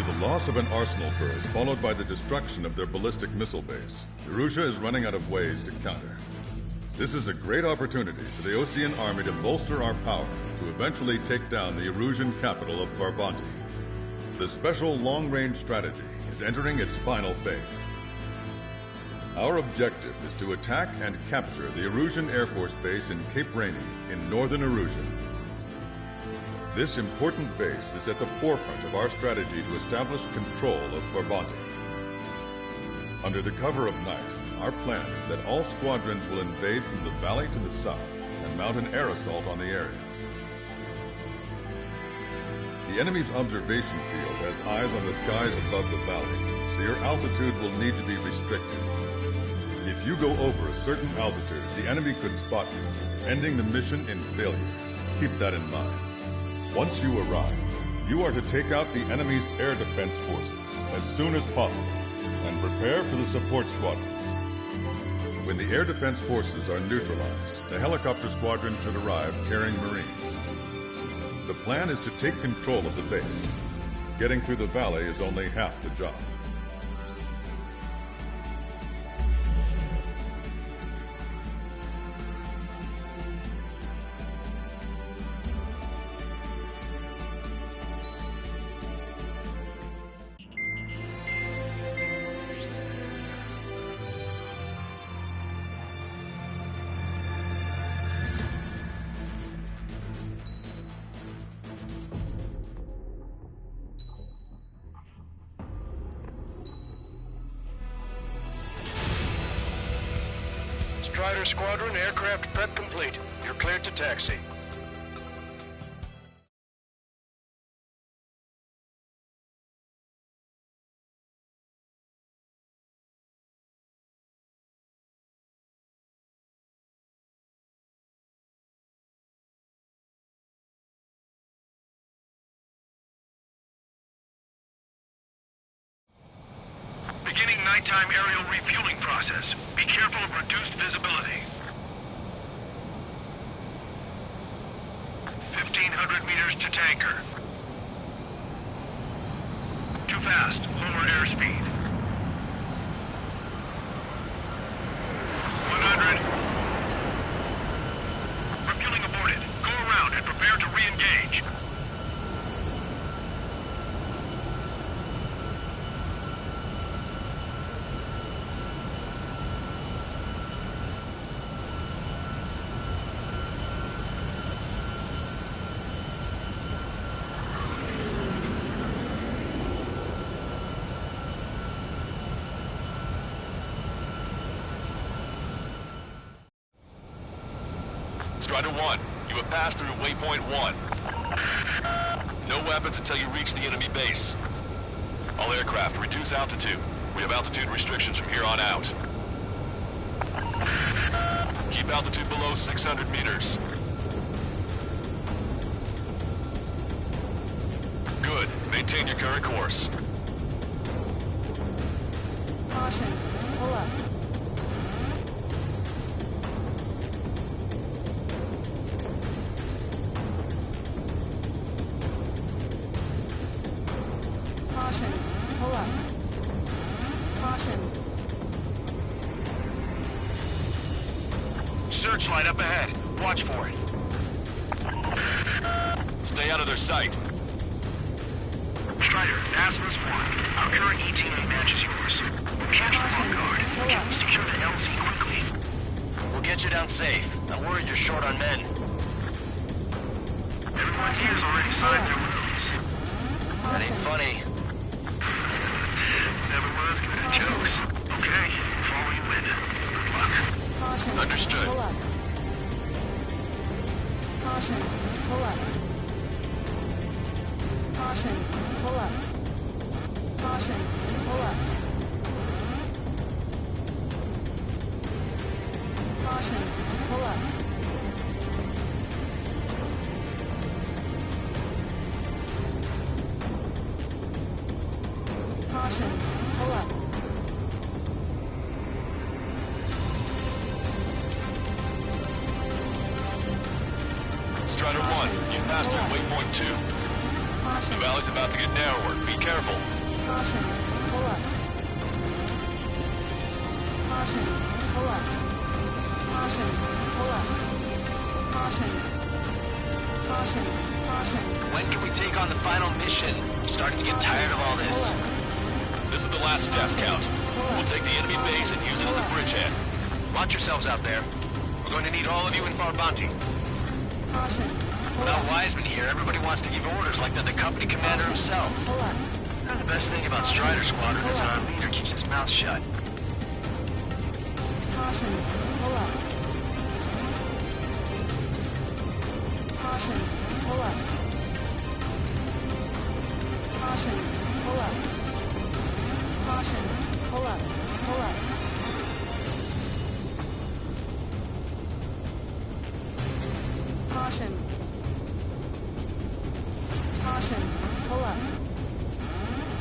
the loss of an arsenal bird followed by the destruction of their ballistic missile base, Erussia is running out of ways to counter. This is a great opportunity for the Osean army to bolster our power to eventually take down the Erusian capital of Farbanti. The special long-range strategy is entering its final phase. Our objective is to attack and capture the Erusian Air Force Base in Cape Rainy in northern Erusia. This important base is at the forefront of our strategy to establish control of Farbanti. Under the cover of night, our plan is that all squadrons will invade from the valley to the south and mount an air assault on the area. The enemy's observation field has eyes on the skies above the valley, so your altitude will need to be restricted. If you go over a certain altitude, the enemy could spot you, ending the mission in failure. Keep that in mind. Once you arrive, you are to take out the enemy's air defense forces as soon as possible and prepare for the support squadrons. When the air defense forces are neutralized, the helicopter squadron should arrive carrying Marines. The plan is to take control of the base. Getting through the valley is only half the job. Strider Squadron, aircraft prep complete. You're cleared to taxi. Beginning nighttime aerial refueling process. Be careful of reduced visibility. 1,500 meters to tanker. Too fast. Lower airspeed. 100. Refueling aborted. Go around and prepare to re-engage. Strider 1, you have passed through waypoint 1. No weapons until you reach the enemy base. All aircraft, reduce altitude. We have altitude restrictions from here on out. Keep altitude below 600 meters. Good. Maintain your current course. Caution. Pull up. Caution. Pull up. Caution. Searchlight up ahead. Watch for it. Stay out of their sight. Strider, Aslan's 1. Our current ETA matches yours. We'll catch the Vanguard. Get secure the LZ quickly. We'll get you down safe. I'm worried you're short on men. Everyone here's already signed their wounds. That ain't funny. Never was good at jokes. Okay, follow you in. Good luck. Caution. Understood. Pull up. Caution. Pull up. Caution. Pull up. Caution. Pull up. Caution. Pull up. Caution. Pull up. Strider 1, you've passed through waypoint 2. Caution. The valley's about to get narrower. Be careful. Caution, pull up. Caution, pull up. Caution, pull up. Caution. Caution, caution. When can we take on the final mission? I'm starting to get tired of all this. This is the last step, Count. We'll take the enemy base and use it as a bridgehead. Watch yourselves out there. We're going to need all of you in Farbanti. Caution, pull Without up. Wiseman here, everybody wants to give orders like they're the company commander himself. Pull up. The best thing about Strider Squadron is our leader keeps his mouth shut. Caution, pull up. Caution, pull up. Caution, pull up. Caution, pull up, pull up. Caution. Caution, pull up.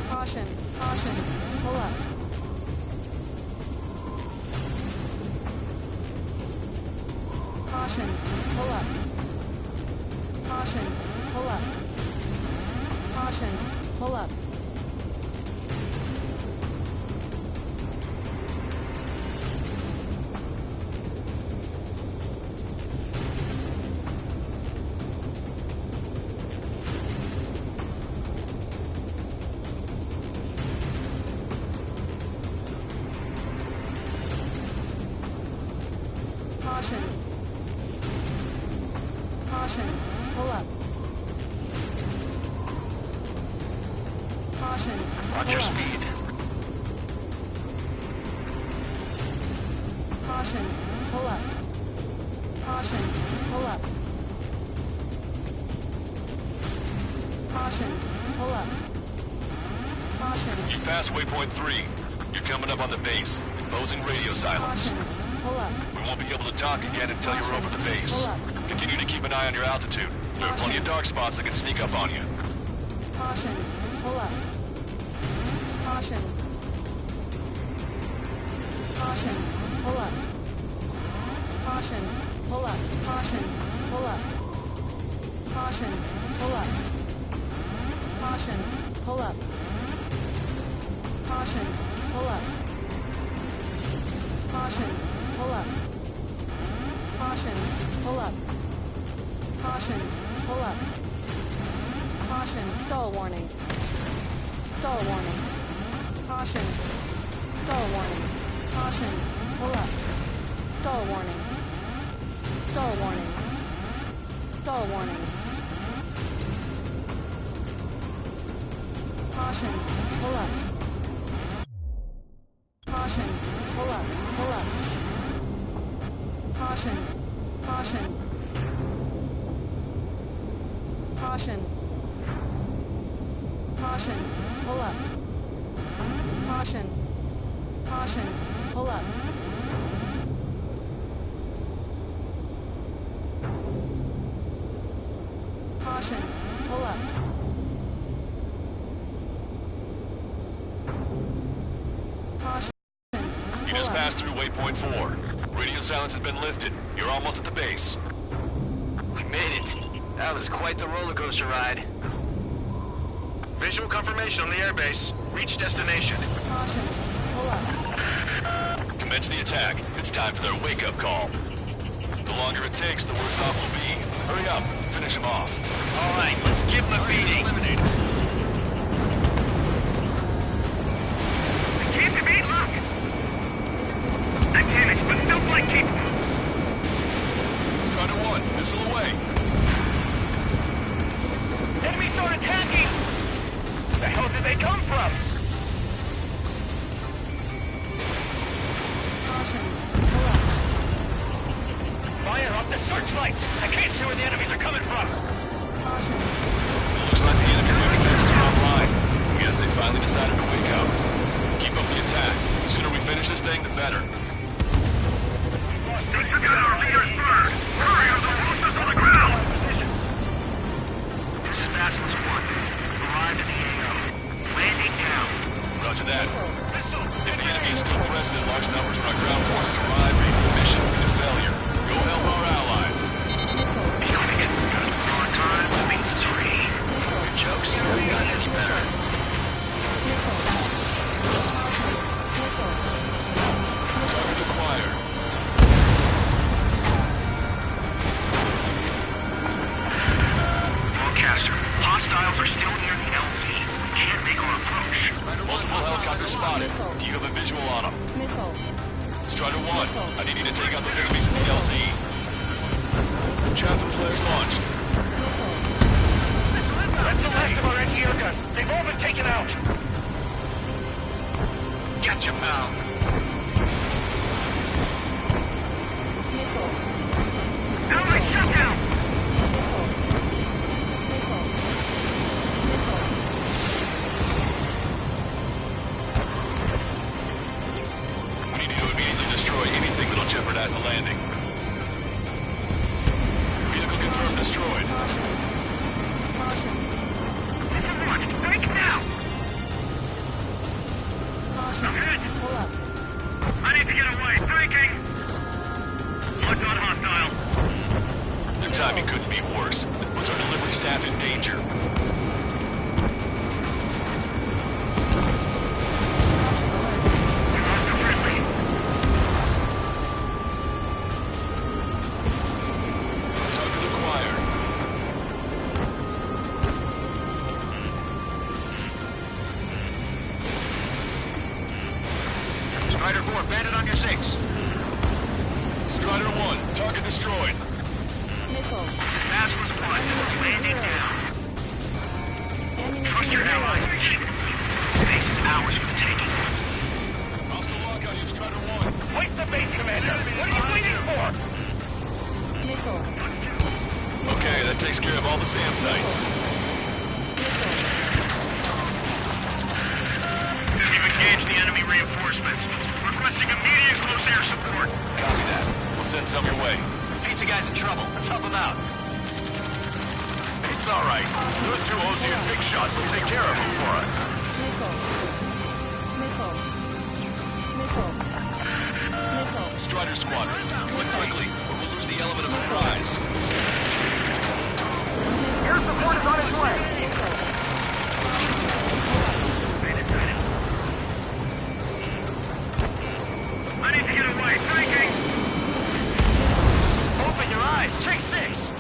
Caution, caution, pull up. Caution, pull up. Caution, pull up. Caution, pull up. Caution. Caution, pull up. Caution, Watch pull your up. speed. Caution, pull up. Caution, pull up. Caution, pull up. Caution, You passed waypoint 3. You're coming up on the base, imposing radio silence. caution, pull up. We won't be able to talk again until you're over the base. Continue to keep an eye on your altitude. There are plenty of dark spots that can sneak up on you. Caution, pull up. Caution. Caution, pull up. Caution, pull up. Caution, pull up. Caution, pull up. Caution, pull up. Caution, pull up. Caution, pull up. Caution, pull up. Caution, pull up. Caution, stall warning. Stall warning. Caution, stall warning. Caution, pull up. Stall warning. Stall warning. Stall warning. Caution, pull up. Caution, pull up, pull up. Caution, caution. Caution. Caution, pull up. Caution. Caution, pull up. Caution, pull up. Caution. You just passed through waypoint 4. Radio silence has been lifted. You're almost at the base. We made it. That was quite the roller coaster ride. Visual confirmation on the airbase. Reach destination. Caution, pull up. Commence the attack. It's time for their wake-up call. The longer it takes, the worse off we'll be. Hurry up. Finish him off. All right, let's give them a beating. Keep the beat, look! I'm damaged, but still flight capable. Strider 1, missile away. Enemies are attacking! The hell did they come from? Caution, pull up. Fire up the searchlights! I can't see where the enemies are coming from! Caution, Looks like the enemy's air defenses are online. Guess they finally decided to wake up. Keep up the attack. The sooner we finish this thing, the better. Disregard our leader's bird! Hurry or the roosters on the ground! This is Vassals 1. Arrived at the AO. Landing now. Roger that. If the enemy is still present in large numbers when our ground forces arrive, the mission will be a failure. Go help our allies. Be quick. Got more time. The beats is free. Your jokes? Got any better? missile. spotted. Missile. Do you have a visual on them? Missile. Strider 1, I need you to take out those enemies in the LZ. Chatham flares launched. That's the last of our anti-air guns. They've all been taken out. Get your pal. Missile. Allied shutdown! We need you to immediately destroy anything that'll jeopardize the landing. Vehicle confirmed destroyed. Caution. Break it now! Caution. Pull up. I need to get away. Breaking! Locked on hostile. Their timing couldn't be worse. This puts our delivery staff in danger. Target acquired. Strider 4, bandit on your 6. Strider 1, target destroyed. Missile. Task was 1. Landing now. Ammunition Trust your zero. allies. Base is ours for the taking. Hostile lockout, you Strider 1. Place the base, Commander. What are you waiting for? Missile. Okay, that takes care of all the SAM sites. You've engaged the enemy reinforcements. Requesting immediate close air support. Copy that. We'll send some your way. Pizza guy's in trouble. Let's help him out. It's all right. Those two Ozian big shots will take care of him for us. Missile. Missile. Missile. Missile. Strider Squadron, do it quickly, or we'll lose the element of surprise. Air support is on its way. I need to get away. Breaking! Open your eyes. Check 6.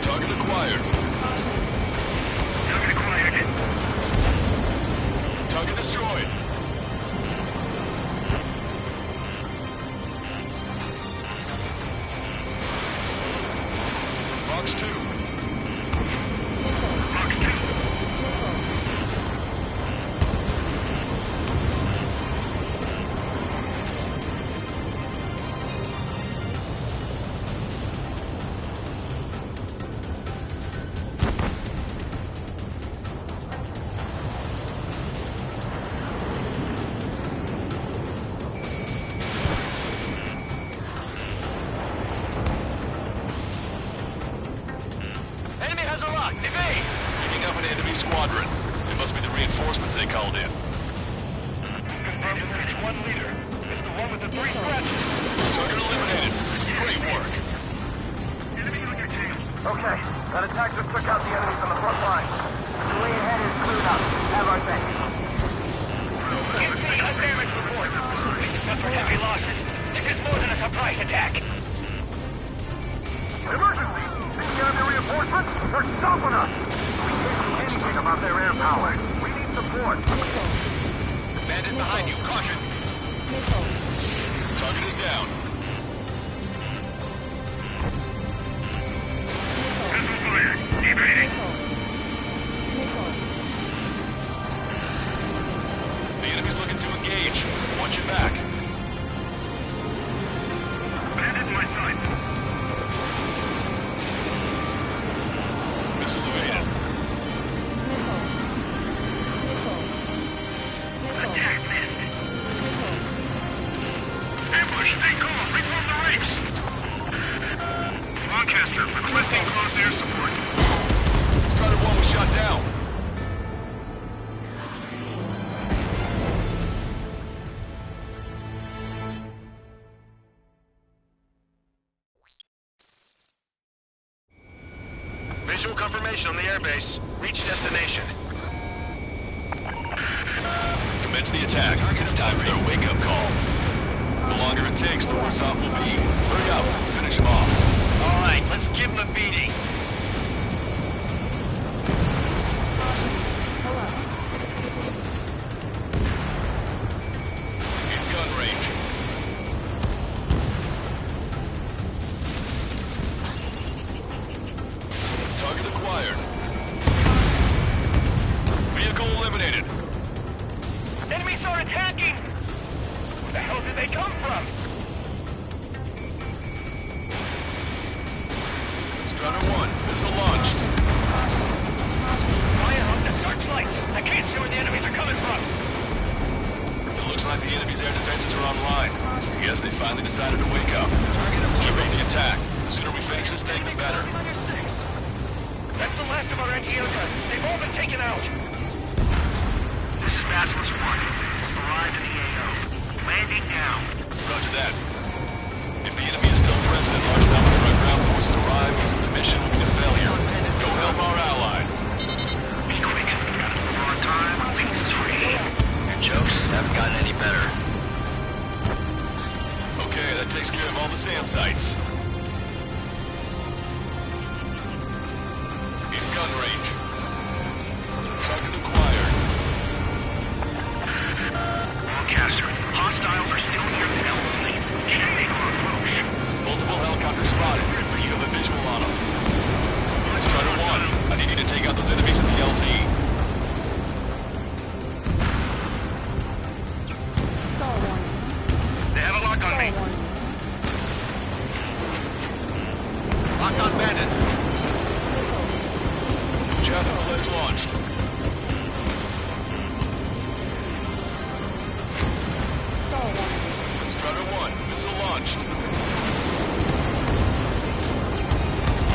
Target acquired. Target acquired. Target destroyed. Fox 2. Fox 2. Enemy has a lock. Evade! Picking up an enemy squadron. It must be the reinforcements they called in. Confirmed to reach one leader. It's the one with the 3 scratches. Target eliminated. Great work. Enemy on your tail. Okay, that attack just took out the enemies on the front line. The way ahead is cleared up. Have our thanks. Give me a damage report. We suffered heavy losses. This is more than a surprise attack. Emergency! The enemy reinforcements? They're stopping us! We can't do anything about their air power. We need support. Bandit behind you. Caution. Missile. Target is down. Missile fired. Evading. Missile. The enemy's looking to engage. Watch your back. Bandit in my sight. Missile evaded. Missile. Missile. Missile. Attack missed. Missile. Ambush. Stay calm. Reform the ranks. Lancaster, requesting close air support. Strider 1 was shot down. Visual confirmation on the airbase. Reach destination. Commence the attack. It's time for your wake-up call. The longer it takes, the worse off we'll be. Hurry up. Finish him off. All right, let's give him a beat. attacking! Where the hell did they come from? Strider 1, missile launched. Fire on the searchlights! I can't see where the enemies are coming from! It looks like the enemy's air defenses are online. Yes, they finally decided to wake up. Keep up the attack. The sooner we finish this thing, the better. That's the last of our NGO guns. They've all been taken out. This is Basilisk 1. Arrived in the AO. Landing now. Roger that. If the enemy is still present and large numbers of our ground forces arrive, the mission will be a failure. Go help our allies. Be quick. Gotta move on time. Links is free. Your jokes haven't gotten any better. Okay, that takes care of all the SAM sites. In gun range. Target acquired. Lancaster, hostiles are still near the LZ. Checking our approach. Multiple helicopters spotted. Do you have a visual on them? Strider 1, I need you to take out those enemies at the LZ. Star one. They have a lock on Star me. one. Lock on bandit. Chaff and flares launched. Star one. Strider 1, missile launched.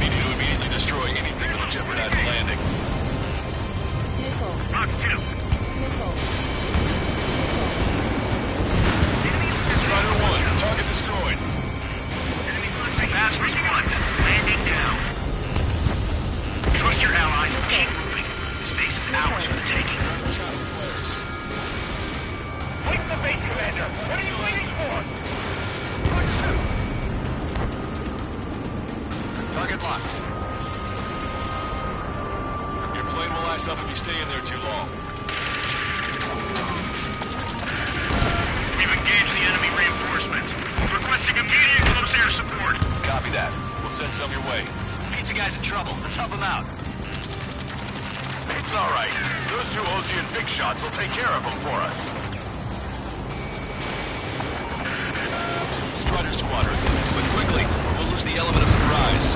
We need to immediately destroy anything that will jeopardize the landing. Missile. Lock 2. Missile. Strider 1, target destroyed. Basilisk 1, landing now. Trust your allies and keep moving. This base is ours for the taking. Chaff and flares. Wait the base commander! What are you waiting for? Target locked. Your plane will ice up if you stay in there too long. We've engaged the enemy reinforcements. Requesting immediate close air support. Copy that. We'll send some your way. Pizza guy's in trouble. Let's help him out. It's all right. Those two Ocean big shots will take care of them for us. Strider Squadron, but quickly, or we'll lose the element of surprise.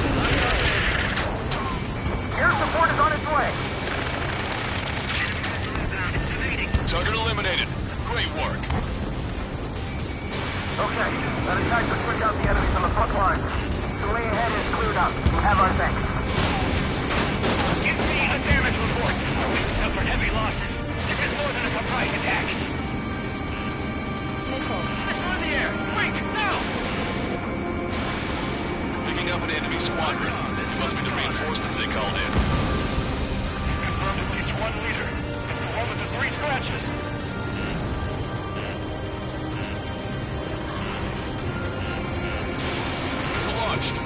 Air support is on its way. Target eliminated. Great work. Okay, let us try to push out the enemies on the front line. The way ahead is cleared up. We have our thanks. Give me a damage report. We've suffered heavy losses. This is more than a surprise attack. Missile. Missile in the air! Quick, now! Picking up an enemy squadron. Must be the reinforcements they called in. Confirmed at least one leader. It's the one with the 3 scratches. Missile launched.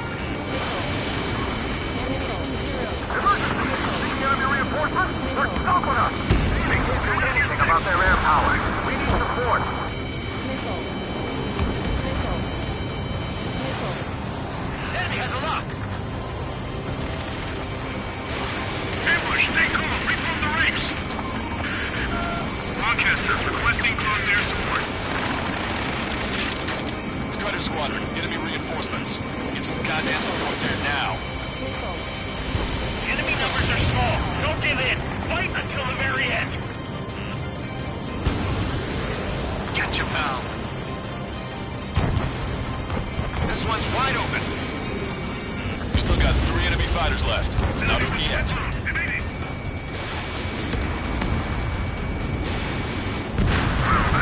Emergency! See the enemy reinforcements? They're stopping us! They can't do anything about their air power. We need support. Missile. Missile. Missile. Enemy has a lock. Ambush, stay calm. Reform the ranks. Lancaster, requesting close air support. Strider Squadron, enemy reinforcements. Get some goddamn support there now. Missile. Enemy numbers are small. Don't give in. Fight until the very end. Get you, pal. This one's wide open. We still got 3 enemy fighters left. It's not over yet.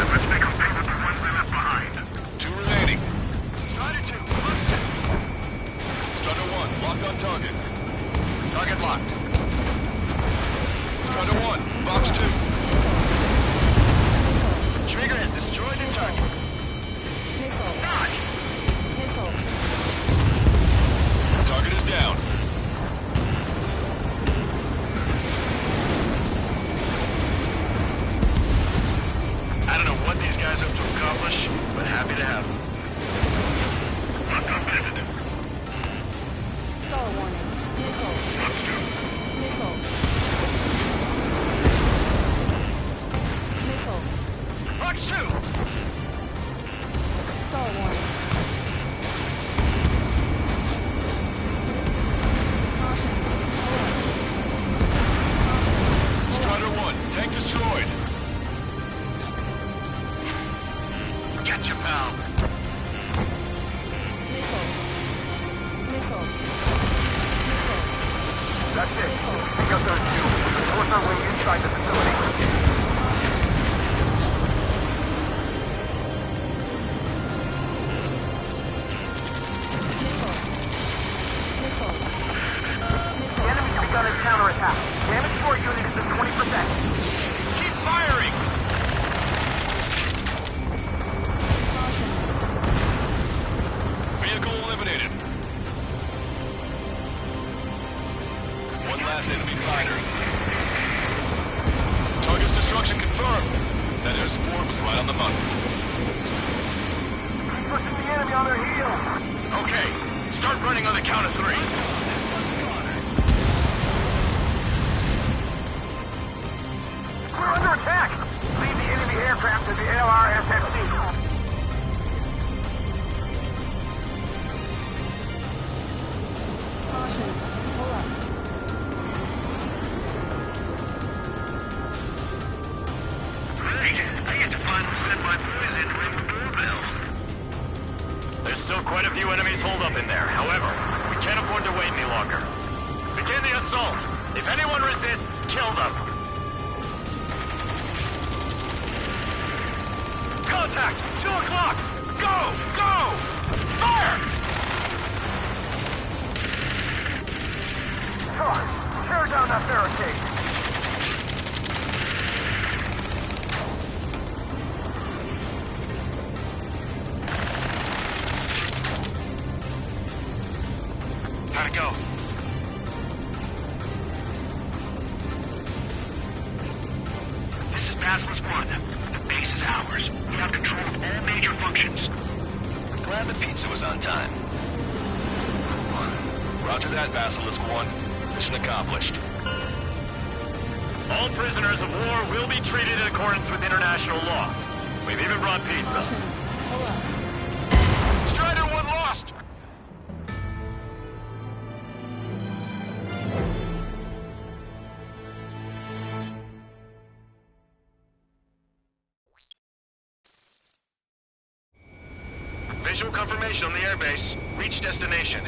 Let's make them pay with the ones we left behind. 2 remaining. Strider 2, close 2. Strider 1, locked on target. Target locked. Strider 1, Vox 2. Trigger has destroyed the target. Missile. Dodge! Missile. Target is down. I don't know what these guys hope to accomplish, but happy to have them. Lock on bandit. Star warning. Missile. Missile. Missile. Fox 2, those two. Force our way inside the facility. The enemy's begun a counterattack. Damage to our unit is at 20%. Keep firing! Vehicle eliminated. One last enemy fighter. Target's destruction confirmed. That air support was right on the money. Pushing the enemy on their heels. Okay, start running on the count of 3. We're under attack! Lead the enemy aircraft to the LRSFC. Caution. Pull up. Great. I get to finally set my boys in to ring the doorbell. There's still quite a few enemies holed up in there. However, we can't afford to wait any longer. Begin the assault. If anyone resists, kill them. Contact! 2 o'clock! Go! Go! Fire! Tear down that barricade. How'd it go? This is Basilisk 1. The base is ours. We have control of all major functions. Glad the pizza was on time. Roger that, Basilisk 1. Mission accomplished. All prisoners of war will be treated in accordance with international law. We've even brought pizza. Pull up. Strider 1 lost! Visual confirmation on the airbase. Reach destination.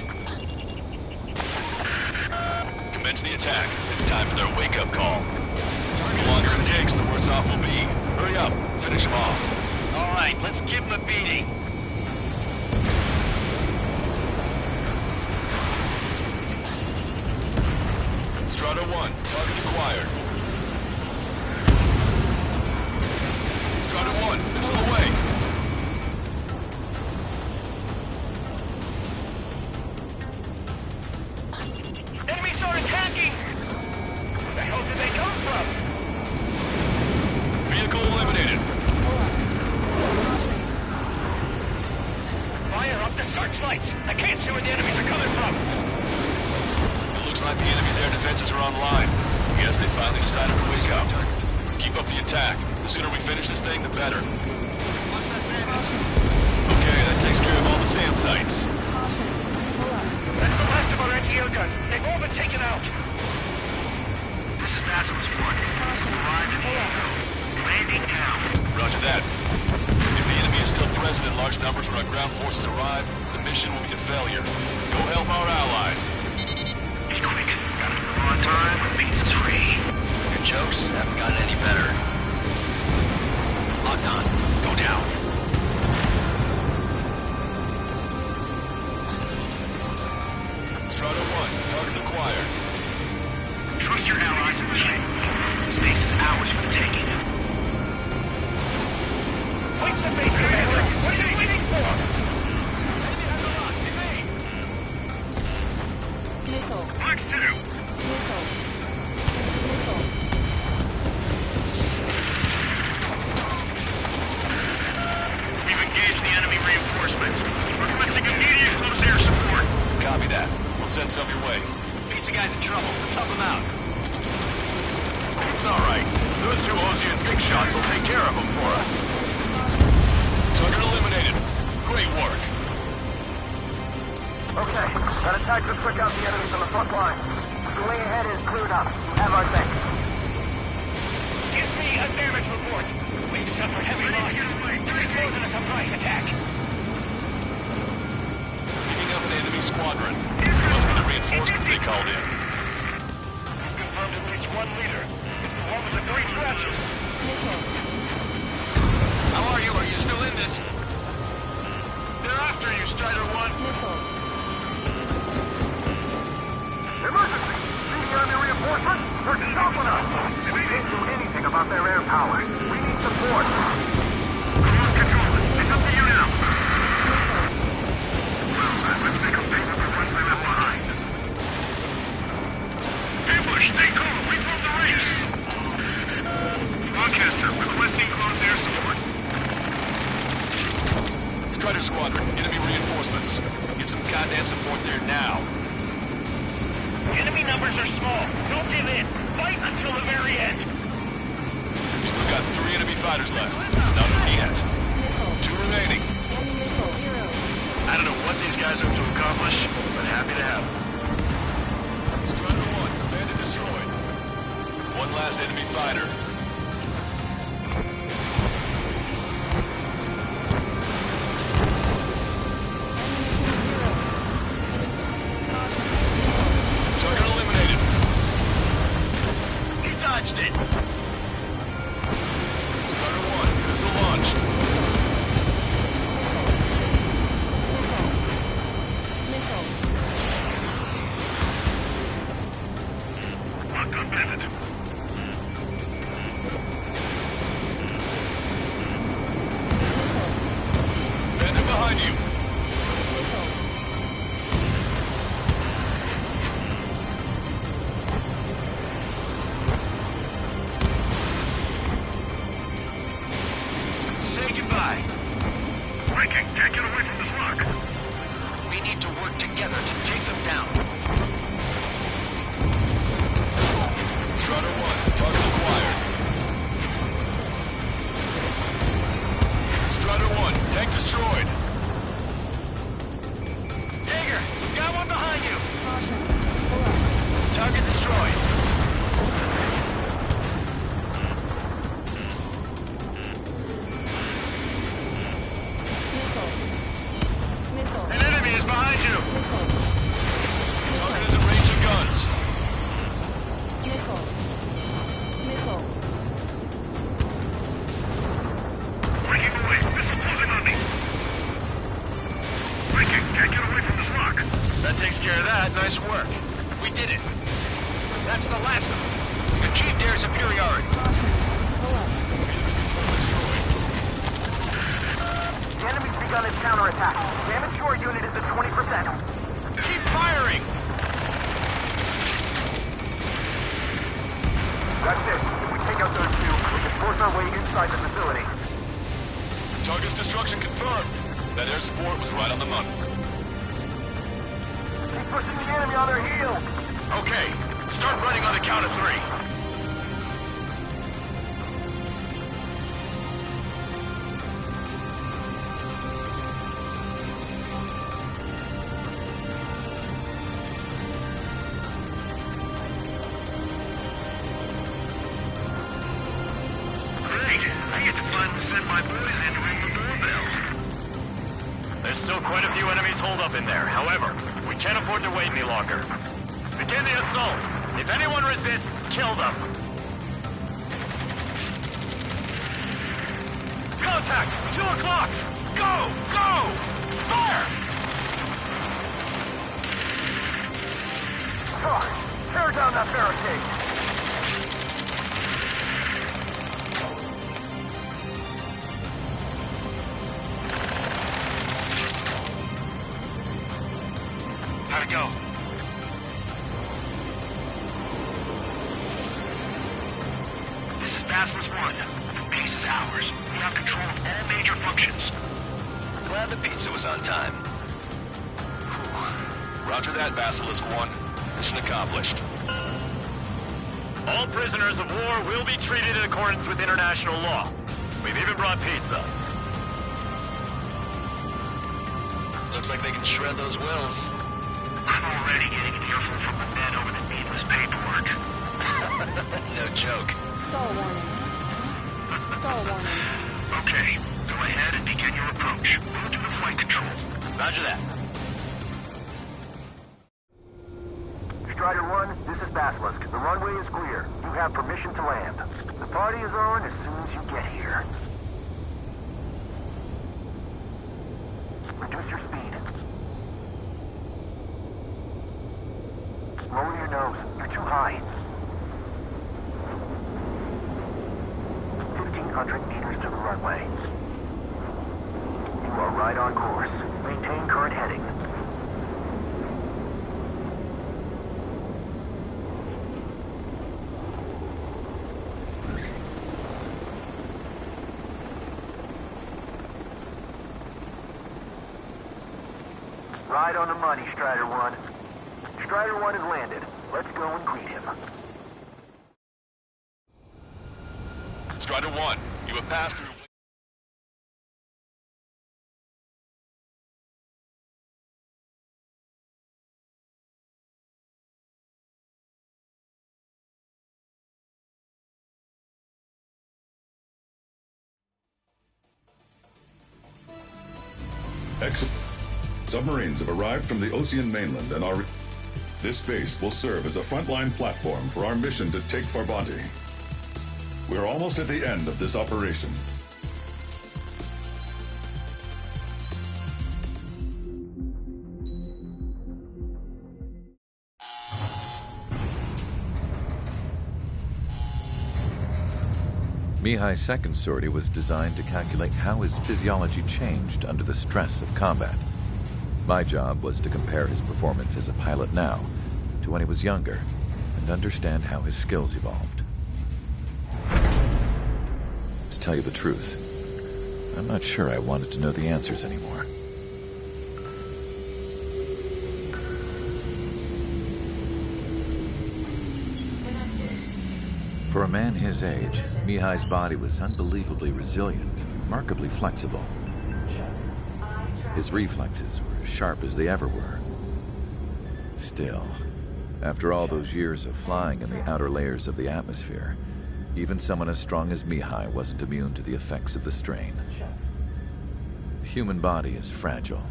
Commence the attack. It's time for their wake-up call. The longer it takes, the worse off we'll be. Hurry up. Finish them off. All right, let's give them a beating. Strider 1, target acquired. Strider 1, this is the way. Enemies are attacking! Where the hell did they come from? Vehicle eliminated. Fire up the searchlights! I can't see where the enemies are coming from! It looks like the enemy's air defenses are online. Guess they finally decided to wake up. Keep up the attack. The sooner we finish this thing, the better. Okay, that takes care of all the SAM sites. That's the last of our anti-air guns. They've all been taken out. This is Basilisk 1. Arrived in Vigo. Landing now. Roger that. If the enemy is still present in large numbers when our ground forces arrive, the mission will be a failure. Go help our allies. Be quick. Gotta move on time. Pizza's free. Your jokes haven't gotten any better. Locked on. Go down. Strider 1, target acquired. Trust your allies and keep. Space is ours for the taking. Wait some base commander! What are you waiting for? Enemy has a lock. Evade! Missile. Mark 2. Missile. Missile. We've engaged the enemy reinforcements. Requesting immediate close air support. Copy that. We'll send some your way. Pizza guy's in trouble. Let's help him out. It's all right. Those two Ozian big shots will take care of them for us. Target eliminated. Great work. Okay, that attack just took out the enemies on the front line. The way ahead is cleared up. You have our thanks. Give me a damage report. We've suffered heavy losses. This is more than a surprise attack. Picking up an enemy squadron. Must be the reinforcements they called in. We've confirmed a one leader. It's the one with the 3 scratches. Missile. How are you? Are you still in this? They're after you, Strider 1. Missile. Emergency! See the enemy reinforcements? They're stopping us! We can't do anything about their air power. We need support. Cruise control. It's up to you now. Well, let's make them pay for the ones they left behind. Ambush! Stay calm! We broke the race! Broadcaster, requesting close air support. Strider Squadron, enemy reinforcements. Get some goddamn support there now. Enemy numbers are small. Don't give in. Fight until the very end. We still got 3 enemy fighters left. It's not over yet. 2 remaining. Enemy missile 0. I don't know what these guys hope to accomplish, but happy to have them. Strider 1, bandit destroyed. 1 last enemy fighter. Target eliminated. He dodged it. Strider 1, missile launched. Missile. Locked on bandit. Bandit behind you. Missile. Say goodbye. Viking, can't get away from this lock. We need to work together to take them down. Strider 1, target acquired. Strider 1, tank destroyed. Jaeger, got one behind you. Caution. Pull up. Target destroyed. Missile. Missile. An enemy is behind you. Missile. Target is in range of guns. Missile. Missile. Viking away. This is closing on me. Viking, can't get away from this lock. That takes care of that. Nice work. We did it. That's the last of them. We've achieved air superiority. Caution. Pull up. Destroyed. The enemy's begun its counterattack. Damage to our unit is at 20%. Keep firing. That's it. If we take out those 2, we can force our way inside the facility. Target's destruction confirmed. That air support was right on the money. Keep pushing the enemy on their heels. Okay, start running on the count of 3. Great. I get to finally send my boys in to ring the doorbell. There's still quite a few enemies holed up in there. However, we can't afford to wait any longer. Begin the assault. If anyone resists, kill them. Contact! 2 o'clock! Go! Go! Fire! Tear down that barricade. How'd it go? This is Basilisk 1. The base is ours. We have control of all major functions. Glad the pizza was on time. Whew. Roger that, Basilisk 1. Mission accomplished. All prisoners of war will be treated in accordance with international law. We've even brought pizza. Looks like they can shred those wills. I'm already getting an earful from the men over the needless paperwork. No joke. Stall warning. Stall warning. Okay, go ahead and begin your approach. We'll do the flight control. Roger that. Strider 1, this is Basilisk. The runway is clear. You have permission to land. The party is on as soon as you get here. Reduce your speed. Lower your nose. You're too high. 1,500 meters to the runway. You are right on course. Maintain current heading. Right on the money, Strider 1. Strider 1 has landed. Let's go and greet him. Strider 1, you have passed through... Excellent. Submarines have arrived from the Ocean mainland and are... This base will serve as a frontline platform for our mission to take Farbanti. We're almost at the end of this operation. Mihai's second sortie was designed to calculate how his physiology changed under the stress of combat. My job was to compare his performance as a pilot now to when he was younger and understand how his skills evolved. To tell you the truth, I'm not sure I wanted to know the answers anymore. For a man his age, Mihai's body was unbelievably resilient, remarkably flexible. His reflexes were sharp as they ever were. Still, after all those years of flying in the outer layers of the atmosphere, even someone as strong as Mihai wasn't immune to the effects of the strain. The human body is fragile.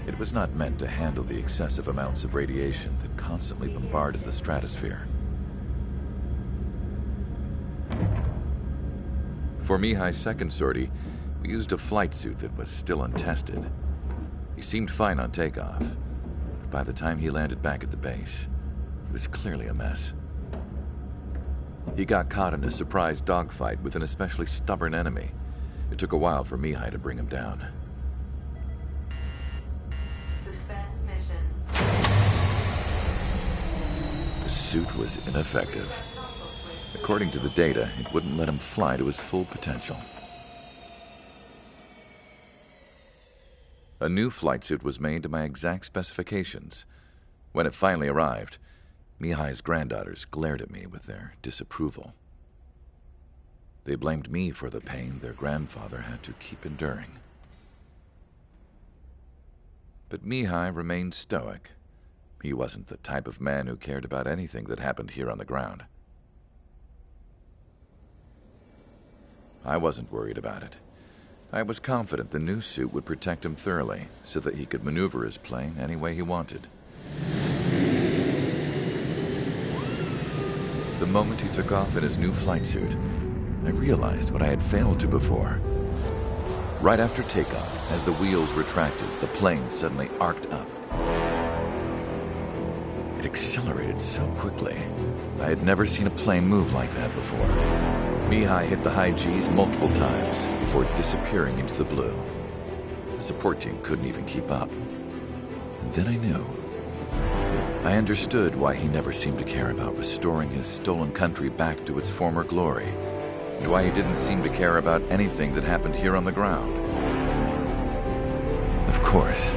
It was not meant to handle the excessive amounts of radiation that constantly bombarded the stratosphere. For Mihai's second sortie, we used a flight suit that was still untested. He seemed fine on takeoff, but by the time he landed back at the base, it was clearly a mess. He got caught in a surprise dogfight with an especially stubborn enemy. It took a while for Mihai to bring him down. Suspend mission. The suit was ineffective. According to the data, it wouldn't let him fly to his full potential. A new flight suit was made to my exact specifications. When it finally arrived, Mihai's granddaughters glared at me with their disapproval. They blamed me for the pain their grandfather had to keep enduring. But Mihai remained stoic. He wasn't the type of man who cared about anything that happened here on the ground. I wasn't worried about it. I was confident the new suit would protect him thoroughly so that he could maneuver his plane any way he wanted. The moment he took off in his new flight suit, I realized what I had failed to before. Right after takeoff, as the wheels retracted, the plane suddenly arced up. It accelerated so quickly. I had never seen a plane move like that before. Mihai hit the high G's multiple times before disappearing into the blue. The support team couldn't even keep up. And then I knew. I understood why he never seemed to care about restoring his stolen country back to its former glory, and why he didn't seem to care about anything that happened here on the ground. Of course,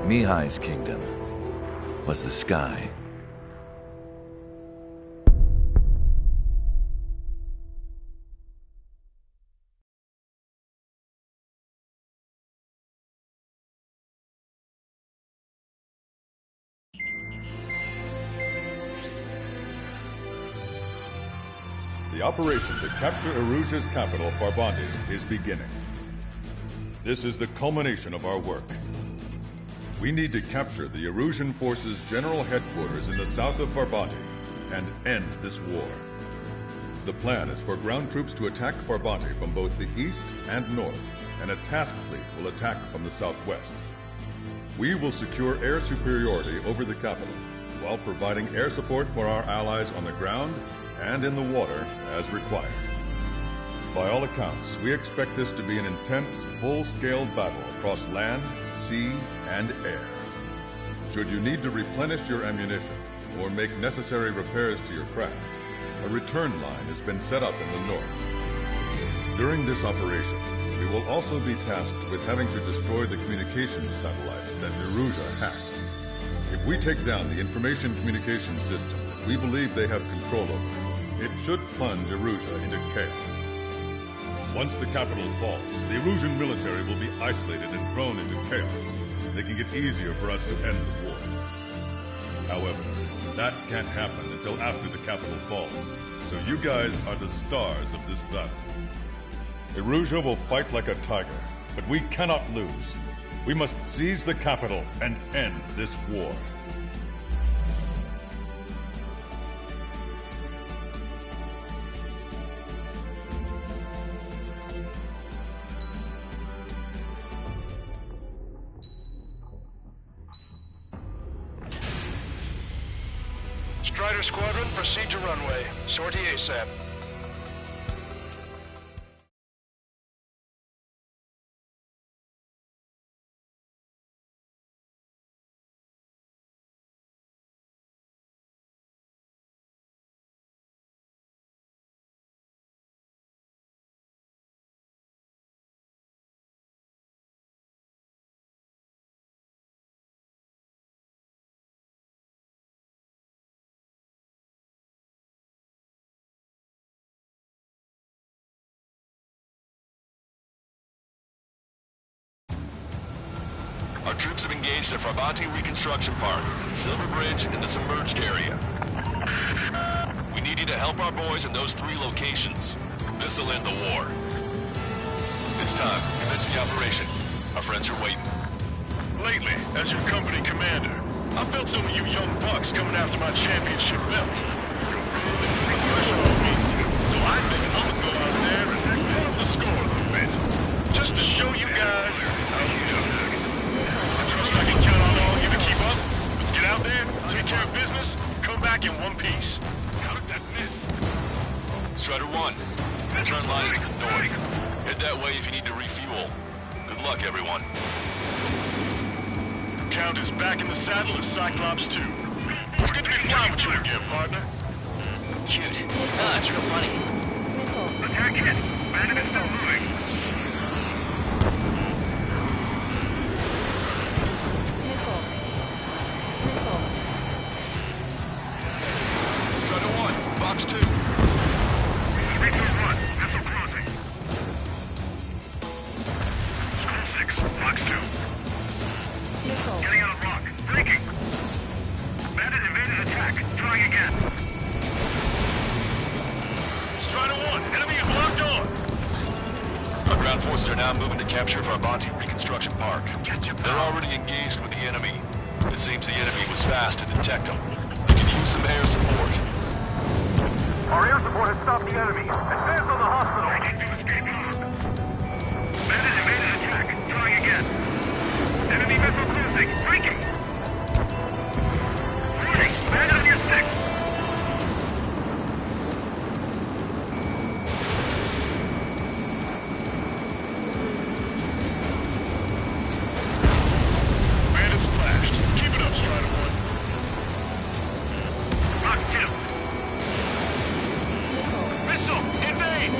Mihai's kingdom was the sky. The operation to capture Erusia's capital, Farbanti, is beginning. This is the culmination of our work. We need to capture the Erusian forces' general headquarters in the south of Farbati and end this war. The plan is for ground troops to attack Farbati from both the east and north, and a task fleet will attack from the southwest. We will secure air superiority over the capital, while providing air support for our allies on the ground and in the water as required. By all accounts, we expect this to be an intense, full-scale battle across land, sea, and air. Should you need to replenish your ammunition or make necessary repairs to your craft, a return line has been set up in the north. During this operation, we will also be tasked with having to destroy the communications satellites that Erusia hacked. If we take down the information communication system that we believe they have control over, it should plunge Erusia into chaos. Once the capital falls, the Erusian military will be isolated and thrown into chaos, making it easier for us to end the war. However, that can't happen until after the capital falls, so you guys are the stars of this battle. Erusia will fight like a tiger, but we cannot lose. We must seize the capital and end this war. Strider Squadron, proceed to runway. Sortie ASAP. Our troops have engaged at Farbati Reconstruction Park, Silver Bridge, and the submerged area. We need you to help our boys in those 3 locations. This'll end the war. It's time. Commence the operation. Our friends are waiting. Lately, as your company commander, I felt some of you young bucks coming after my championship belt. You're really putting pressure on me. So I think I'm gonna go out there and put up the score a little bit. Just to show you guys how it's done. I trust I can count on all of you to keep up. Let's get out there, take care of business, come back in one piece. How did that miss? Strider 1, the turn line is to the north. Head that way if you need to refuel. Good luck, everyone. Count is back in the saddle as Cyclops 2. It's good to be flying with you again, partner. Cute. Ah, it's real funny. Attack it! Bandit is still moving. Strider 1, Box 2. Victor 1, missile crossing. School 6, Box 2. Getting on a rock. Breaking. Bandit invaded attack. Trying again. Strider 1, enemy is locked on. Our ground forces are now moving to capture Farbati Reconstruction Park. They're already engaged with the enemy. It seems the enemy was fast to detect them. We can use some air support. Our air support has stopped the enemy. Advance on the hospital. Bandit invaded attack. Trying again. Enemy missile cruising. Breaking. Warning. Bandit on your 6. Bandit splashed. Keep it up, Strider 1. Box 2. Missile! Invade!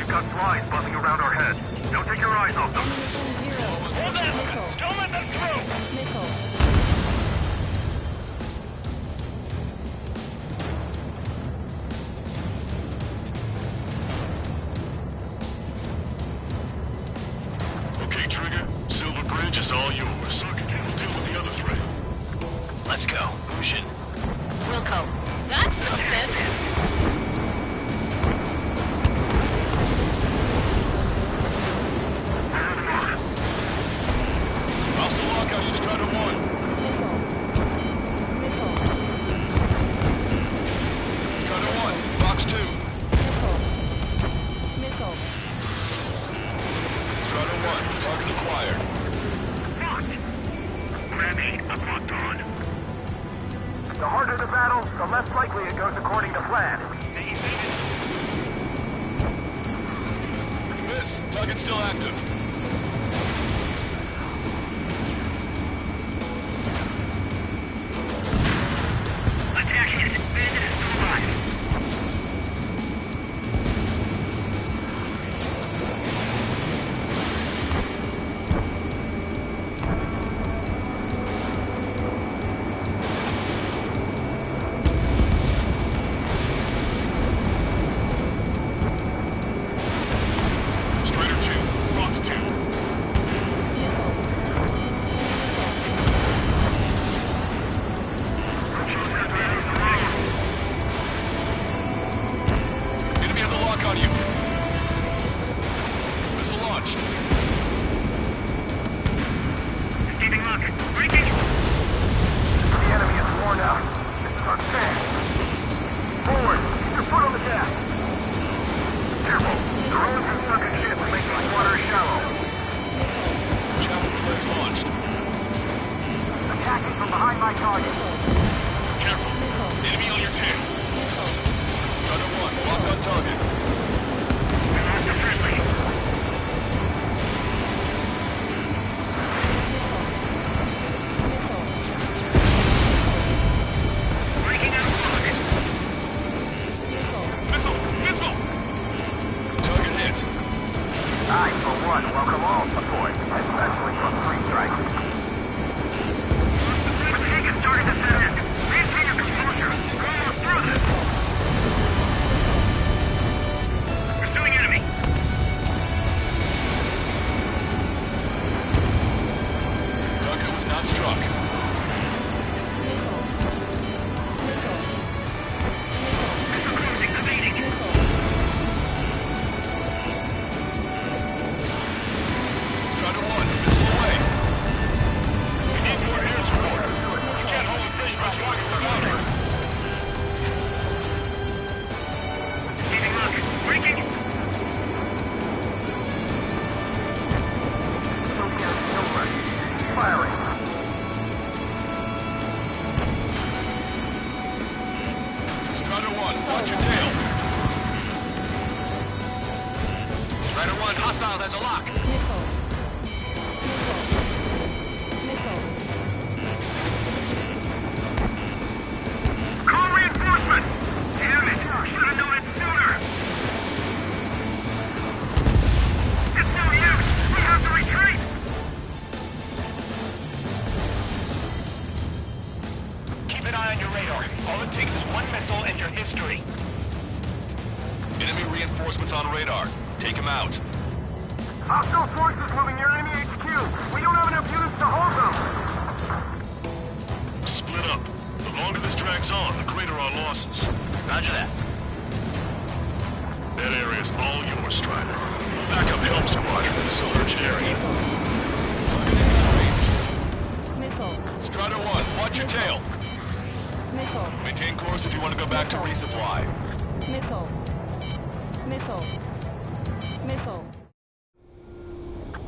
We've got flies buzzing around our heads. Don't take your eyes off them. Hold that! Don't let them through! Missile. Okay, Trigger. Silver Bridge is all yours. We'll deal with the other threat. Let's go. Lucian. Wilco. That's something. Hostile lockout, you Strider 1. Strider 1, box 2. Strider 1, target acquired. Ready, I'm locked on. The harder the battle, the less likely it goes according to plan. Miss, target's still active. Attacking it. Bandit is still alive. Strider 2, box 2. Enemy has a lock on you. Missile launched. Keeping lock. Breaking. The enemy is worn out. This is our chance. Forward. Keep your foot on the gas. Careful. The roads and sunken ships make the water shallow. Chancellor flares launched. Attacking from behind my target. Careful. Enemy on your tail. Strider 1, lock on target. Friendly. Breaking out of pocket. Missile! Missile! Target hit. I, for one, welcome all support, especially from three strikes. The fatigue is starting to set in. Maintain your composure. We're almost through this. Pursuing enemy. Target was not struck. Missile cruising, evading. Strider 1, missile away. We need more air support. We can't hold the bridge by rockets or louder. Keeping lock. Breaking. Firing. Strider 1, watch your tail. Strider 1, hostile has a lock. Call reinforcement! Damn it! Should have known it sooner! It's no use! We have to retreat! Keep an eye on your radar. All it takes is one missile and your history. Enemy reinforcements on radar. Take him out. Hostile forces moving near enemy HQ! We don't have enough units to hold them! Split up. The longer this drags on, the greater our losses. Roger that. That area's all yours, Strider. Back up the help squadron in the submerged area. Strider 1, watch your tail. Maintain course if you want to go back to resupply. Missile.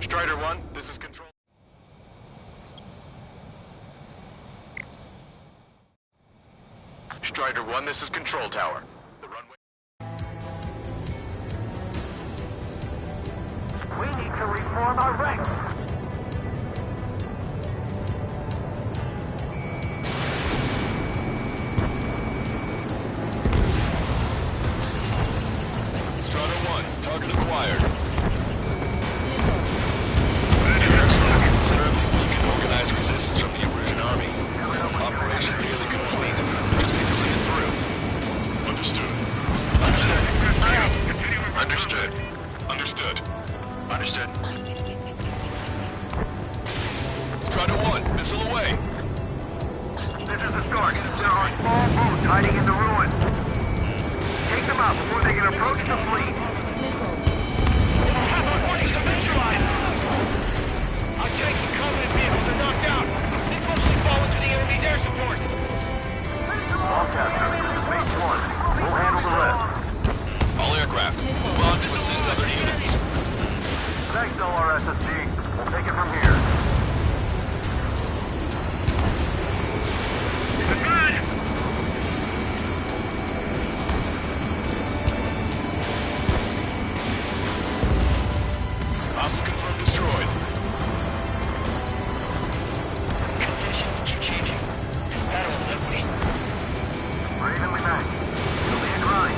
Strider 1, this is control. Strider 1, this is control tower. The runway. We need to reform our ranks! Strider 1, target Target acquired. Missile. Considerably weakened organized resistance from the Erusian army. Operation nearly complete. Just need to see it through. Understood. Understood. Understood. Understood. Strider 1, missile away. This is the start. There are small boats hiding in the ruins. Take them out before they can approach the fleet. Missile. Our forces are neutralized! Our tanks and combat vehicles are knocked out. They've mostly fallen to the enemy's air support. Broadcaster, this is Base 1. We'll handle the rest. All aircraft, move on to assist other units. Thanks, LRSSG. We'll take it from here. Hostile confirmed destroyed. Conditions keep changing. This battle is ugly. We're evenly matched. It'll be a grind.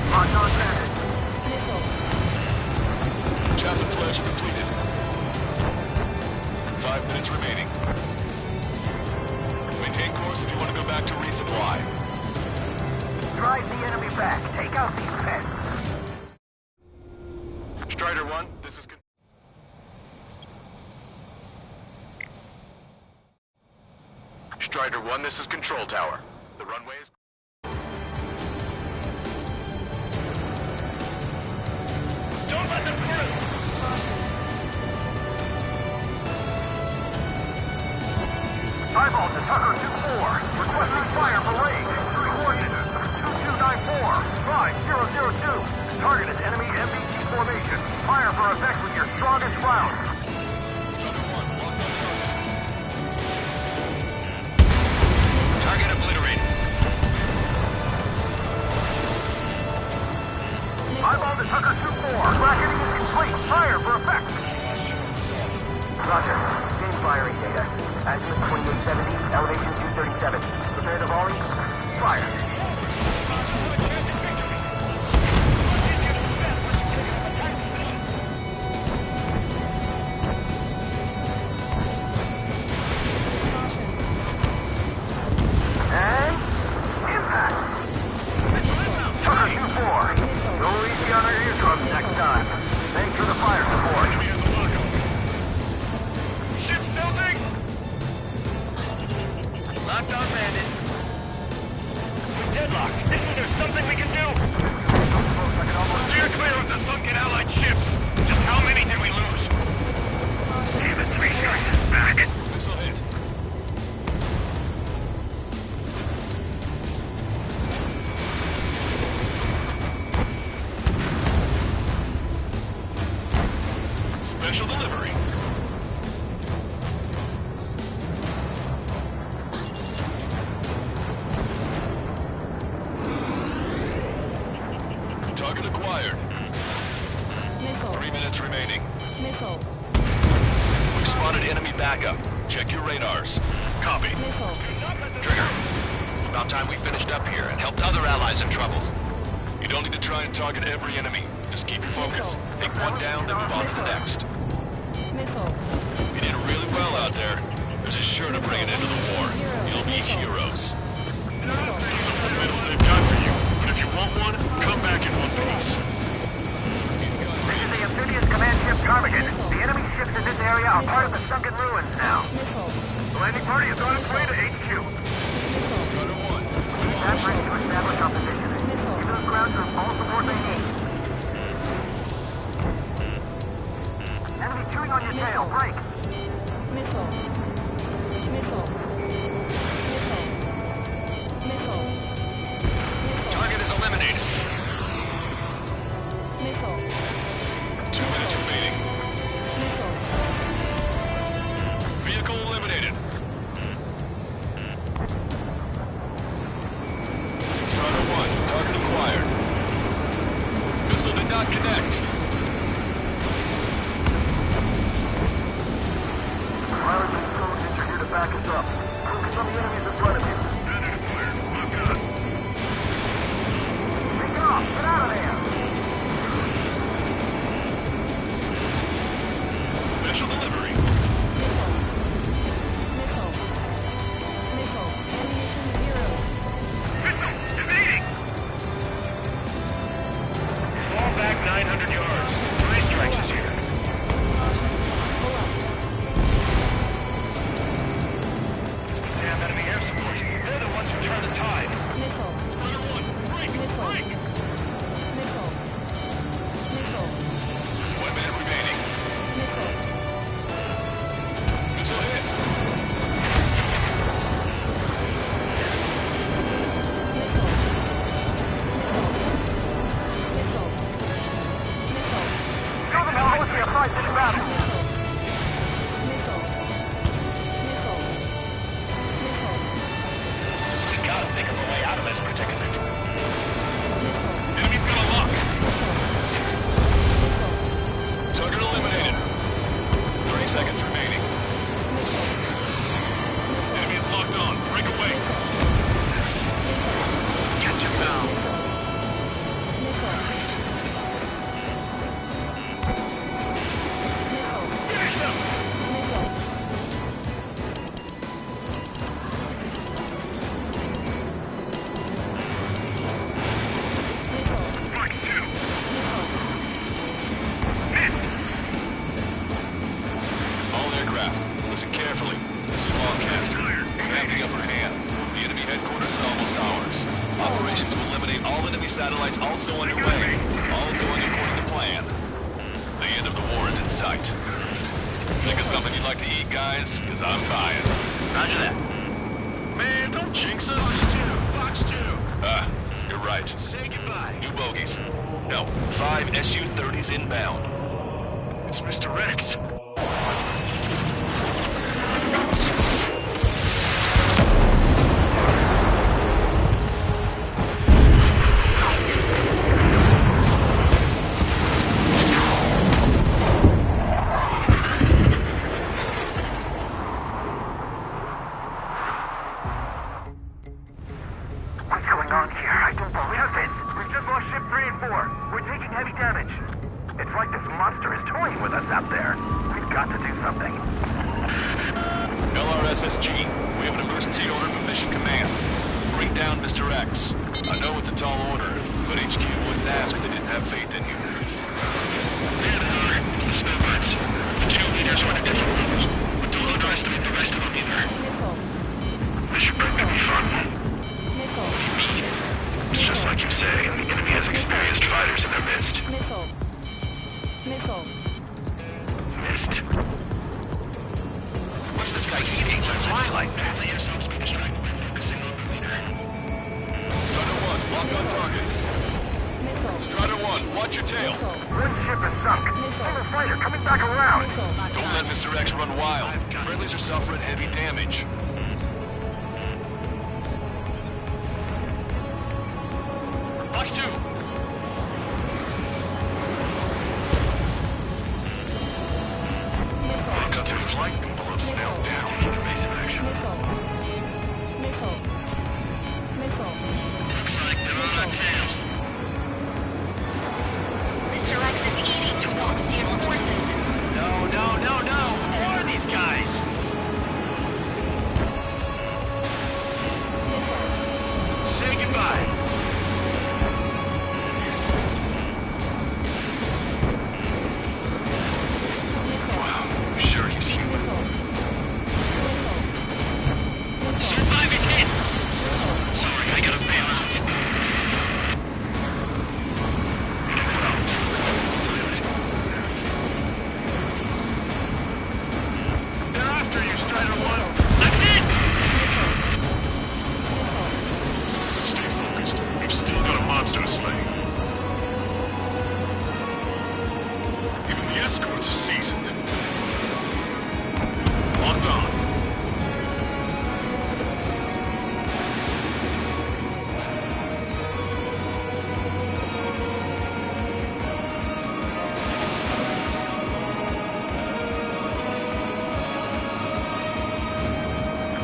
Locked on target. Missile. Chaff and flash completed. 5 minutes remaining. Maintain course if you want to go back to resupply. Drive the enemy back. Take out these pets. Strider 1, this is... Strider 1, this is Control Tower. The runway is... Don't let them through! Eyeball to Tucker 2-4. Requesting fire for range. Coordinates 2294 5002. Target is enemy MBT formation. Fire for effect with your strongest round. Strider 1, lock on target. Target obliterated. Eyeball to Tucker 2-4. Bracketing is complete. Fire for effect. Roger. Same firing data. Azimuth 2870, elevation 237. Prepare to volley. Fire. And impact. Tucker 2-4. Go easy on our eardrums next time. Thanks for the fire support. Enemy has a lockup. Ship building! Locked on bandit. We're deadlocked. Isn't there something we can do? Steer clear of the sunken Allied ships. Just how many did we lose? Give us 3 choices back. Missile hit. Special delivery. Target acquired. Missile. 3 minutes remaining. Missile. We've spotted enemy backup. Check your radars. Copy. Missile. Trigger. It's about time we finished up here and helped other allies in trouble. You don't need to try and target every enemy. Just keep your focus. Take one down, then move on to the next. Missile. You did really well out there. This is sure to bring an end to the war. You'll be heroes. Medals they've got for you. But if you want one, come back in one piece. This is the amphibious command ship Ptarmigan. The enemy ships in this area are part of the sunken ruins now. Missile. The landing party is on its way to HQ. Strider 1, missile That's launch. ready to establish our position. Give those ground troops all support they need. Enemy chewing on your tail. Break. Missile. Missile. Missile. Missile. Target is eliminated. Missile. 2 minutes remaining. Missile. Vehicle eliminated. Strider 1, target acquired. Missile did not connect. Pilot and soldiers are here to back us up. Focus on the enemies in front of you. Bandit clear. Lock on. Take off. Get out of there. 900 yards. Three strikes is here. Damn enemy air support. They're the ones who turn the tide. Missile. Spider 1, break! Missile. Break! Missile. Missile. One minute remaining. Missile. Missile hits. Show them how close we are fighting this battle. We gotta think of a way out of this predicament. Enemy's got a lock. Target eliminated. 30 seconds remaining. Enemy is locked on. Break away. Catch him now. Finish them. Strike 2. All aircraft, listen carefully. This is Longcaster. We have the upper hand. The enemy headquarters is almost ours. Operation to eliminate all enemy satellites also underway. All going according to plan. The end of the war is in sight. Think of something you'd like to eat, guys? Because I'm buying. Roger that. Man, don't jinx us. Box 2. You're right. Say goodbye. New bogies. No, 5 Su-30s inbound. It's Mr. Rex. What's going on here? I don't believe it. We've just lost ship 3 and 4. We're taking heavy damage. It's like this monster is toying with us out there. We've got to do something. LRSSG, we have an emergency order from Mission Command. Bring down Mr. X. I know it's a tall order, but HQ wouldn't ask if they didn't have faith in you. It's the snowbirds. The two leaders are at different levels, but don't underestimate the rest of them either. This should prove to be fun. It's just like you say, the enemy has experienced fighters in their midst. Missed. What's this guy eating? Why like that? Let yourselves be distracted by focusing on the leader. Strider 1, lock on target. Strider 1, watch your tail. One ship is sunk. Single fighter coming back around. Don't let Mr. X run wild. Friendlies are suffering heavy damage. Box 2. Welcome to flight. People have snailed down for evasive action. Looks like they're on our tail. Mr. X is eating through the Ocean forces. No. Who are these guys? Say goodbye. Wow, I'm sure he's human. Survive it hit! Sorry, I gotta bail out. They're after you, Strider 1. I'm hit! Stay focused. We've still got a monster to slay. Even the escorts are seasoned. Locked on.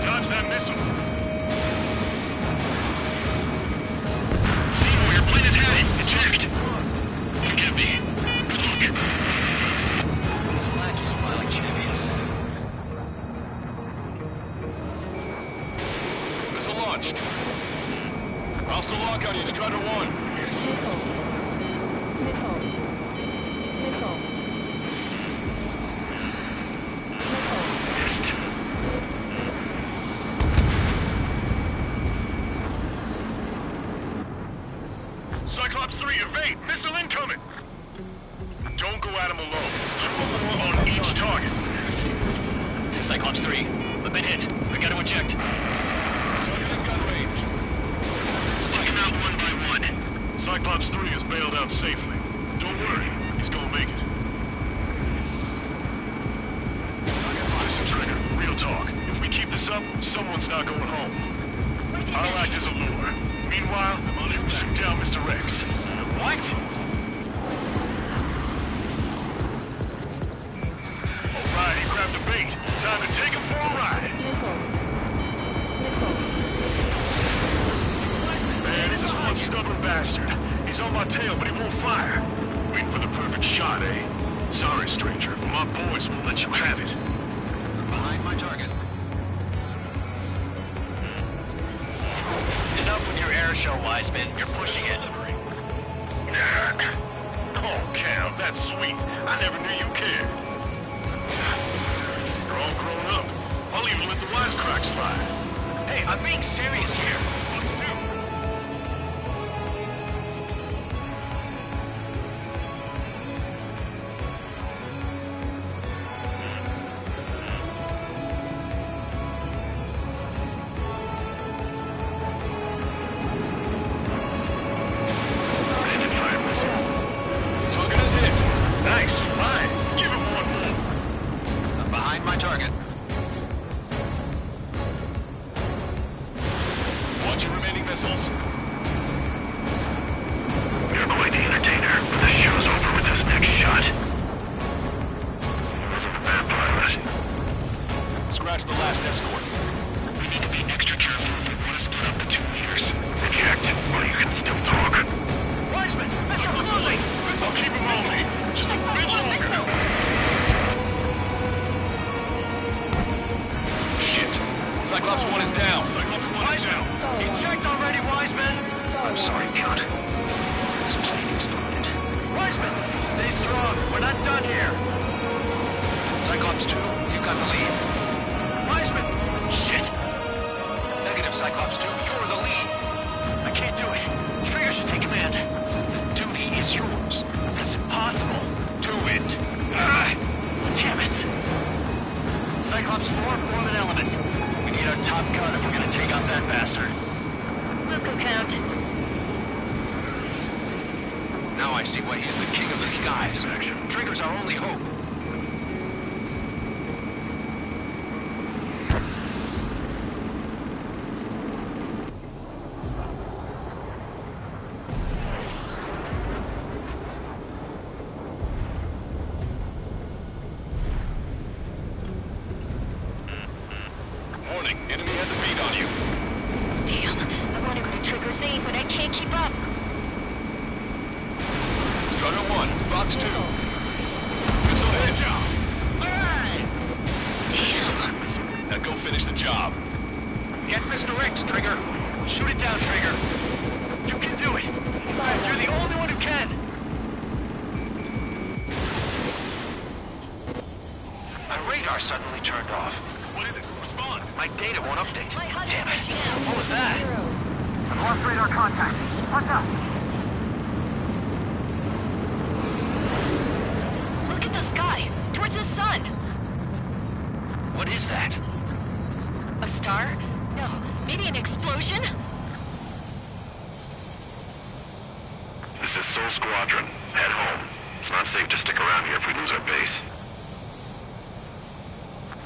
Dodge that missile. See where your plane is headed. Eject. Forgive me. Good luck. go at him alone. 2 or more on each target. This is Cyclops 3. I've been hit. We gotta eject. Target in gun range. Take him out one by one. Cyclops 3 is bailed out safely. Don't worry, he's gonna make it. Listen, Trigger, real talk. If we keep this up, someone's not going home. I'll act as a lure. Meanwhile, you shoot down Mr. X. What? Alright, he grabbed the bait. Time to take him for a ride. Man, this is one stubborn bastard. He's on my tail, but he won't fire. Waiting for the perfect shot, eh? Sorry, stranger, but my boys won't let you have it. Behind my target. Enough with your air show, Wiseman. You're pushing it. Oh, Cal, that's sweet. I never knew you cared. You're all grown up. I'll even let the wisecrack slide. Hey, I'm being serious here. Let's do. Target is hit. Nice, fine. Give him one more. I'm behind my target. Watch your remaining missiles. You're quite the entertainer, but the show's over with this next shot. Wasn't a bad pilot. Scratch the last escort. We need to be extra careful if we want to split up the 2 leaders. Eject while you can still talk. Wiseman, Mr. Closing! I'll keep him only. Just a bit longer. Shit. Cyclops 1 is down. Cyclops 1 is down. Eject already, Wiseman! I'm sorry, Count. This bleeding started. Wiseman, stay strong. We're not done here. Cyclops 2, you got the lead. Wiseman! Shit! Negative, Cyclops 2, you're the lead. I can't do it. Trigger should take command. The duty is yours. That's impossible. Do it. Damn it. Cyclops 4, form an element. We need our top gun if we're gonna take out that bastard. Look, Count. Now I see why he's the king of the skies. Trigger's our only hope. Warning, enemy has a beat on you. Damn. I want to go to Trigger's aid, but I can't keep up. Strider 1, Fox 2. Missile hit. Damn. Now go finish the job. Get Mr. X, Trigger. Shoot it down, Trigger. You can do it. You're the only one who can. My radar suddenly turned off. What is it? Respond. My data won't update. My HUD Damn is it. crashing out. What was that? I've lost radar contact. Watch out. Look at the sky. Towards the sun. What is that? A star? No. Maybe an explosion? This is Soul Squadron. Head home. It's not safe to stick around here if we lose our base.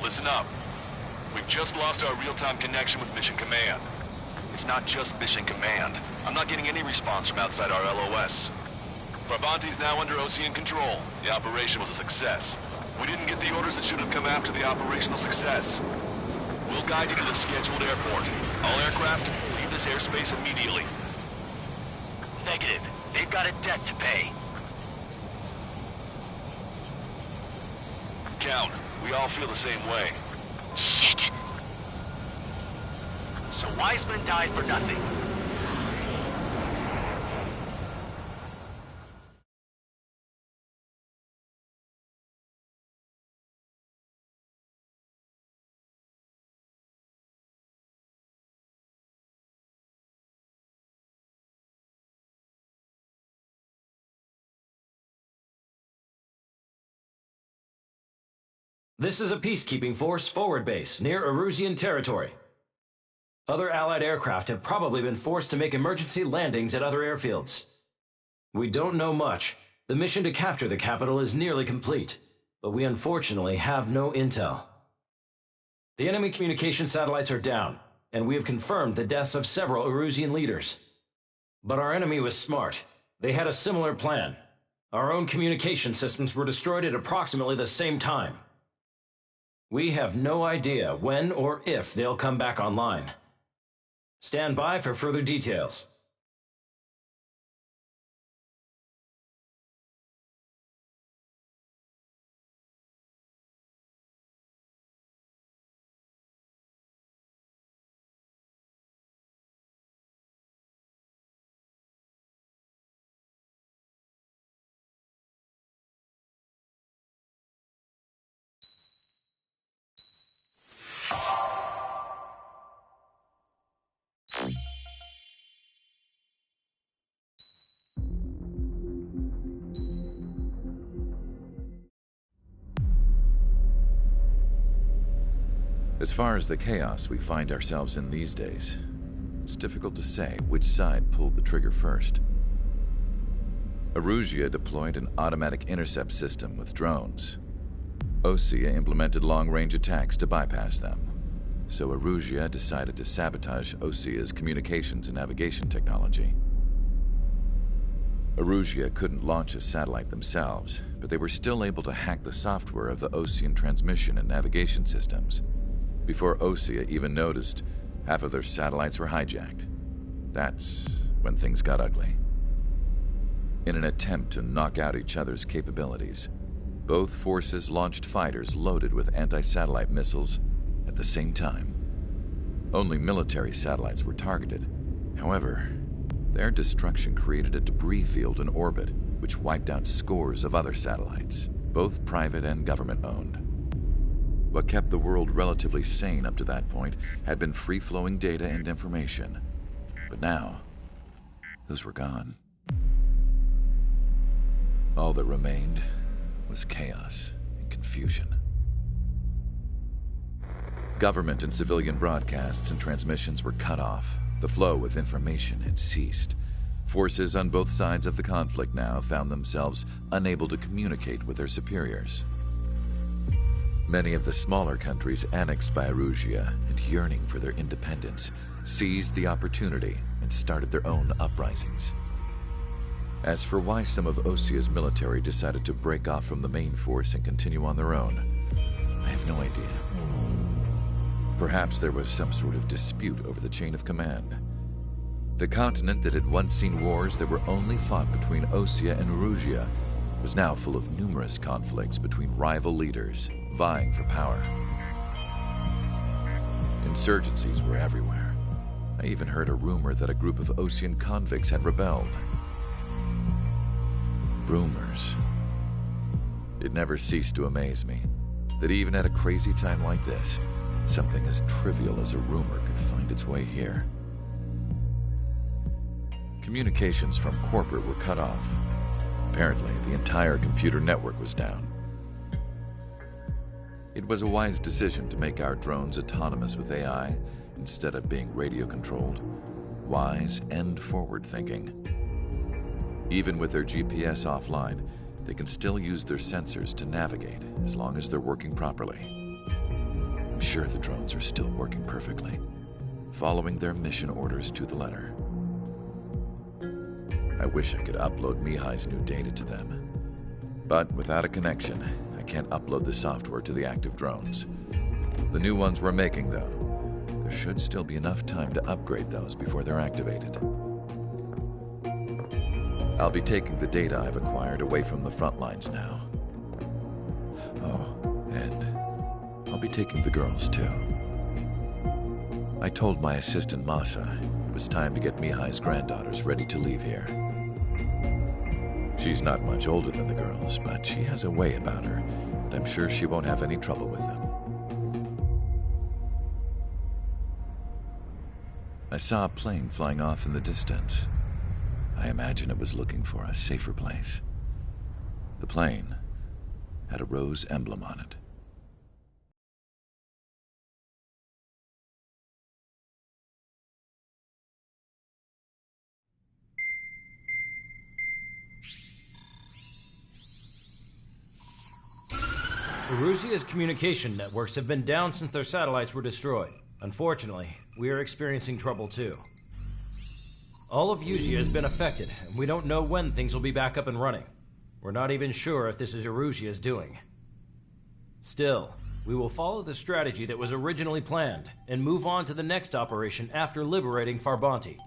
Listen up. We've just lost our real-time connection with Mission Command. It's not just Mission Command. I'm not getting any response from outside our LOS. Brabante's now under Ocean control. The operation was a success. We didn't get the orders that should have come after the operational success. We'll guide you to the scheduled airport. All aircraft, leave this airspace immediately. Negative. They've got a debt to pay. Count, we all feel the same way. Shit. So Wiseman died for nothing. This is a peacekeeping force forward base near Erusian territory. Other Allied aircraft have probably been forced to make emergency landings at other airfields. We don't know much. The mission to capture the capital is nearly complete, but we unfortunately have no intel. The enemy communication satellites are down, and we have confirmed the deaths of several Erusian leaders. But our enemy was smart. They had a similar plan. Our own communication systems were destroyed at approximately the same time. We have no idea when or if they'll come back online. Stand by for further details. As far as the chaos we find ourselves in these days, it's difficult to say which side pulled the trigger first. Erusia deployed an automatic intercept system with drones. Osea implemented long-range attacks to bypass them. So Erusia decided to sabotage Osea's communications and navigation technology. Erusia couldn't launch a satellite themselves, but they were still able to hack the software of the Osean transmission and navigation systems. Before Osea even noticed, half of their satellites were hijacked. That's when things got ugly. In an attempt to knock out each other's capabilities, both forces launched fighters loaded with anti-satellite missiles at the same time. Only military satellites were targeted. However, their destruction created a debris field in orbit, which wiped out scores of other satellites, both private and government-owned. What kept the world relatively sane up to that point had been free-flowing data and information. But now, those were gone. All that remained was chaos and confusion. Government and civilian broadcasts and transmissions were cut off. The flow of information had ceased. Forces on both sides of the conflict now found themselves unable to communicate with their superiors. Many of the smaller countries annexed by Erusia and yearning for their independence seized the opportunity and started their own uprisings. As for why some of Osea's military decided to break off from the main force and continue on their own, I have no idea. Perhaps there was some sort of dispute over the chain of command. The continent that had once seen wars that were only fought between Osea and Erusia was now full of numerous conflicts between rival leaders vying for power. Insurgencies were everywhere. I even heard a rumor that a group of Osean convicts had rebelled. Rumors. It never ceased to amaze me that even at a crazy time like this, something as trivial as a rumor could find its way here. Communications from corporate were cut off. Apparently, the entire computer network was down. It was a wise decision to make our drones autonomous with AI instead of being radio-controlled. Wise and forward-thinking. Even with their GPS offline, they can still use their sensors to navigate as long as they're working properly. I'm sure the drones are still working perfectly, following their mission orders to the letter. I wish I could upload Mihai's new data to them. But without a connection, I can't upload the software to the active drones. The new ones we're making, though, there should still be enough time to upgrade those before they're activated. I'll be taking the data I've acquired away from the front lines now. Oh, and I'll be taking the girls, too. I told my assistant Masa it was time to get Mihai's granddaughters ready to leave here. She's not much older than the girls, but she has a way about her, and I'm sure she won't have any trouble with them. I saw a plane flying off in the distance. I imagine it was looking for a safer place. The plane had a rose emblem on it. Erusia's communication networks have been down since their satellites were destroyed. Unfortunately, we are experiencing trouble too. All of Erusia has been affected, and we don't know when things will be back up and running. We're not even sure if this is Erusia's doing. Still, we will follow the strategy that was originally planned, and move on to the next operation after liberating Farbanti.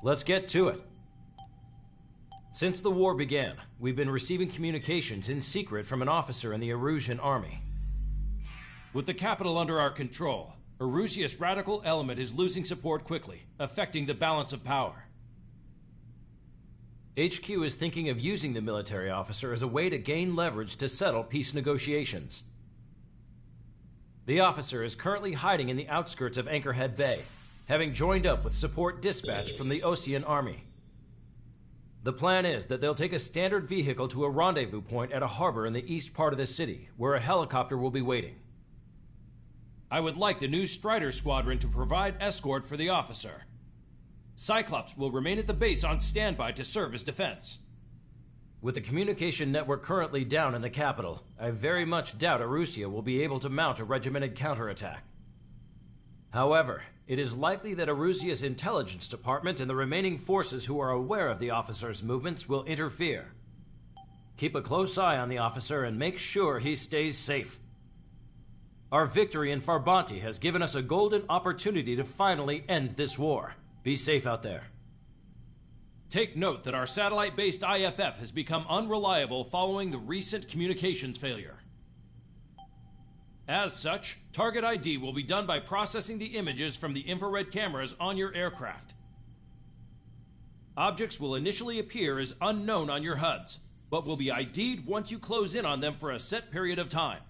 Let's get to it. Since the war began, we've been receiving communications in secret from an officer in the Erusian army. With the capital under our control, Erusia's radical element is losing support quickly, affecting the balance of power. HQ is thinking of using the military officer as a way to gain leverage to settle peace negotiations. The officer is currently hiding in the outskirts of Anchorhead Bay, having joined up with support dispatched from the Osean army. The plan is that they'll take a standard vehicle to a rendezvous point at a harbor in the east part of the city, where a helicopter will be waiting. I would like the new Strider Squadron to provide escort for the officer. Cyclops will remain at the base on standby to serve as defense. With the communication network currently down in the capital, I very much doubt Erusia will be able to mount a regimented counterattack. However, it is likely that Erusia's intelligence department and the remaining forces who are aware of the officer's movements will interfere. Keep a close eye on the officer and make sure he stays safe. Our victory in Farbanti has given us a golden opportunity to finally end this war. Be safe out there. Take note that our satellite-based IFF has become unreliable following the recent communications failure. As such, target ID will be done by processing the images from the infrared cameras on your aircraft. Objects will initially appear as unknown on your HUDs, but will be ID'd once you close in on them for a set period of time.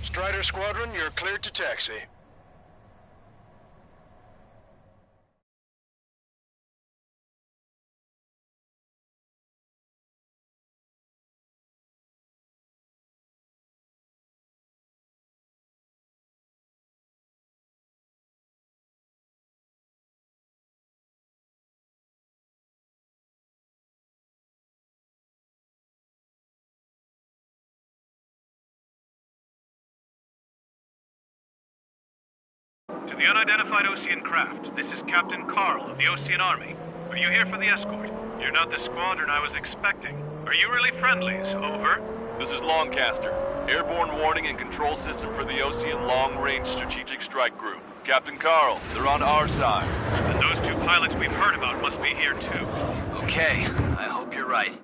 Strider Squadron, you're cleared to taxi. To the unidentified Osean craft, this is Captain Carl of the Osean Army. Are you here for the escort? You're not the squadron I was expecting. Are you really friendlies? Over. This is Longcaster. Airborne warning and control system for the Osean Long-Range Strategic Strike Group. Captain Carl, they're on our side. And those two pilots we've heard about must be here too. Okay, I hope you're right.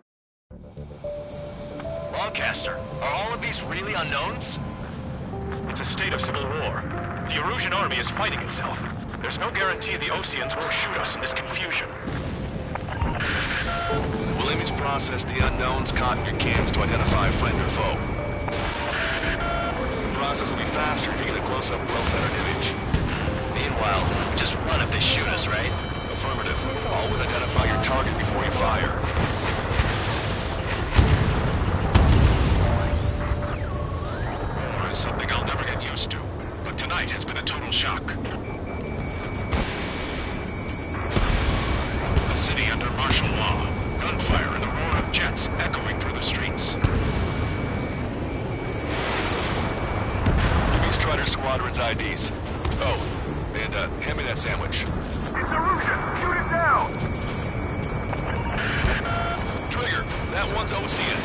Longcaster, are all of these really unknowns? It's a state of civil war. The Erusian army is fighting itself. There's no guarantee the Oseans won't shoot us in this confusion. We'll image process the unknowns caught in your cams to identify friend or foe. The process will be faster if you get a close-up, well-centered image. Meanwhile, just run if they shoot us, right? Affirmative. Always identify your target before you fire. It's something I'll never get used to. But tonight has been a total shock. The city under martial law. Gunfire and the roar of jets echoing through the streets. Give me Strider Squadron's IDs. Oh, and hand me that sandwich. It's Erusia! Shoot it down! Trigger, that one's Osean.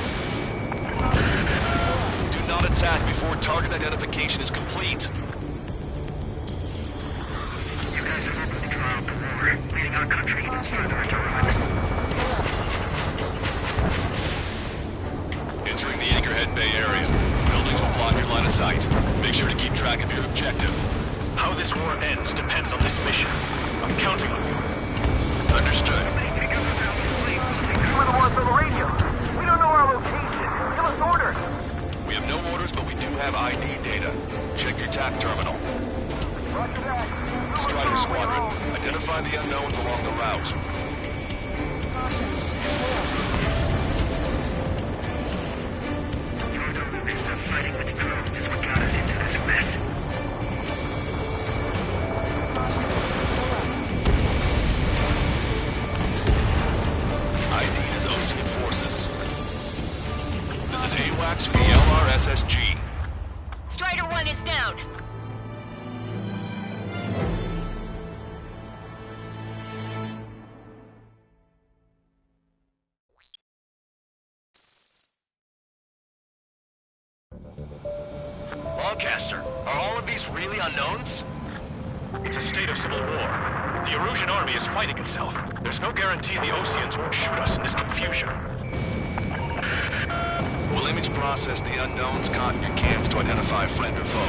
Do not attack before target identification is complete. You guys are up with the trial for war, leading our country even further into ruins. Entering the Anchorhead Bay area. Buildings will block your line of sight. Make sure to keep track of your objective. How this war ends depends on this mission. I'm counting on you. Understood. We're the ones on the radio. We don't know our location. Give us orders. We have no orders, but we do have ID data. Check your TAP terminal. Roger that. Strider Squadron, identify the unknowns along the route. Your delusions of fighting with drones is what got us into this mess. ID is Ocean Forces. This is AWACS VLRSSG. Strider 1 is down. Lancaster, are all of these really unknowns? It's a state of civil war. The Erusian army is fighting itself. There's no guarantee the Oceans won't shoot us in this confusion. We'll image process the unknowns caught in your camps to identify friend or foe.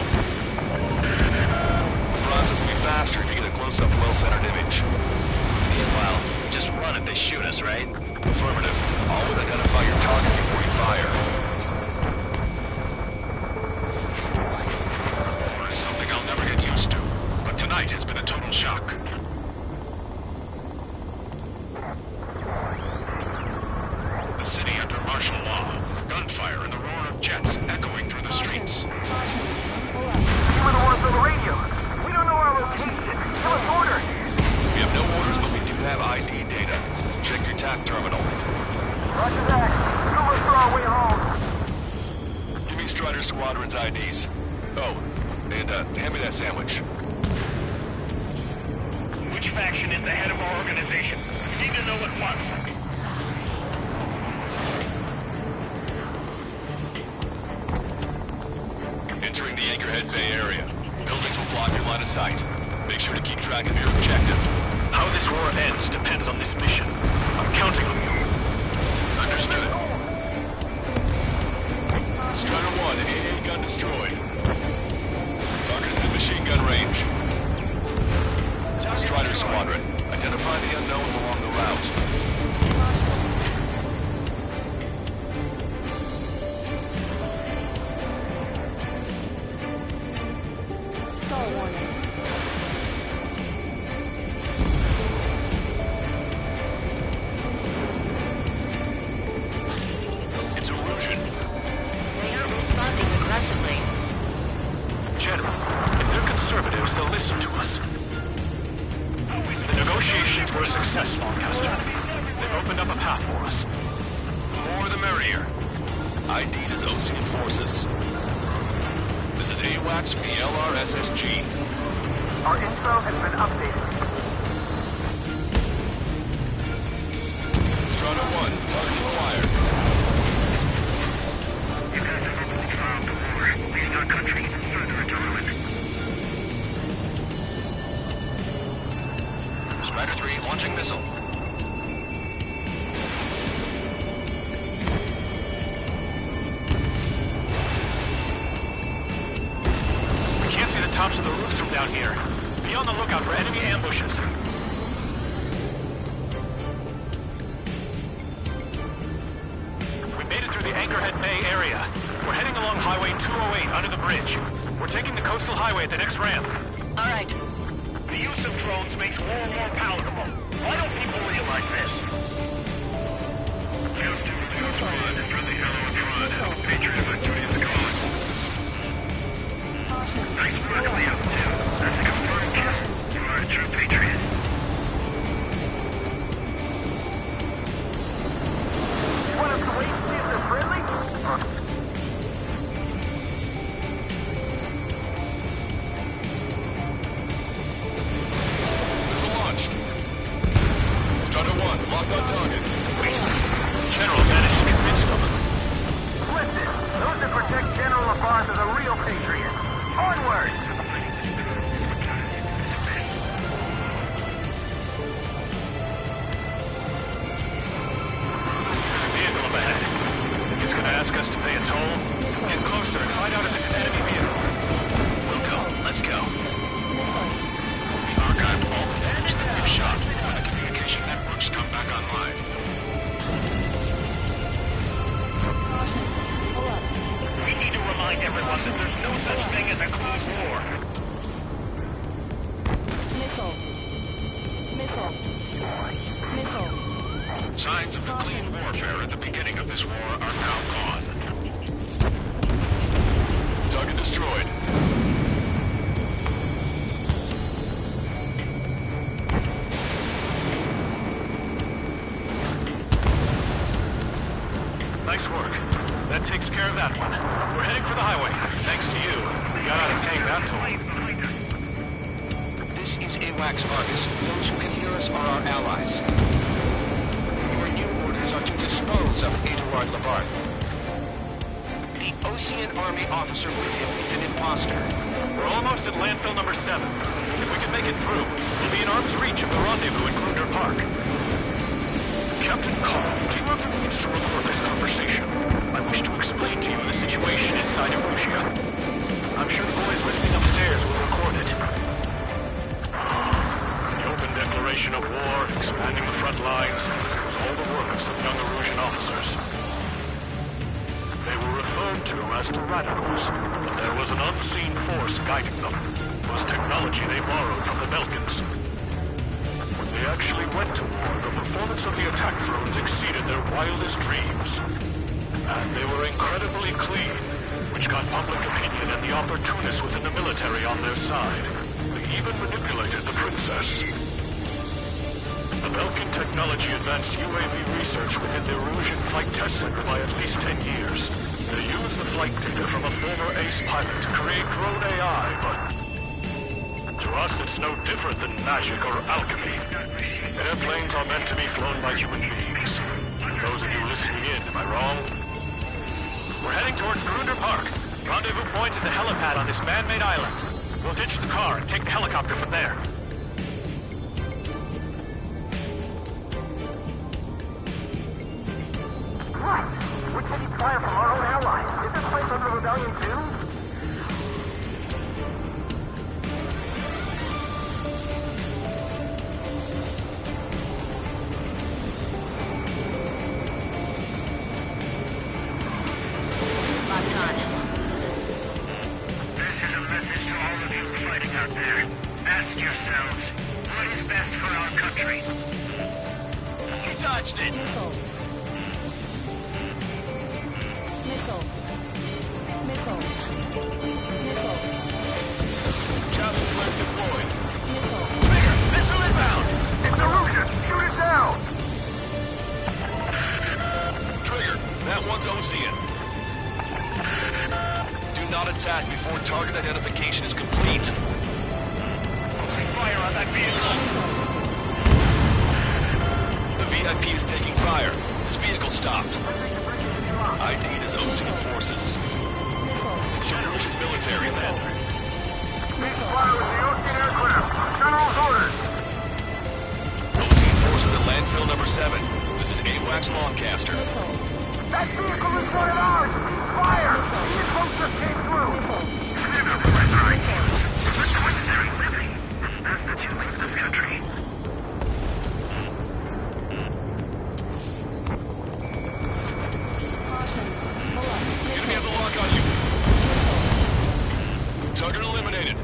The process will be faster if you get a close-up, well-centered image. Meanwhile, just run if they shoot us, right? Affirmative. Always identify your target before you fire. It's something I'll never get used to. But tonight has been a total shock. The city under martial law. Gunfire and the roar of jets echoing through the streets. You were the ones on the radio. We don't know our location. Give us orders. We have no orders, but we do have ID data. Check your TAP terminal. Roger that. We'll look for our way home. Give me Strider Squadron's IDs. Oh, and hand me that sandwich. Which faction is the head of our organization? We need to know at once. Entering the Anchorhead Bay area. Buildings will block your line of sight. Make sure to keep track of your objective. How this war ends depends on this mission. I'm counting on you. Understood. Strider 1, AA gun destroyed. Target is in machine gun range. Strider Squadron, identify the unknowns along the route. Stall warning. It's Erusian. They aren't responding aggressively. General, if they're conservatives, they'll listen to us. The negotiations were a success, Lancaster. They've opened up a path for us. The more the merrier. ID'd as Ocean Forces. This is AWACS VLRSSG. Our info has been updated. Strider 1, target acquired. You guys are up with the trial for war, leading our country even further into ruin. Strider 3 launching missile. We can't see the tops of the roofs from down here. Be on the lookout for enemy ambushes. We made it through the Anchorhead Bay area. We're heading along Highway 208 under the bridge. We're taking the coastal highway at the next ramp. All right. The use of drones makes war more palatable. Why don't people realize this? Friendly hello and front. Patriot on duty at the cause. Nice work on the altitude. That's a confirmed kill. You are a true patriot. You want us to wait and see if they're friendly? Missile launched. Strider 1, locked on target. General, Dawson, there's no such thing as a closed war. Missile. Missile. Missile. Signs of the clean warfare at the beginning of this war are now gone. Target destroyed. Nice work. That takes care of that one. We're heading for the highway. Thanks to you. We got out of paying that toll. This is AWACS Argus. Those who can hear us are our allies. Your new orders are to dispose of Eduard Labarth. The Ocean Army officer with him is an imposter. We're almost at landfill number 7. If we can make it through, we'll be in arm's reach of the rendezvous in Klunder Park. Captain Carl, do you have the means to record this conversation? I wish to explain to you the situation inside Erusia. I'm sure the boys listening upstairs will record it. The open declaration of war, expanding the front lines, was all the work of some young Erusian officers. They were referred to as the radicals, but there was an unseen force guiding them. It was technology they borrowed from the Belkans. When they actually went to war, the performance of the attack drones exceeded their wildest dreams. And they were incredibly clean, which got public opinion and the opportunists within the military on their side. They even manipulated the princess. The Belkin technology advanced UAV research within the Erusian Flight Test Center by at least 10 years. They used the flight data from a former ace pilot to create drone AI, but to us it's no different than magic or alchemy. Airplanes are meant to be flown by human beings. Those of you listening in, am I wrong? We're heading towards Grunder Park. Rendezvous point is the helipad on this man-made island. We'll ditch the car and take the helicopter from there. What? We're taking fire from our own allies. Is this place under rebellion too? This is a message to all of you fighting out there. Ask yourselves, what is best for our country? You dodged it! Missile. Missile. Missile. Missile. Chaffin flare deployed. Missile. Trigger! Missile inbound! It's Erusian! Shoot it down! Trigger, that one's Ocean. Do not attack before target identification is complete. Fire on that vehicle! The VIP is taking fire. His vehicle stopped. ID'd as Ocean forces. It's Erusian military then. Ceasefire with the Ocean aircraft. General's orders. Ocean forces at landfill number 7. This is AWACS Lancaster. That vehicle is one of ours! Fire! The info just came through! What's coincidentally living? That's the tune of this country. Enemy has a lock on you. Target eliminated.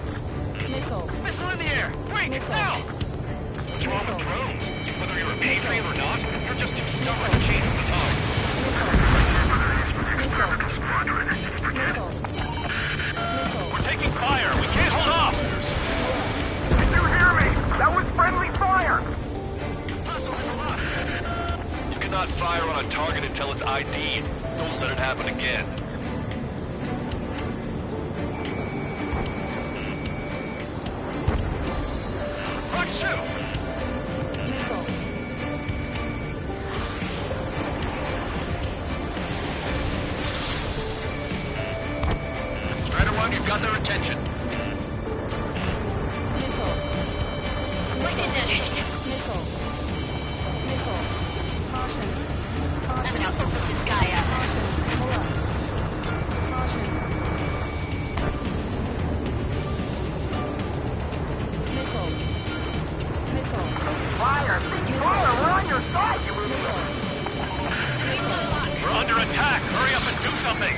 Missile. Missile in the air! Quick! Missile. Now! What's wrong with drones? Whether you're a patriot or not, you're just too stubborn to change the time. Missile. We're taking fire. We can't hold off. Did you hear me? That was friendly fire! You cannot fire on a target until it's ID'd. Don't let it happen again. Fox 2! Missile. Strider 1, you've got their attention. Missile. Why didn't that hit? Missile. Missile. Caution. I'm gonna open this guy up. Pull up. Caution. Missile. Missile. Fire! Fire! We're on your side, you idiot! We're under attack. Hurry up and do something.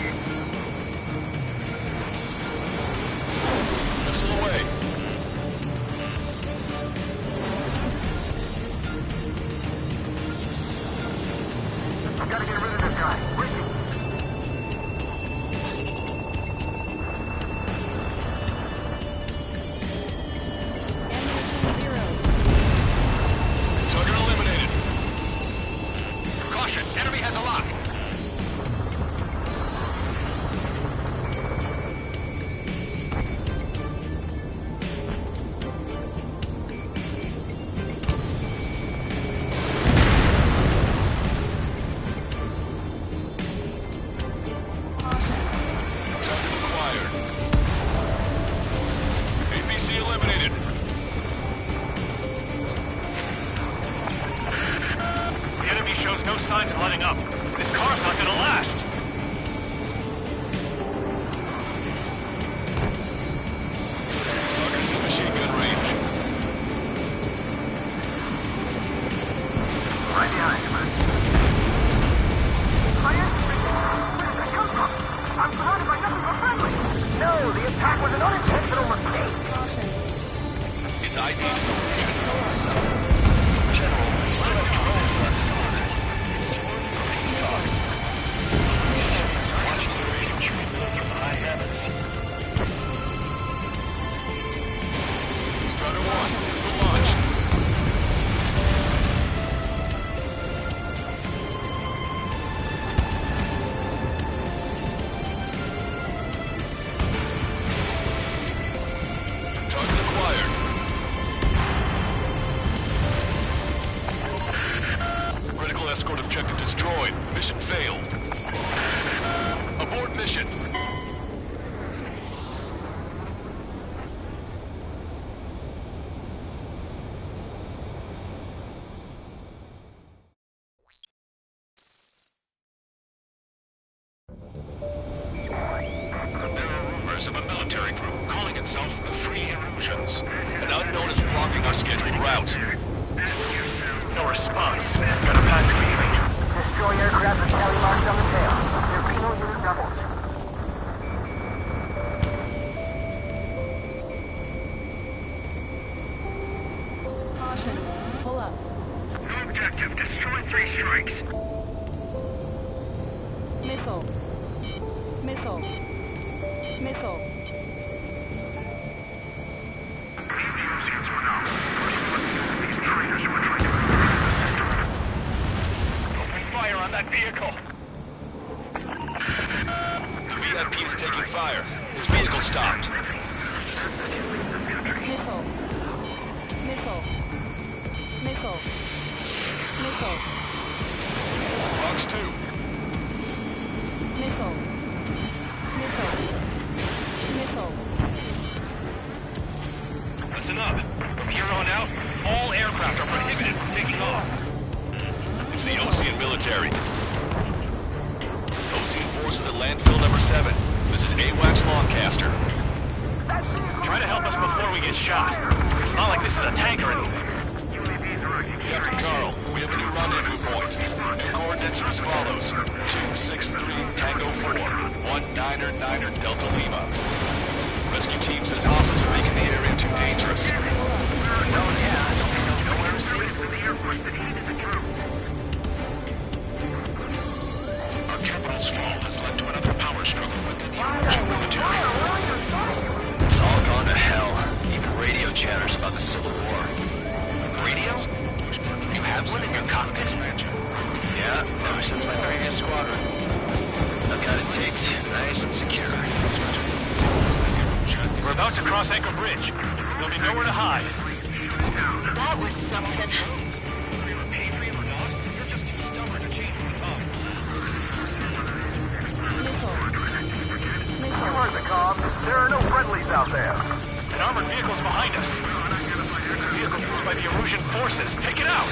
Abort mission. Of a military group calling itself the Free Erusians. An unknown is blocking our scheduled route. No response. Got a pack leaving. Destroy aircraft with tally marks on the tail. Their penal unit doubles. Caution. Pull up. No objective. Destroy 3 strikes. Missile. Missile. Missile. Open fire on that vehicle. The VIP is taking fire. His vehicle stopped. Missile. Missile. Missile. Missile. Fox 2. Missile. Missile. Missile. Listen up. From here on out, all aircraft are prohibited from taking off. It's the Ocean military. Ocean forces at landfill number 7. This is AWACS Longcaster. Try to help us before we get shot. It's not like this is a tank or anything. Captain Carl, we have a new rendezvous point. New coordinates are as follows. 263 Tango 4, 199er Delta Lima. Rescue team says hostiles are making the area too dangerous. Our capital's fall has led to another power struggle within the Erusian military. It's all gone to hell. Even radio chatters about the Civil War. Radio? You have one in your cockpit? Yeah, ever since my previous squadron. I've got it taped, nice and secure. We're about to cross Anchor Bridge. There'll be nowhere to hide. That was something. You heard the comm. There are no friendlies out there. An armored vehicle's behind us. It's a vehicle used by the Erusian forces. Take it out!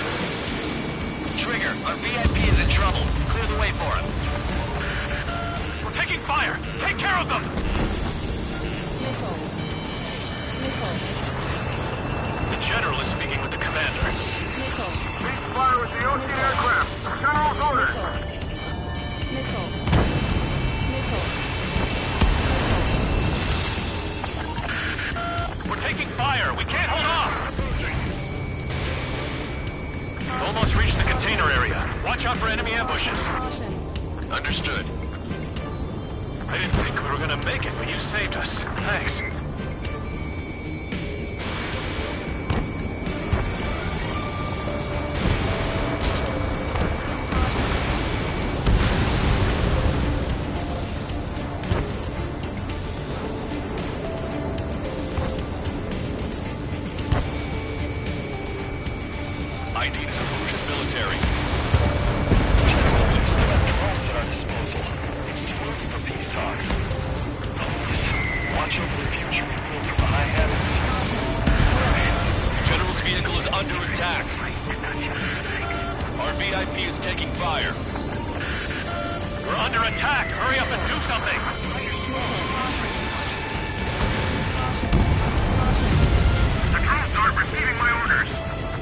Trigger, our VIP is in trouble. Clear the way for him. We're taking fire! Take care of them! Missile. Missile. The General is speaking with the commander. Missile. Cease fire with the Ocean aircraft. General's orders. Missile. Missile. We're taking fire! We can't hold off! We've almost reached the container area. Watch out for enemy ambushes. Caution. Understood. I didn't think we were gonna make it, but you saved us. Thanks. ID is Erusian military. Excellent. We have drones at our disposal. It's too early for peace talks. Watch over the future revealed from the high heavens. General's vehicle is under attack. Our VIP is taking fire. We're under attack! Hurry up and do something! The drones aren't receiving my orders.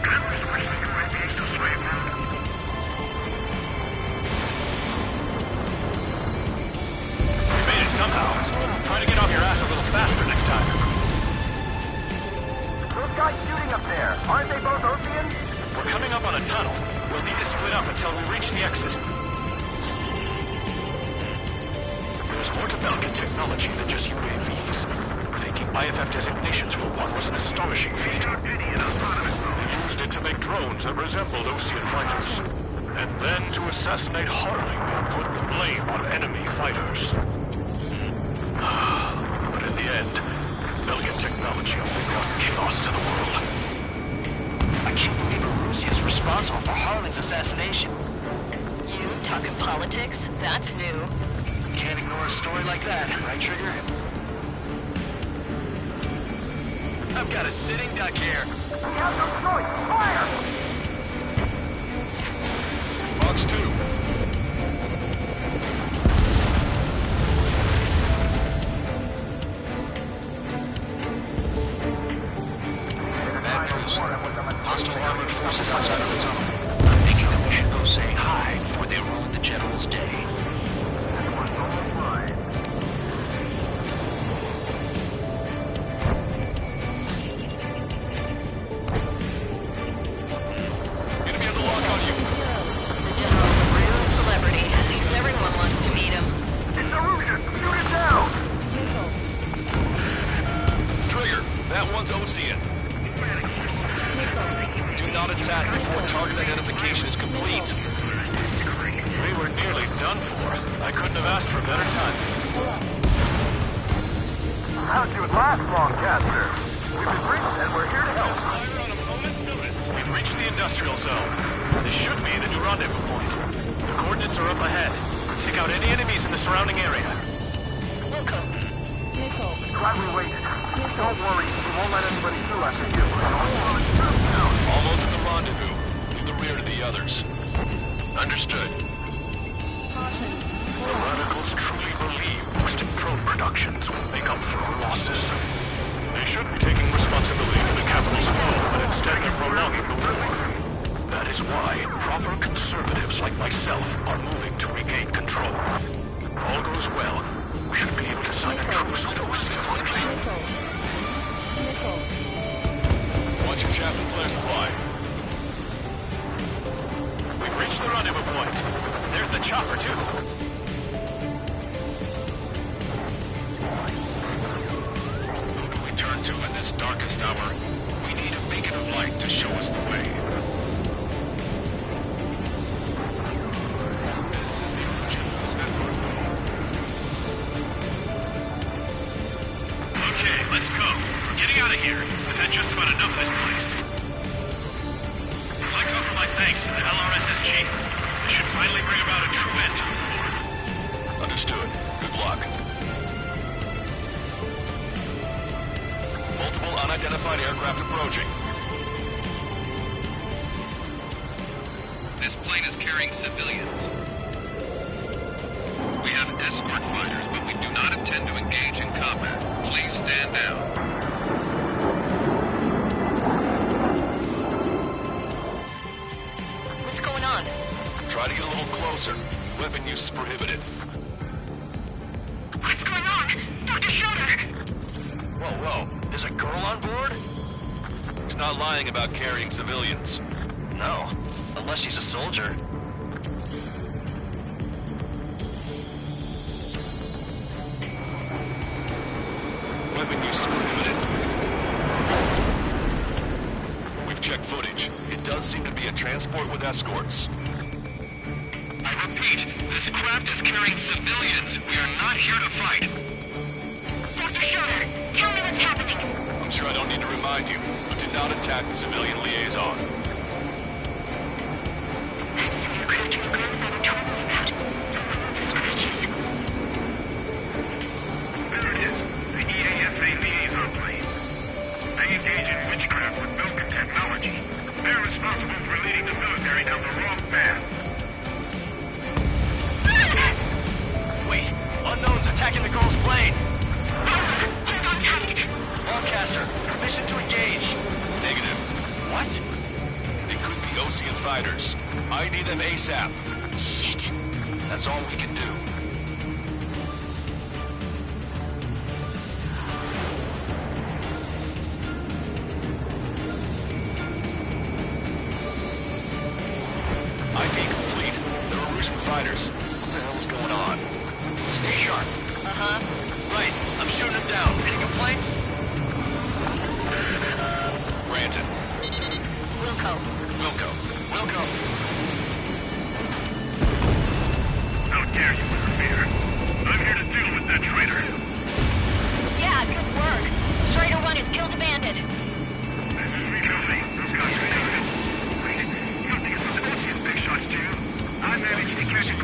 I'm switching to my base to sway now. We made it somehow. Try to get off your ass a little faster next time. Those guys shooting up there, aren't they both Oceans? We're coming up on a tunnel. We'll need to split up until we reach the exit. There's more to Belgian technology than just UAVs. Taking IFF designations for one was an astonishing feat. They used it to make drones that resembled Ocean fighters. And then to assassinate Harling and put the blame on enemy fighters. But in the end, Belgian technology only brought chaos to the world. I can't believe Erusia is responsible for Harling's assassination. You Talking politics? That's new. Can't ignore a story like that, right, Trigger? I've got a sitting duck here. We have no choice. Fire! Fox 2. Bad news. Hostile armored forces outside of the tunnel. I'm thinking that we should go say hi before they ruin the General's day. Enemy has a lock on you. The General's a real celebrity. Seems everyone wants to meet him. It's Erusian! Shoot it down! Trigger, that one's Ocean. Do not attack before target identification is complete. We were nearly done for. I couldn't have asked for a better time. How'd you last long, Caster? We've been briefed and we're here to help. We've reached the industrial zone. This should be the new rendezvous point. The coordinates are up ahead. Take out any enemies in the surrounding area. Wilco. Glad we waited. Don't worry, we won't let anybody through after you. Almost at the rendezvous. Leave the rear to the others. Understood. The radicals truly believe Twisted Drone Productions will make up for our losses. They shouldn't be taking responsibility for the capital's fall, but instead they're prolonging the war. That is why proper conservatives like myself are moving to regain control. If all goes well, we should be able to sign a truce with Ocean quickly. Watch your chaff and flare supply. We've reached the rendezvous point. There's the chopper, too. Who do we turn to in this darkest hour? We need a beacon of light to show us the way. This is the General's network. Okay, let's go. We're getting out of here. We've had just about enough of this place. I'd like to offer my thanks to the LRSSG. This should finally bring about a true end to the war. Understood. Good luck. Multiple unidentified aircraft approaching. This plane is carrying civilians. We have escort fighters, but we do not intend to engage in combat. Please stand down. What's going on? Try to get a little closer. Weapon use is prohibited. What's going on? Dr. Schroeder! Whoa. There's a girl on board? He's not lying about carrying civilians. No. Unless she's a soldier. Weapon use is prohibited. We've checked footage. It does seem to be a transport with escorts. I repeat, this craft is carrying civilians. We are not here to fight. Dr. Schroeder, tell me what's happening. I'm sure I don't need to remind you, but do not attack the civilian liaison. That's the aircraft your grandfather told me about. The scratches. There it is. The EASA liaison plane. They engage in witchcraft with Belkin technology. They're responsible for leading the military down the wrong path. Wait, unknown's attacking the girl's plane. Hold on tight. Lancaster, permission to engage. Negative. What? It could be Ocean fighters. ID them ASAP. Shit. That's all we can do. ID complete. They're Erusian fighters. What the hell is going on? Stay sharp. Uh-huh. Right, I'm shooting him down. Any complaints? Granted. Wilco. Wilco. How dare you interfere? I'm here to deal with that traitor. Yeah, good work. Schrader 1 has killed a bandit. This is Kelsey. Those guys are doing it. Wait, you don't think it's those Ocean big shots, do you? I managed to catch a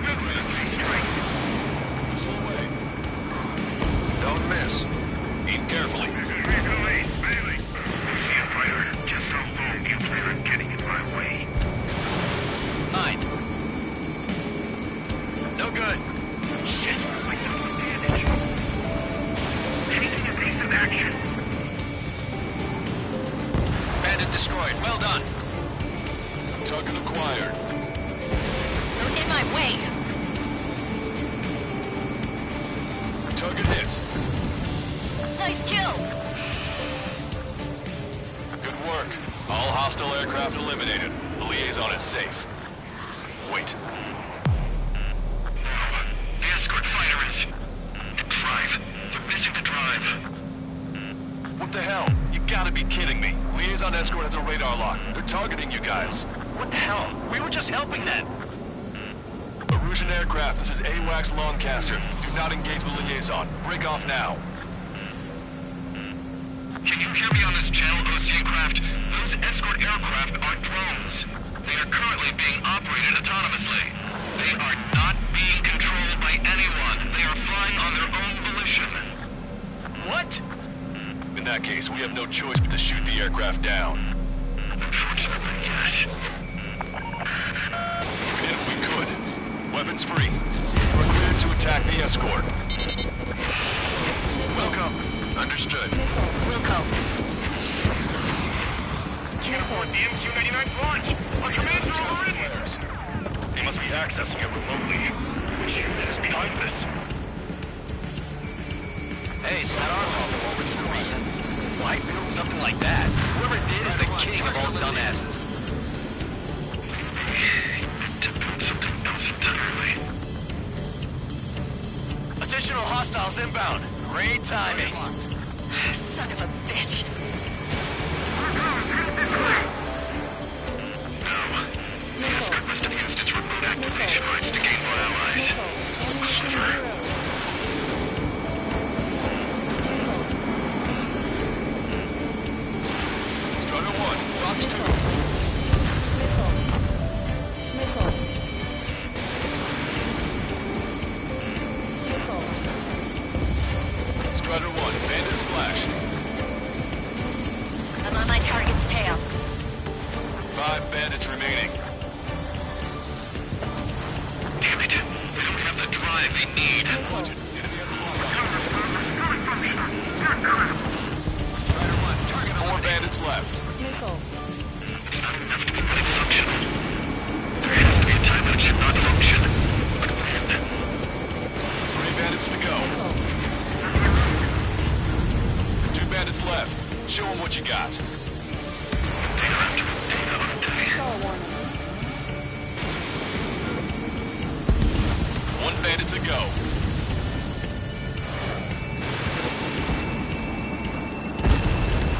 Target acquired. You're in my way. Target hit. Nice kill. Good work. All hostile aircraft eliminated. The liaison is safe. Wait. The escort fighter is... The drive. They're missing the drive. What the hell? You gotta be kidding me. Liaison escort has a radar lock. They're targeting you guys. What the hell? We were just helping them. Erusian aircraft, this is AWACS Lancaster. Do not engage the liaison. Break off now. Can you hear me on this channel, Ocean Craft? Those escort aircraft are drones. They are currently being operated autonomously. They are not being controlled by anyone. They are flying on their own volition. What? In that case, we have no choice but to shoot the aircraft down. Unfortunately, yes. We did what we could. Weapons free. You are cleared to attack the escort. Welcome. Understood. Wilco. Uniform DMQ-99 launch. Our commands are already. They must be accessing it remotely. Which unit is behind this? Hey, it's not our fault for what was the reason. Why build something like that? Whoever did is the king of all dumbasses. To build something else entirely. Additional hostiles inbound. Great timing. Son of a bitch. No. The escort must have used its remote activation rights to gain more allies. Clever. Strider 1, Fox 2. Strider 1, Bandit Splash. I'm on my target's tail. 5 bandits remaining. Damn it. They don't have the drive they need. Watch it. Enemy has a long 4 bandits left. It's not enoug't to be fully functional. There has to be a time when it should not function. But when? 3 bandits to go. 2 bandits left. Show them what you got. One bandit to go.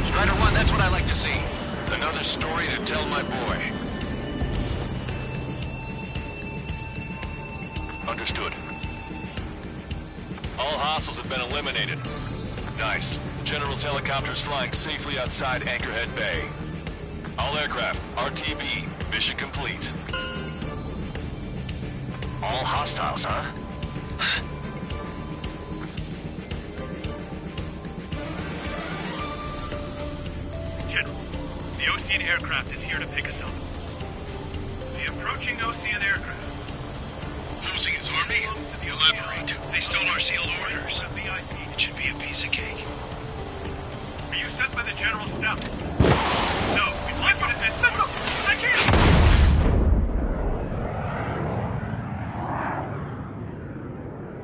Strider 1, that's what I like to see. Another story to tell my boy. Understood. All hostiles have been eliminated. Nice. General's helicopter is flying safely outside Anchorhead Bay. All aircraft, RTB, mission complete. All hostiles, huh? General, the Ocean aircraft is here to pick us up. The approaching Ocean aircraft. Losing his army? Elaborate. They stole our sealed orders. It should be a piece of cake. Are you sent by the General's staff? No, we'd like you to send someone. I can't!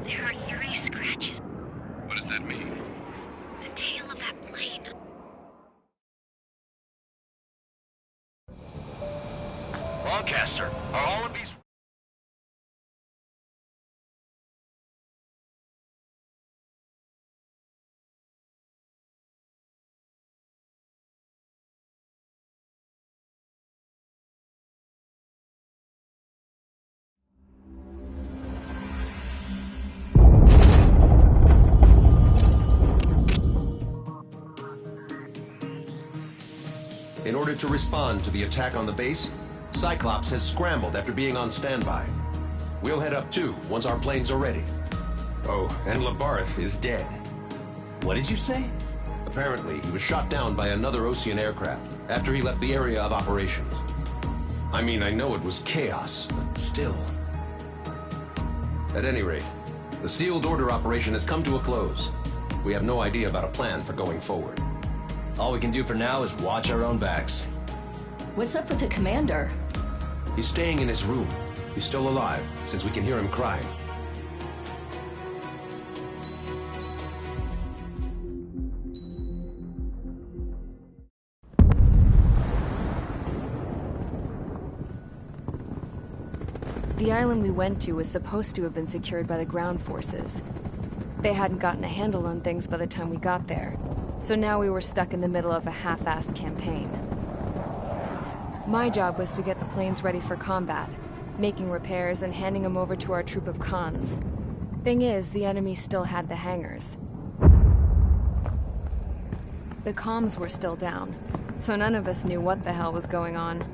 There are 3 scratches. What does that mean? The tail of that plane. Lancaster, are all of these... In order to respond to the attack on the base, Cyclops has scrambled after being on standby. We'll head up too, once our planes are ready. Oh, and Labarth is dead. What did you say? Apparently, he was shot down by another Ocean aircraft after he left the area of operations. I mean, I know it was chaos, but still. At any rate, the sealed order operation has come to a close. We have no idea about a plan for going forward. All we can do for now is watch our own backs. What's up with the commander? He's staying in his room. He's still alive, since we can hear him crying. The island we went to was supposed to have been secured by the ground forces. They hadn't gotten a handle on things by the time we got there, so now we were stuck in the middle of a half-assed campaign. My job was to get the planes ready for combat, making repairs and handing them over to our troop of cons. Thing is, the enemy still had the hangars. The comms were still down, so none of us knew what the hell was going on.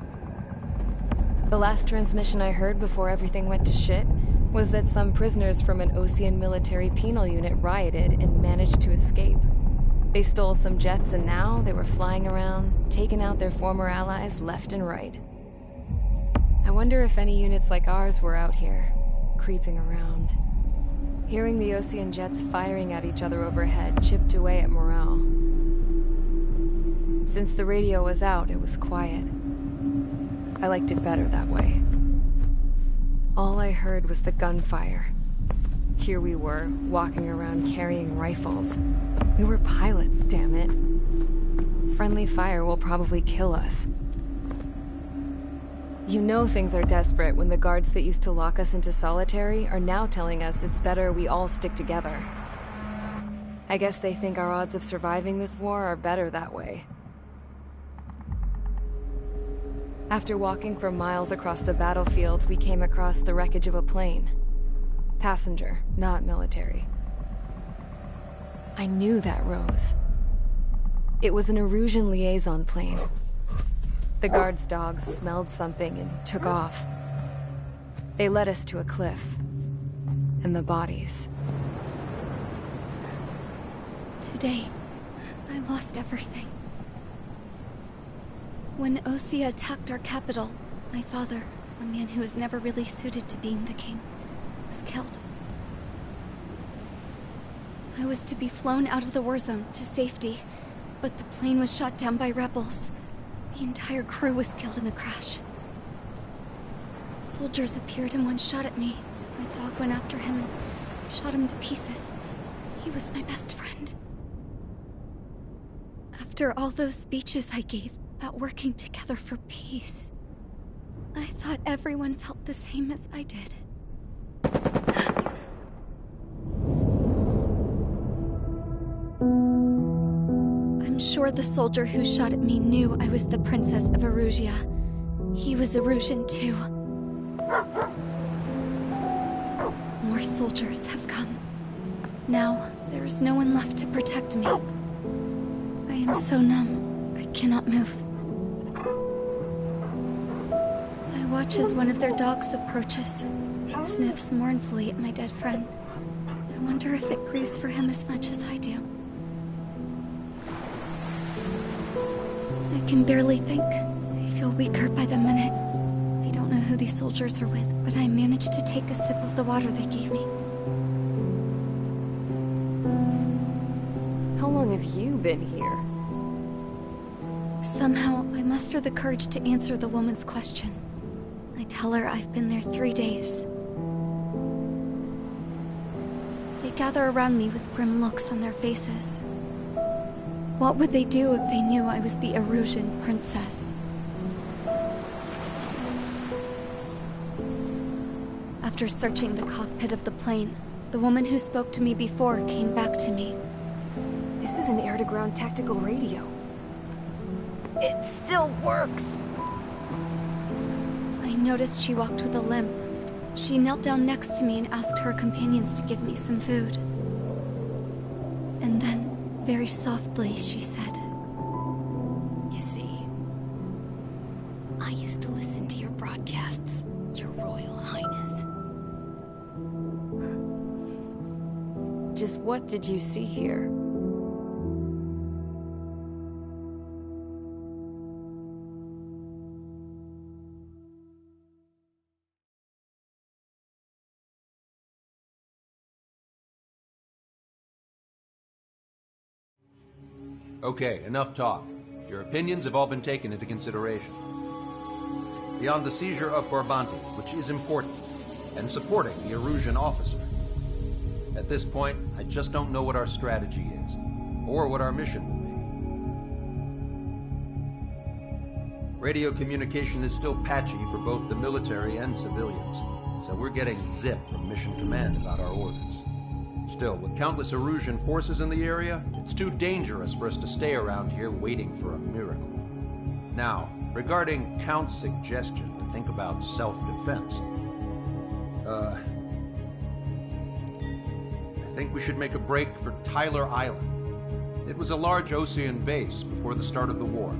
The last transmission I heard before everything went to shit was that some prisoners from an Osean military penal unit rioted and managed to escape. They stole some jets and now they were flying around, taking out their former allies left and right. I wonder if any units like ours were out here, creeping around. Hearing the Osean jets firing at each other overhead chipped away at morale. Since the radio was out, it was quiet. I liked it better that way. All I heard was the gunfire. Here we were, walking around carrying rifles. We were pilots, damn it. Friendly fire will probably kill us. You know things are desperate when the guards that used to lock us into solitary are now telling us it's better we all stick together. I guess they think our odds of surviving this war are better that way. After walking for miles across the battlefield, we came across the wreckage of a plane. Passenger, not military. I knew that rose. It was an Erusian liaison plane. The guard's dogs smelled something and took off. They led us to a cliff. And the bodies. Today, I lost everything. When Osea attacked our capital, my father, a man who was never really suited to being the king, was killed. I was to be flown out of the war zone to safety, but the plane was shot down by rebels. The entire crew was killed in the crash. Soldiers appeared and one shot at me. My dog went after him and shot him to pieces. He was my best friend. After all those speeches I gave about working together for peace, I thought everyone felt the same as I did. I'm sure the soldier who shot at me knew I was the Princess of Erusia. He was Erusian too. More soldiers have come. Now, there is no one left to protect me. I am so numb, I cannot move. I watch as one of their dogs approaches. It sniffs mournfully at my dead friend. I wonder if it grieves for him as much as I do. I can barely think. I feel weaker by the minute. I don't know who these soldiers are with, but I managed to take a sip of the water they gave me. How long have you been here? Somehow, I muster the courage to answer the woman's question. I tell her I've been there 3 days. They gather around me with grim looks on their faces. What would they do if they knew I was the Erusian princess? After searching the cockpit of the plane, the woman who spoke to me before came back to me. This is an air-to-ground tactical radio. It still works! I noticed she walked with a limp. She knelt down next to me and asked her companions to give me some food. And then, very softly, she said, "You see, I used to listen to your broadcasts, Your Royal Highness." Just what did you see here? Okay, enough talk. Your opinions have all been taken into consideration. beyond the seizure of Forbanti, which is important, and supporting the Erusian officer. At this point, I just don't know what our strategy is, or what our mission will be. Radio communication is still patchy for both the military and civilians, so we're getting zip from Mission Command about our orders. Still, with countless Erusian forces in the area, it's too dangerous for us to stay around here waiting for a miracle. Now, regarding Count's suggestion to think about self-defense, I think we should make a break for Tyler Island. It was a large Osean base before the start of the war.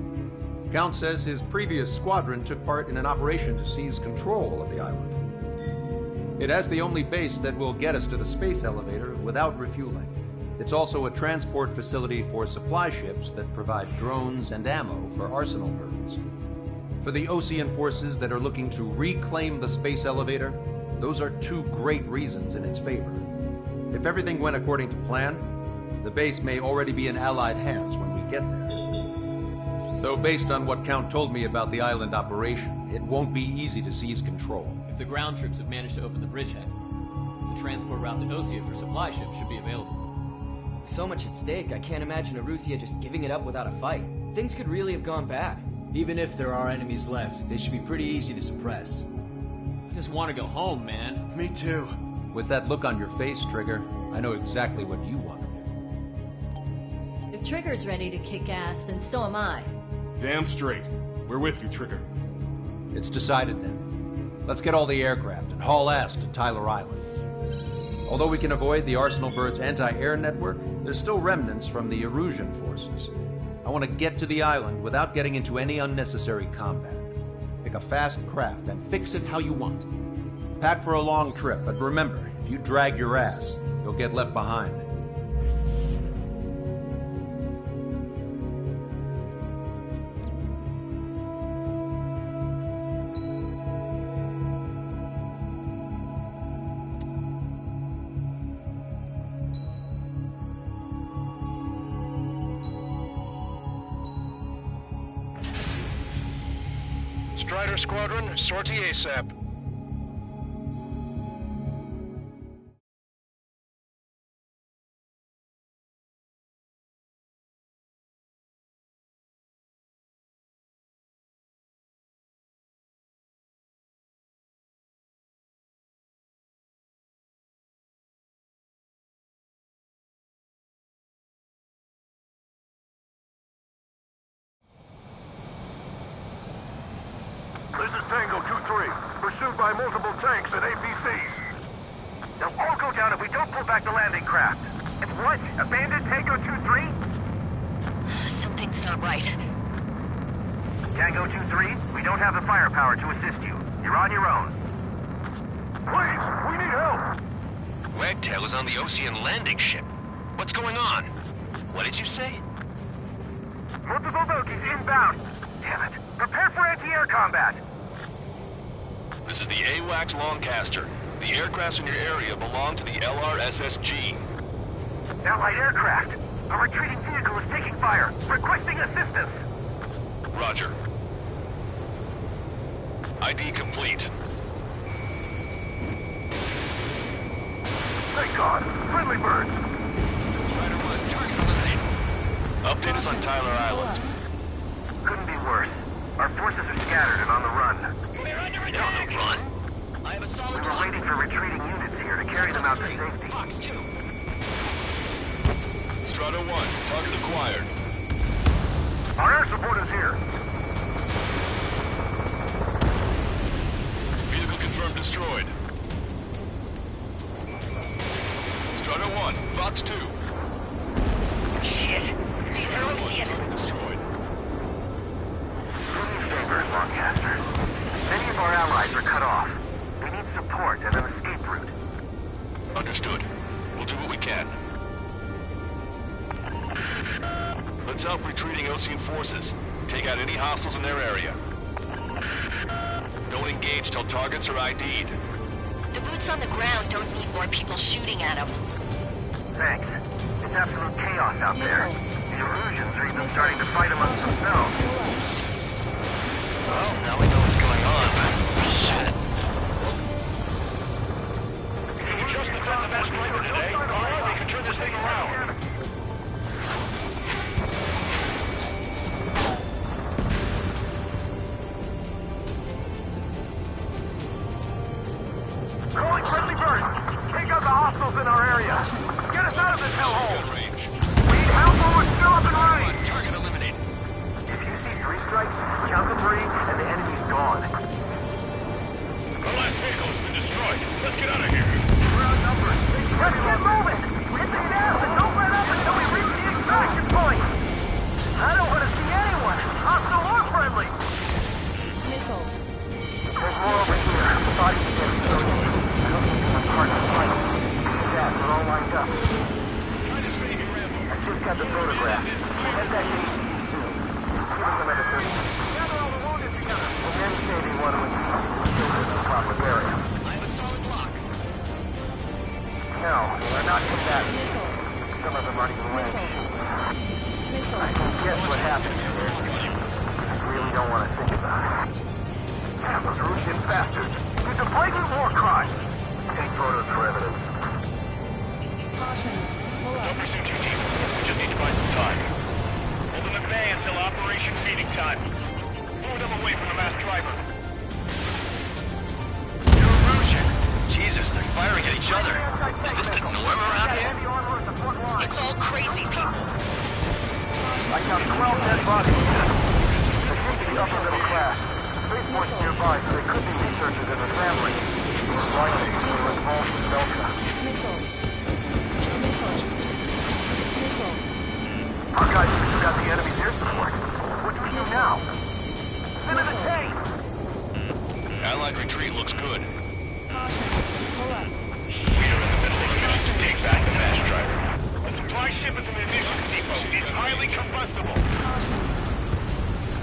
Count says his previous squadron took part in an operation to seize control of the island. It has the only base that will get us to the space elevator without refueling. It's also a transport facility for supply ships that provide drones and ammo for arsenal birds. For the Osean forces that are looking to reclaim the space elevator, those are two great reasons in its favor. If everything went according to plan, the base may already be in Allied hands when we get there. Though based on what Count told me about the island operation, it won't be easy to seize control. If the ground troops have managed to open the bridgehead, the transport route to Osea for supply ships should be available. With so much at stake, I can't imagine Erusia just giving it up without a fight. Things could really have gone bad. Even if there are enemies left, they should be pretty easy to suppress. I just want to go home, man. Me too. With that look on your face, Trigger, I know exactly what you want to do. If Trigger's ready to kick ass, then so am I. Damn straight. We're with you, Trigger. It's decided then. Let's get all the aircraft and haul ass to Tyler Island. Although we can avoid the Arsenal Bird's anti-air network, there's still remnants from the Erusian forces. I want to get to the island without getting into any unnecessary combat. Pick a fast craft and fix it how you want. Pack for a long trip, but remember, if you drag your ass, you'll get left behind. Strider Squadron, sortie ASAP. This is Tango 2-3, pursued by multiple tanks and APCs. They'll all go down if we don't pull back the landing craft. And what? Abandon Tango 2-3? Something's not right. Tango 2-3, we don't have the firepower to assist you. You're on your own. Please, we need help! Wagtail is on the Osean landing ship. What's going on? What did you say? Multiple bogies inbound. Damn it. Prepare for anti-air combat. This is the AWACS Longcaster. The aircrafts in your area belong to the LRSSG. Allied aircraft. A retreating vehicle is taking fire. Requesting assistance. Roger. ID complete. Thank God. Friendly birds. Strider 1, target eliminated. Update is on Tyler Island. Couldn't be worse. Our forces are scattered and on the run. We're under attack! On the run? I have a solid We were waiting for retreating units here to carry them out to safety. Fox 2. Strider 1, target acquired. Our air support is here. Vehicle confirmed destroyed. Strider 1, Fox 2. Shit. Strider 1, target destroyed. Favors, Longcaster. Many of our allies are cut off. We need support and an escape route. Understood. We'll do what we can. Let's help retreating Osean forces. Take out any hostiles in their area. Don't engage till targets are ID'd. The boots on the ground don't need more people shooting at them. Thanks. It's absolute chaos out there. The Erusians are even starting to fight amongst themselves. Well, now we know what's going on. the best striker today. Our Army can turn this thing around. Calling friendly birds. Take out the hostiles in our area. Get us out of this hellhole. We need help or we're still up and running. Target eliminated. If you see 3 strikes, count to 3 and the enemy's gone. The last vehicle's been destroyed. Let's get out of here. We're outnumbered. Let's get moving. Hit the gas and don't let up until we reach the extraction point. I don't want to see anyone, hostile or friendly. Missile. There's more over here. The body's getting destroyed. I don't think my partner's fighting. Yeah, we're all lined up. I just got the photograph. Head back to HQ soon. Give us another 30 minutes. Gather all the wounded together. And then saving one with children in the proper area. I have a solid block. No, they're not combatants. Some of them aren't even landed. I can guess what happened to her. I really don't want to think about it. Damn, those Russian bastards. It's a blatant war crime. Take photos for evidence. Caution. Pull Don't up. pursue too deep. We just need to find some time. Hold them at bay until Operation Feeding Time. Lure them away from the masked driver. Erosion. Jesus, they're firing at each other. Is this the norm around here? It's all crazy people. I count 12 dead bodies. They seem to be upper middle class. Spaceport's nearby, so they could be researchers and their families. It's likely they were involved with Delta. Missile. Missile. Missile. Our guys just got the enemy's air support. What do we do now? Send in a tank! Allied retreat looks good. Caution. Pull up. We are in the middle of a mission to take back the masked driver. The supply ship at the munitions depot is highly combustible.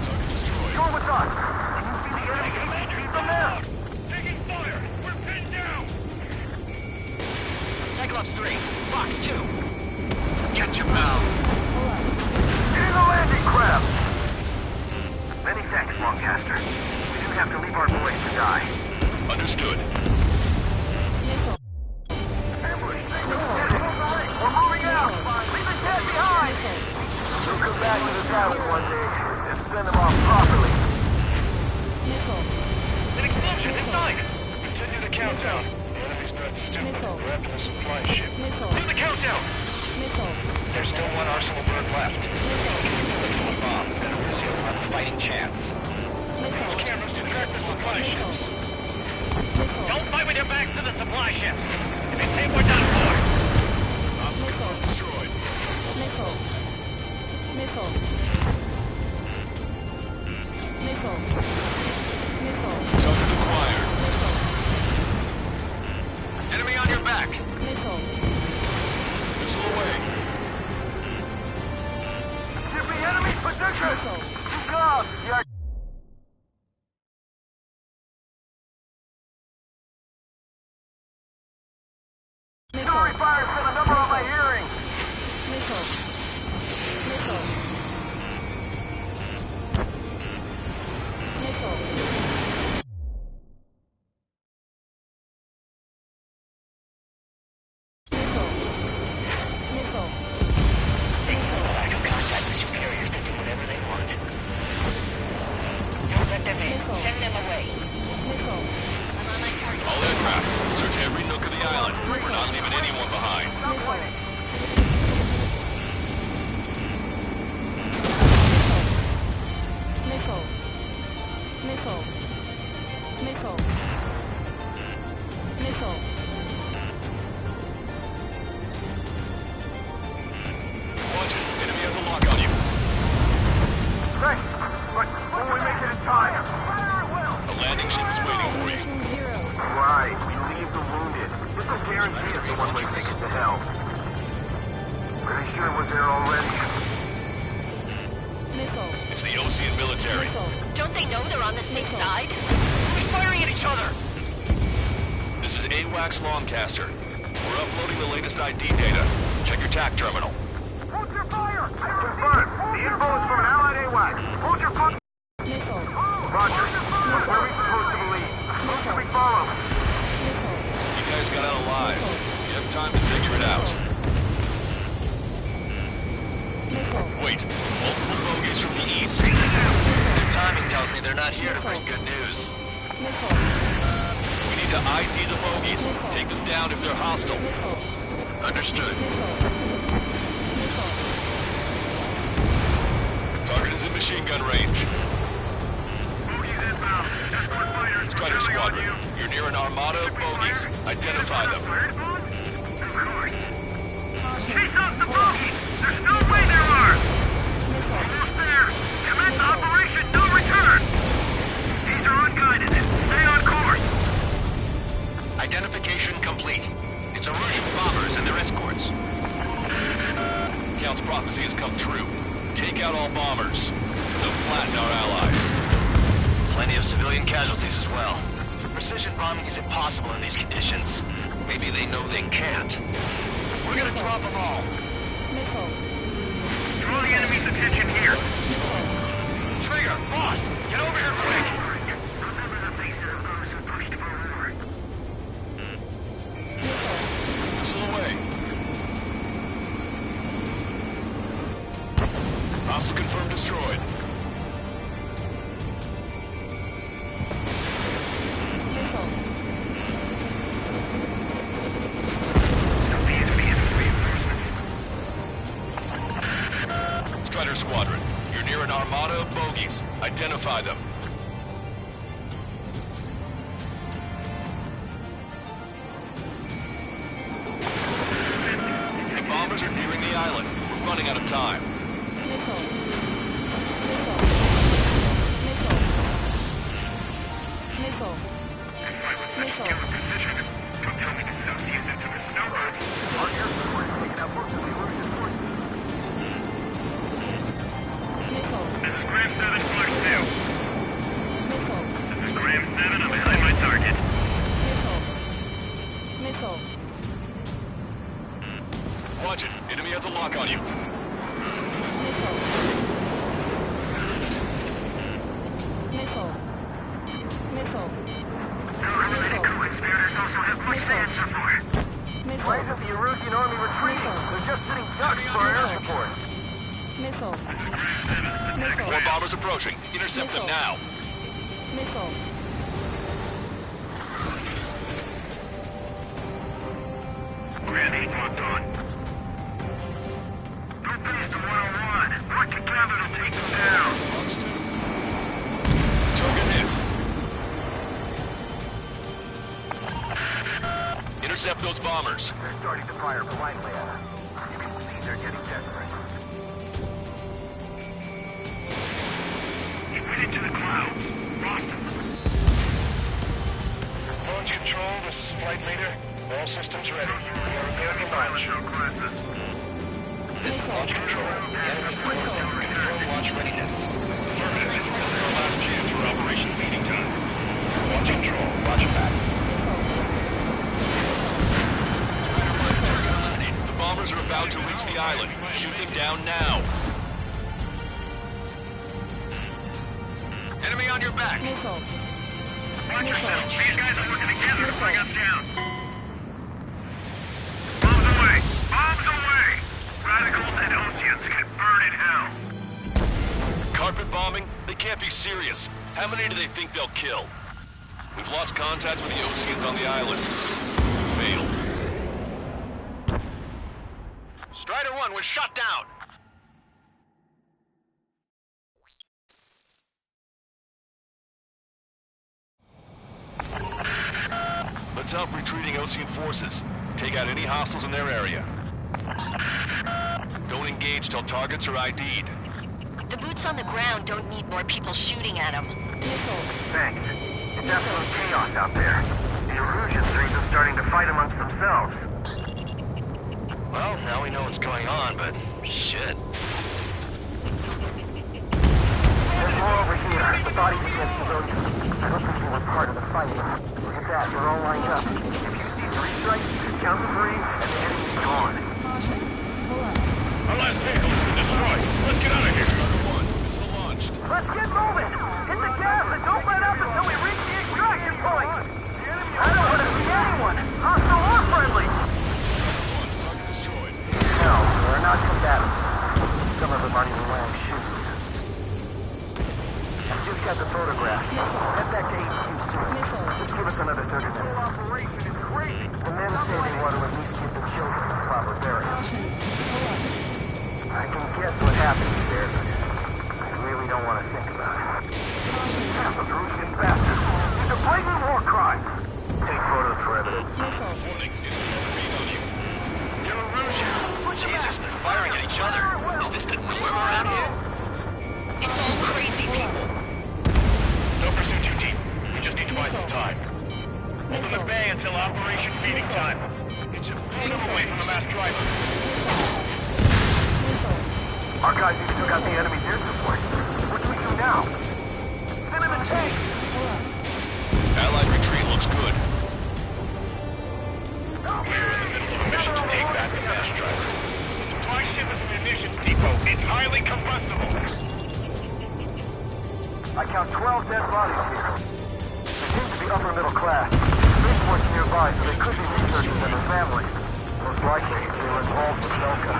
Target destroyed. Go with us! When you see the enemy, keep them there! Taking fire! We're pinned down! Cyclops 3, Fox 2. Get your mouth. Pull up. Get in the landing craft! Many thanks, Longcaster. We do have to leave our boys to die. Understood. Missile. Ambush! We're moving out! Leave the cat behind! We'll come back to this island one day and send them off properly. Missile. An explosion inside! Continue the countdown. The enemy's not stupid. Missile. We're after the supply ship. Missile. Do the countdown! Missile. There's still one arsenal bird left. With bombs, and Russia will have a fighting chance. Missile. Use cameras to track the supply Missile. ships. Missile. Don't fight with your backs to the supply ships. If they think we're done for. Hostile console destroyed. Missile. Missile. Missile. Missile. Target acquired. Missile. Enemy on your back. Missile. Missile away. Give me enemy position! Missile. Good job! Yeah. Story fire sent a number on my hearing! Missile. Missile. Missile. Missile. Missile. Lack of contact with superiors to do whatever they want. Don't let them in. Missile. Send them away. Missile. I'm on my target. All aircraft, search every nook of the island. We're not leaving anyone behind. Missile. Missile. Missile. Missile. Watch it. Enemy has a lock on you. Thanks, but will we make it in time? Fire at will! The landing ship is waiting for you. Mission 0. Right, we leave the wounded. This will guarantee us the one-way ticket to hell. Pretty sure we're there already. Missile. It's the Ocean military. Missile. Don't they know they're on the same side? We're firing at each other! This is AWACS Longcaster. We're uploading the latest ID data. Check your TAC terminal. Hold your fire! Confirmed. The info is from an allied AWAC. Hold your fire! Missile. Roger. Where are we supposed to believe? Who should we follow? Missile. You guys got out alive. You have complete. Multiple bogeys from the east. Their timing tells me they're not here to bring good news. We need to ID the bogeys. Take them down if they're hostile. Understood. Target is in machine gun range. Strider Squadron, you're near an armada of bogeys. Identify them. Chase off the bogeys! There's no way there are! Almost there! Commence Operation No Return! These are unguided. Stay on course! Identification complete. It's Erusian bombers and their escorts. Count's prophecy has come true. Take out all bombers. They'll flatten our allies. Plenty of civilian casualties as well. Precision bombing is impossible in these conditions. Maybe they know they can't. We're gonna drop them all. Draw the enemy's attention here! Trigger, boss, get over here quick! Remember the faces of those who pushed forward. Missile away. Hostile confirmed destroyed. Strider Squadron, you're near an armada of bogeys. Identify them. The bombers are nearing the island. We're running out of time. This is Graham 7, Clark 2. This is Graham 7, I'm behind my target. Watch it. Enemy has a lock on you. Eliminated co-conspirators also have much to answer for. Why isn't the Erusian army retreating? They're just sitting ducks for our air support. More bombers approaching. Intercept them now. Grand 8 locked on. Group base to 101. Work together to take them down. Fox 2. Target hit. Intercept those bombers. They're starting to fire blindly at us. You can see they're getting desperate. It went into the clouds. Lost them. Launch control, this is flight leader. All systems ready. We are American launch. This is launch control. The enemy confirm launch readiness. Affirmative. This is our last chance for Operation Meeting Time. Launch control. Roger back. The bombers are about to reach the island. Shoot them down now. Enemy on your back. Watch yourselves. These guys are working together to bring us down. Bombs away! Bombs away! Radicals and Oceans can burn in hell. Carpet bombing? They can't be serious. How many do they think they'll kill? We've lost contact with the Oceans on the island. We failed. Strider 1 was shot down. Let's help retreating Ocean forces. Take out any hostiles in their area. Don't engage till targets are ID'd. The boots on the ground don't need more people shooting at them. Thanks. It's absolute chaos out there. The Erusian things are starting to fight amongst themselves. Well, now we know what's going on, but shit. There's more over here. The bodies against civilians. I don't think they were part of the fight. Look at that. They're all lined up. If you see 3 strikes, count to 3, and the enemy's gone. Our last vehicle has been destroyed. Let's get out of here. Missile launched. Let's get moving! Hit the gas and don't let up until we reach the extraction point! I don't want to see anyone, hostile or friendly! Strider 1, target destroyed. No, we're not combatants. The Some of them aren't even wearing shoes. I just got the photograph. Head back to HQ soon. Just give us another 30 minutes. The operation is crazy. The men say they want to at least give the children the proper burial. I can guess what happens there, but I really don't want to think about it. Half of Russian bastards. These are blatant war crimes. Take photos for evidence. Jesus, they're firing at each other. Is this the norm around here? It's all crazy people. Don't pursue too deep. We just need to buy some time. Open the bay until Operation Feeding Time. It's a beat them away from the mass driver. Our guys even took out the enemy's air support. What do we do now? Send him in tanks! Allied retreat looks good. We're in the middle of a mission to take back the mass driver. The supply ship is a munitions depot. It's highly combustible. I count 12 dead bodies here. They seem to be upper middle class. Spaceport's nearby, so they could be researchers and their families. Most likely, they were involved with Delta.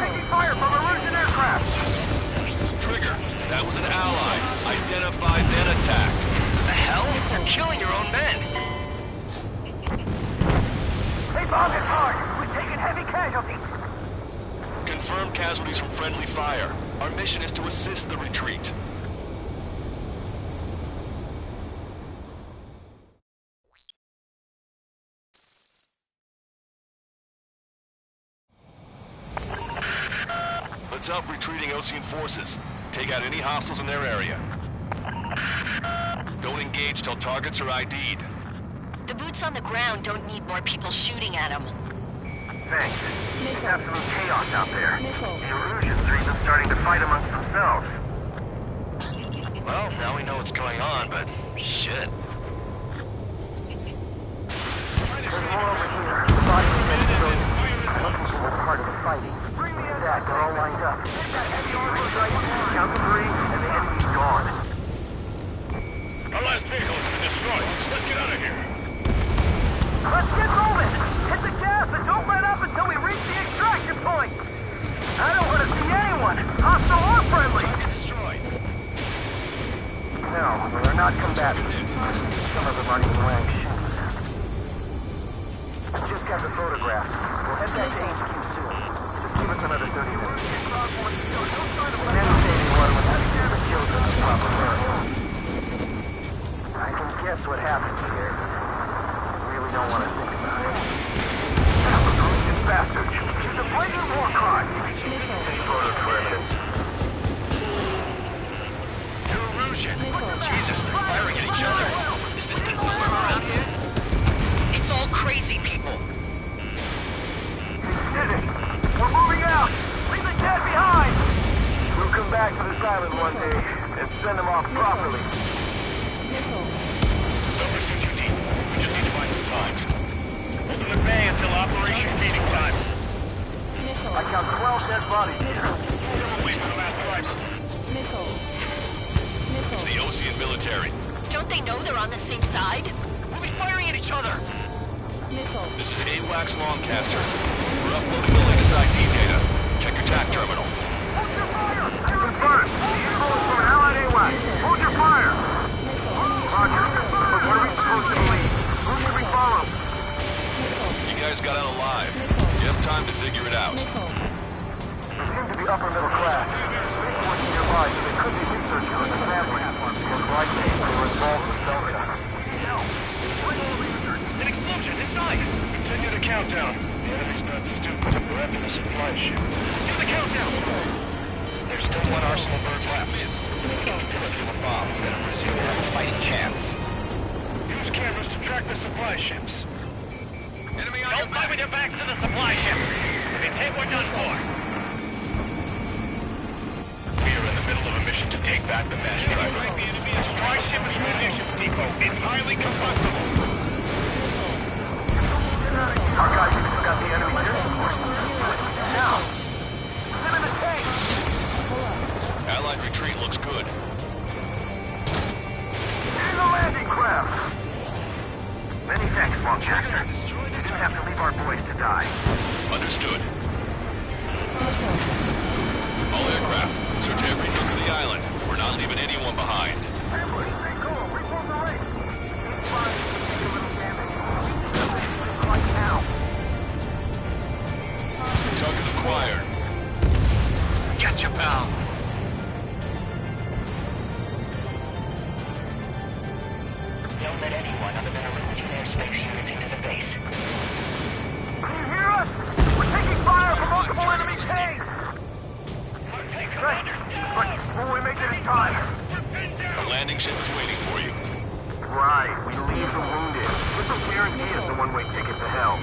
Taking fire from a Russian aircraft! Trigger, that was an ally. Identify, then attack. The hell? You're killing your own men. They bombed us hard! We've taken heavy casualties! Confirmed casualties from friendly fire. Our mission is to assist the retreat. Let's help retreating Osean forces. Take out any hostiles in their area. Don't engage till targets are ID'd. The boots on the ground don't need more people shooting at them. Thanks. It's absolute chaos out there. The Erusians are even starting to fight amongst themselves. Well, now we know what's going on, but shit. There's more over here. The bodies of dead civilians. Some people were part of the fighting. Zach, they're all lined up. Count to 3, and the enemy's gone. Our last vehicle has been destroyed. Let's get out of here. Let's get moving! Hit the gas and don't let up until we reach the extraction point! I don't want to see anyone, hostile or friendly! Target destroyed. No, they're not combatants. Some of them aren't even wearing shoes. I just got the photograph. We'll head back to HQ soon. Just give us another 30 minutes. The men say they want to give the children the proper burial. I can guess what happens here. I don't want to think about it. That was Russian bastards. It's a blatant war crime. Take photos for evidence. Erusian. Jesus, they're firing at each other. Is this the norm around here? It's all crazy people. We did it. We're moving out. Leave the dead behind. We'll come back to this island one day and send them off properly. Time. Open the bay until Operation Feeding Time. I count 12 dead bodies here. Away from the mass driver. It's the Osean military. Don't they know they're on the same side? We'll be firing at each other. This is AWACS Longcaster. We're uploading the latest ID data. Check your TAC terminal. Hold your fire! Confirmed. The info is from Allied AWACS. Hold your fire! Roger. But what are we supposed to believe? Who should we follow? You guys got out alive. You have time to figure it out. They seem to be upper middle class. Spaceport's nearby, so they could be researchers with a family. Most likely, they were involved with Delta. An explosion inside! Continue the countdown. The enemy's not stupid. We're after the supply ship. Do the countdown! There's still one arsenal bird left. Kill it with a bomb. Then Erusian will have a fighting chance. Use cameras to track the supply ships. Enemy on Don't fight with your backs to the supply ship. If you take, we're done for. We are in the middle of a mission to take back the mass driver. The supply ship is a munitions depot. It's highly combustible. Our guys even took out the enemy's air support. Now, send in the tank! Allied retreat looks good. In the landing craft! Many thanks, Longcaster. We just have to leave our boys to die. Understood. All aircraft, search every nook of the island. We're not leaving anyone behind. Hey, buddy, stay cool. We pulled the race. Each spot is taking a little damage. Right now. Target acquired. Get you, pal. Don't let anyone other than Arusian airspace units into the base. Can you hear us? We're taking fire from multiple enemy tanks. Right. Will we make it in time? A landing ship is waiting for you. Right. We leave the wounded. This will guarantee us a one-way ticket to hell.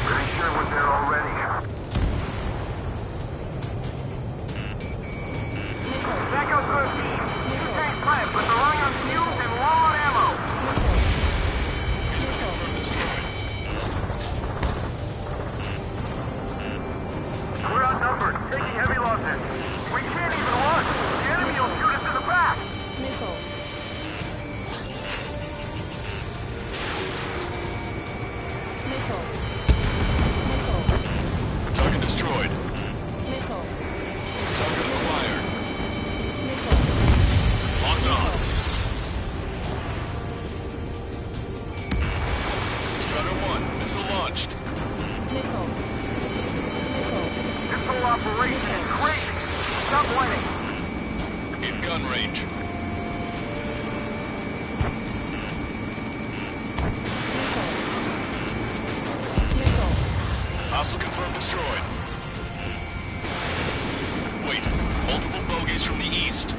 Pretty sure we're there already. That goes good, team. Two tanks left, but they're running on fumes and low on ammo. We're outnumbered, taking heavy losses. We can't even launch. The enemy will shoot us in the back. Missile. Missile. Missile. Target destroyed. Missile. Target acquired. Missile. Locked on. Strider 1, missile launched. Missile. Missile. This whole operation is crazy. Stop winning. In gun range. Hostile confirmed destroyed. Wait, multiple bogeys from the east.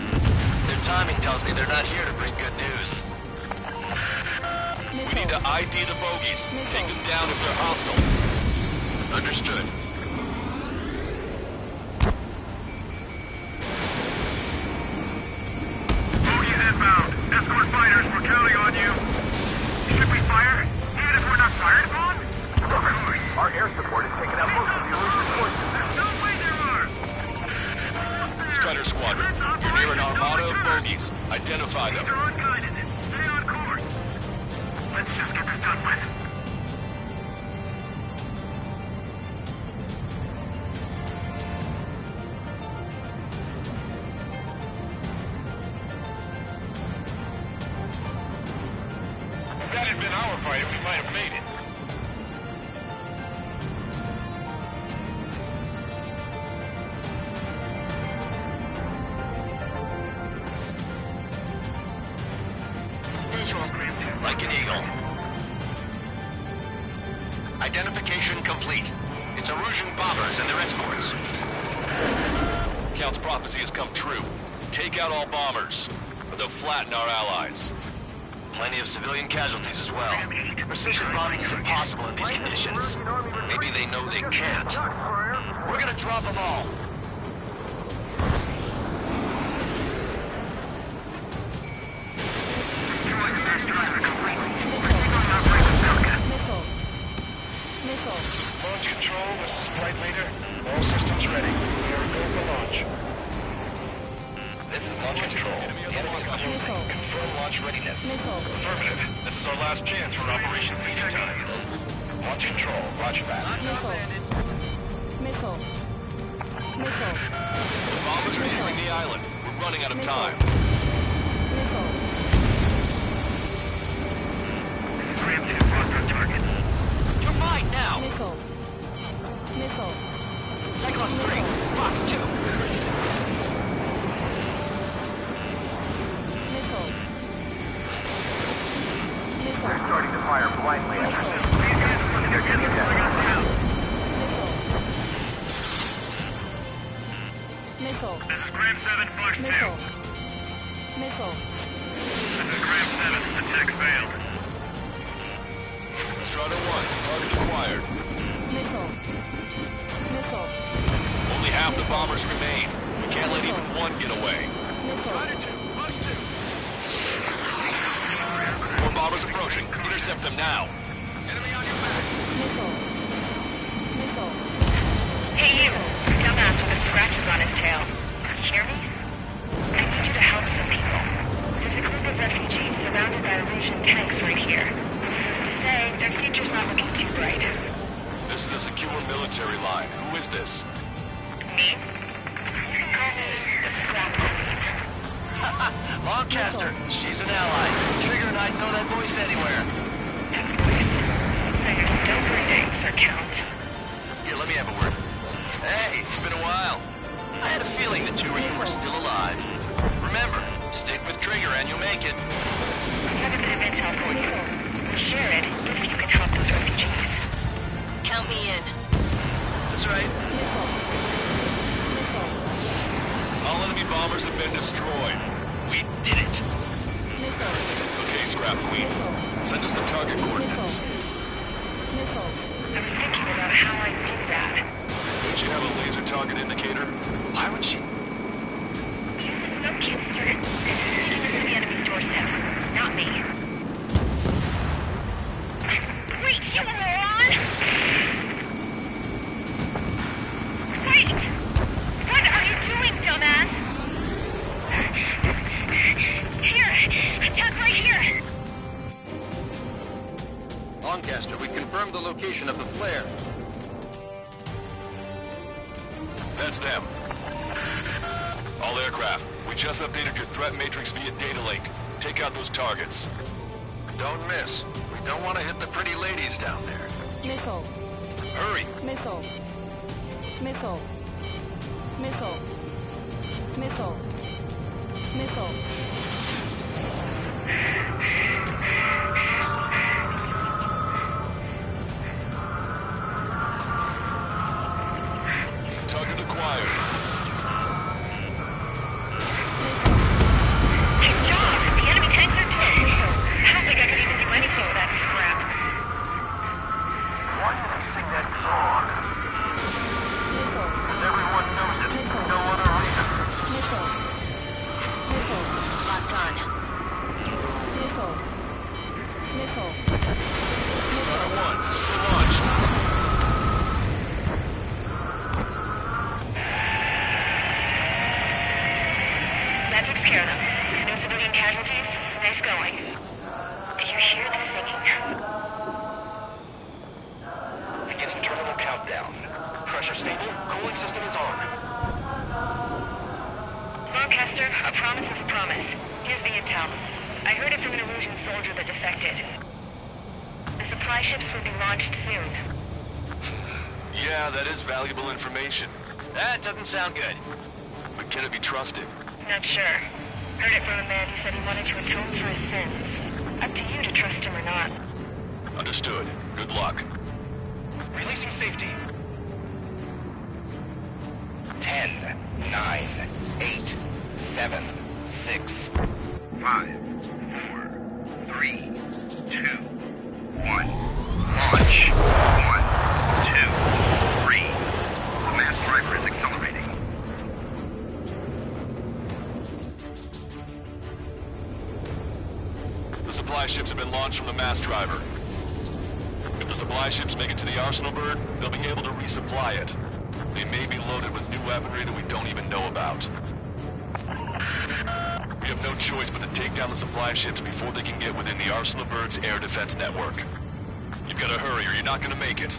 Their timing tells me they're not here to bring good news. We need to ID the bogeys. Take them down if they're hostile. Understood. Bogies inbound. Escort fighters, we're counting on you. Should we fire? Even if we're not fired upon? Of course. Our air support has taken out most of the Arusian forces. There's no way there are. Strider Squadron, you're near an armada of bogeys. Identify them. They're unguided. Stay on course. Let's just get this done with. If that had been our fighter, we might have made it. Visual. Like an eagle. Identification complete. It's Arusian bombers and their escorts. Count's prophecy has come true. Take out all bombers, or they'll flatten our allies. Plenty of civilian casualties as well. Precision bombing is impossible in these conditions. Maybe they know they can't. We're gonna drop them all. Missile. Launch control, this is flight leader. All systems ready. We are go for launch. This is launch control. The enemy is coming. Confirm launch readiness. Missile. Affirmative. This is our last chance for Operation Feeding Time. Launch control, roger that. Missile. Missile. Missile. The bombers are entering the island. We're running out of time. Missile. Preemptive across our target. You're mine now. Missile. Missile. Cyclops 3, Fox 2. Missile. They're starting to fire blindly at us. They're getting down. Missile. This is Graham 7, Fox 2. Missile. Missile. This is Graham 7. Attack failed. Strider 1, target acquired. Missile. Missile. Only half the bombers remain. We can't let even one get away. More bombers approaching. Intercept them now. Missile. Missile. Hey, you. Dumbass with the scratches on his tail. You hear me? I need you to help some people. There's a group of refugees surrounded by Arusian tanks right here. Say, their future's not looking too bright. This is a secure military line. Who is this? Me? You can call me the Scrap Queen. Lancaster, she's an ally. Trigger and I'd know that voice anywhere. So you're still breathing, Sir Count. Here, let me have a word. Hey, it's been a while. I had a feeling the two of you were still alive. Remember, stick with Trigger and you'll make it. I have a bit of intel for you. We'll share it if you can help those refugees. Count me in. That's right. All enemy bombers have been destroyed. We did it. Okay, Scrap Queen. Send us the target coordinates. I was thinking about how I'd do that. Don't you have a laser target indicator? Why would she? No canister. Keep it to the enemy's doorstep, not me. Wait, you moron! Wait! What are you doing, dumbass? Here! Attack right here! Lancaster, we confirmed the location of the flare. That's them. All aircraft, we just updated your threat matrix via data link. Take out those targets. Don't miss. We don't want to hit the pretty ladies down there. Missile. Hurry! Missile. Missile. Missile. Missile. Missile. Target acquired. Take job! The enemy tanks are dead! I don't think I could even do anything with that scrap. Why do they sing that song? Because everyone knows it. No other reason. Missile. Missile. Locked on. Missile. Missile. Starter 1, missile launched. That takes care of them. No civilian casualties. Nice going. Do you hear the singing? Beginning terminal countdown. Pressure stable. Cooling system is on. Lancaster, a promise is a promise. Here's the intel. I heard it from an Illusion soldier that defected. The supply ships will be launched soon. Yeah, that is valuable information. That doesn't sound good. But can it be trusted? Not sure. Heard it from a man who said he wanted to atone for his sins. Up to you to trust him or not. Understood. Good luck. Releasing safety. 10, 9, 8, 7, 6, 5, 4, 3, 2, 1. Launch. 1, 2, 3. The mass driver is accelerating. The supply ships have been launched from the mass driver. If the supply ships make it to the arsenal bird, they'll be able to resupply it. They may be loaded with new weaponry that we don't even know about. We have no choice but to take down the supply ships before they can get within the arsenal bird's air defense network. You've got to hurry or you're not going to make it.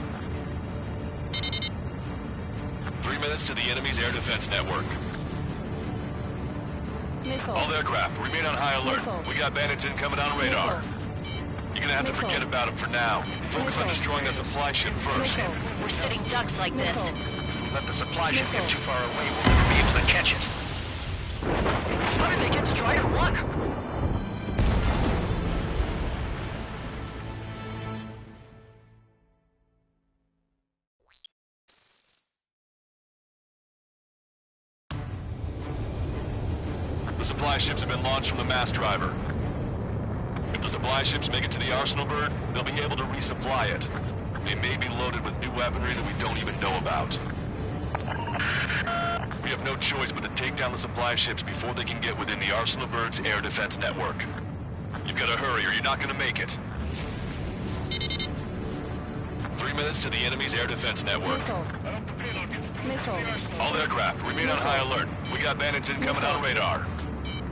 3 minutes to the enemy's air defense network. Missile. All aircraft, remain on high alert. We got bandits incoming on radar. You're gonna have to forget about them for now. Focus on destroying that supply ship first. We're sitting ducks like this. Let the supply ship get too far away, we'll never be able to catch it. How did they get Strider 1? The supply ships have been launched from the mass driver. If the supply ships make it to the arsenal bird, they'll be able to resupply it. They may be loaded with new weaponry that we don't even know about. We have no choice but to take down the supply ships before they can get within the arsenal bird's air defense network. You've got to hurry or you're not going to make it. 3 minutes to the enemy's air defense network. Missile. All aircraft, remain on high alert. We got bandits incoming on radar.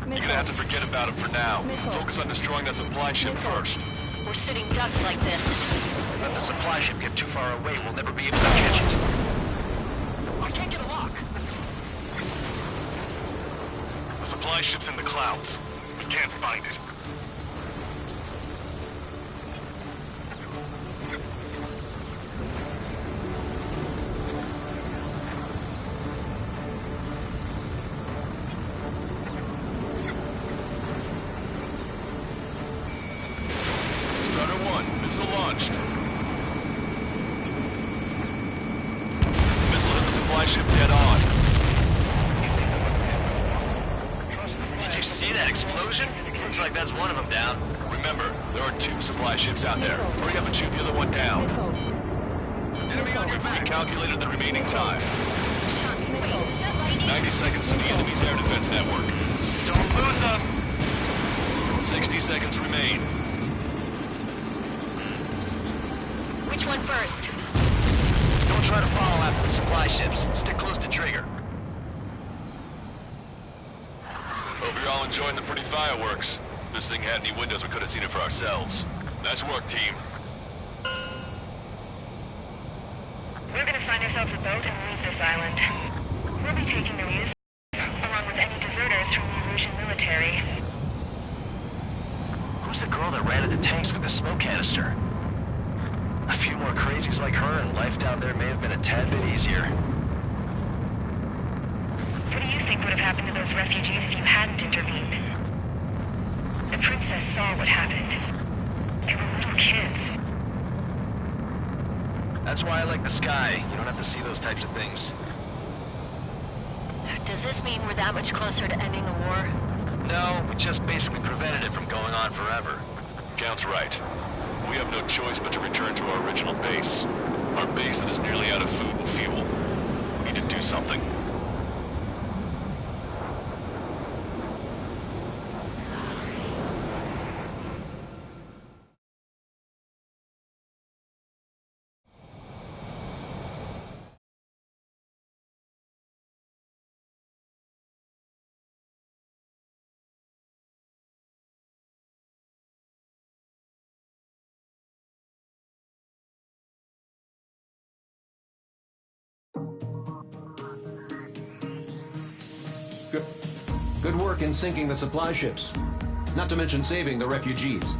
You're gonna have to forget about them for now. Focus on destroying that supply ship first. We're sitting ducks like this. Let the supply ship get too far away, we'll never be able to catch it. I can't get a lock. The supply ship's in the clouds. We can't find it. Missile launched. Missile hit the supply ship dead on. Did you see that explosion? Looks like that's one of them down. Remember, there are 2 supply ships out there. Hurry up and shoot the other one down. Enemy on your We've back. recalculated the remaining time. 90 seconds to the enemy's air defense network. Don't lose them. 60 seconds remain. Which one first? Don't try to follow after the supply ships. Stick close to trigger. Hope you're all enjoying the pretty fireworks. If this thing had any windows, we could have seen it for ourselves. Nice work, team. We're gonna find ourselves a boat and leave this island. We'll be taking the news, along with any deserters from the Erusian military. Who's the girl that ran into tanks with the smoke canister? A few more crazies like her and life down there may have been a tad bit easier. What do you think would have happened to those refugees if you hadn't intervened? The princess saw what happened. They were little kids. That's why I like the sky. You don't have to see those types of things. Does this mean we're that much closer to ending the war? No, we just basically prevented it from going on forever. Count's right. We have no choice but to return to our original base. Our base that is nearly out of food and fuel. We need to do something. Good work in sinking the supply ships. Not to mention saving the refugees.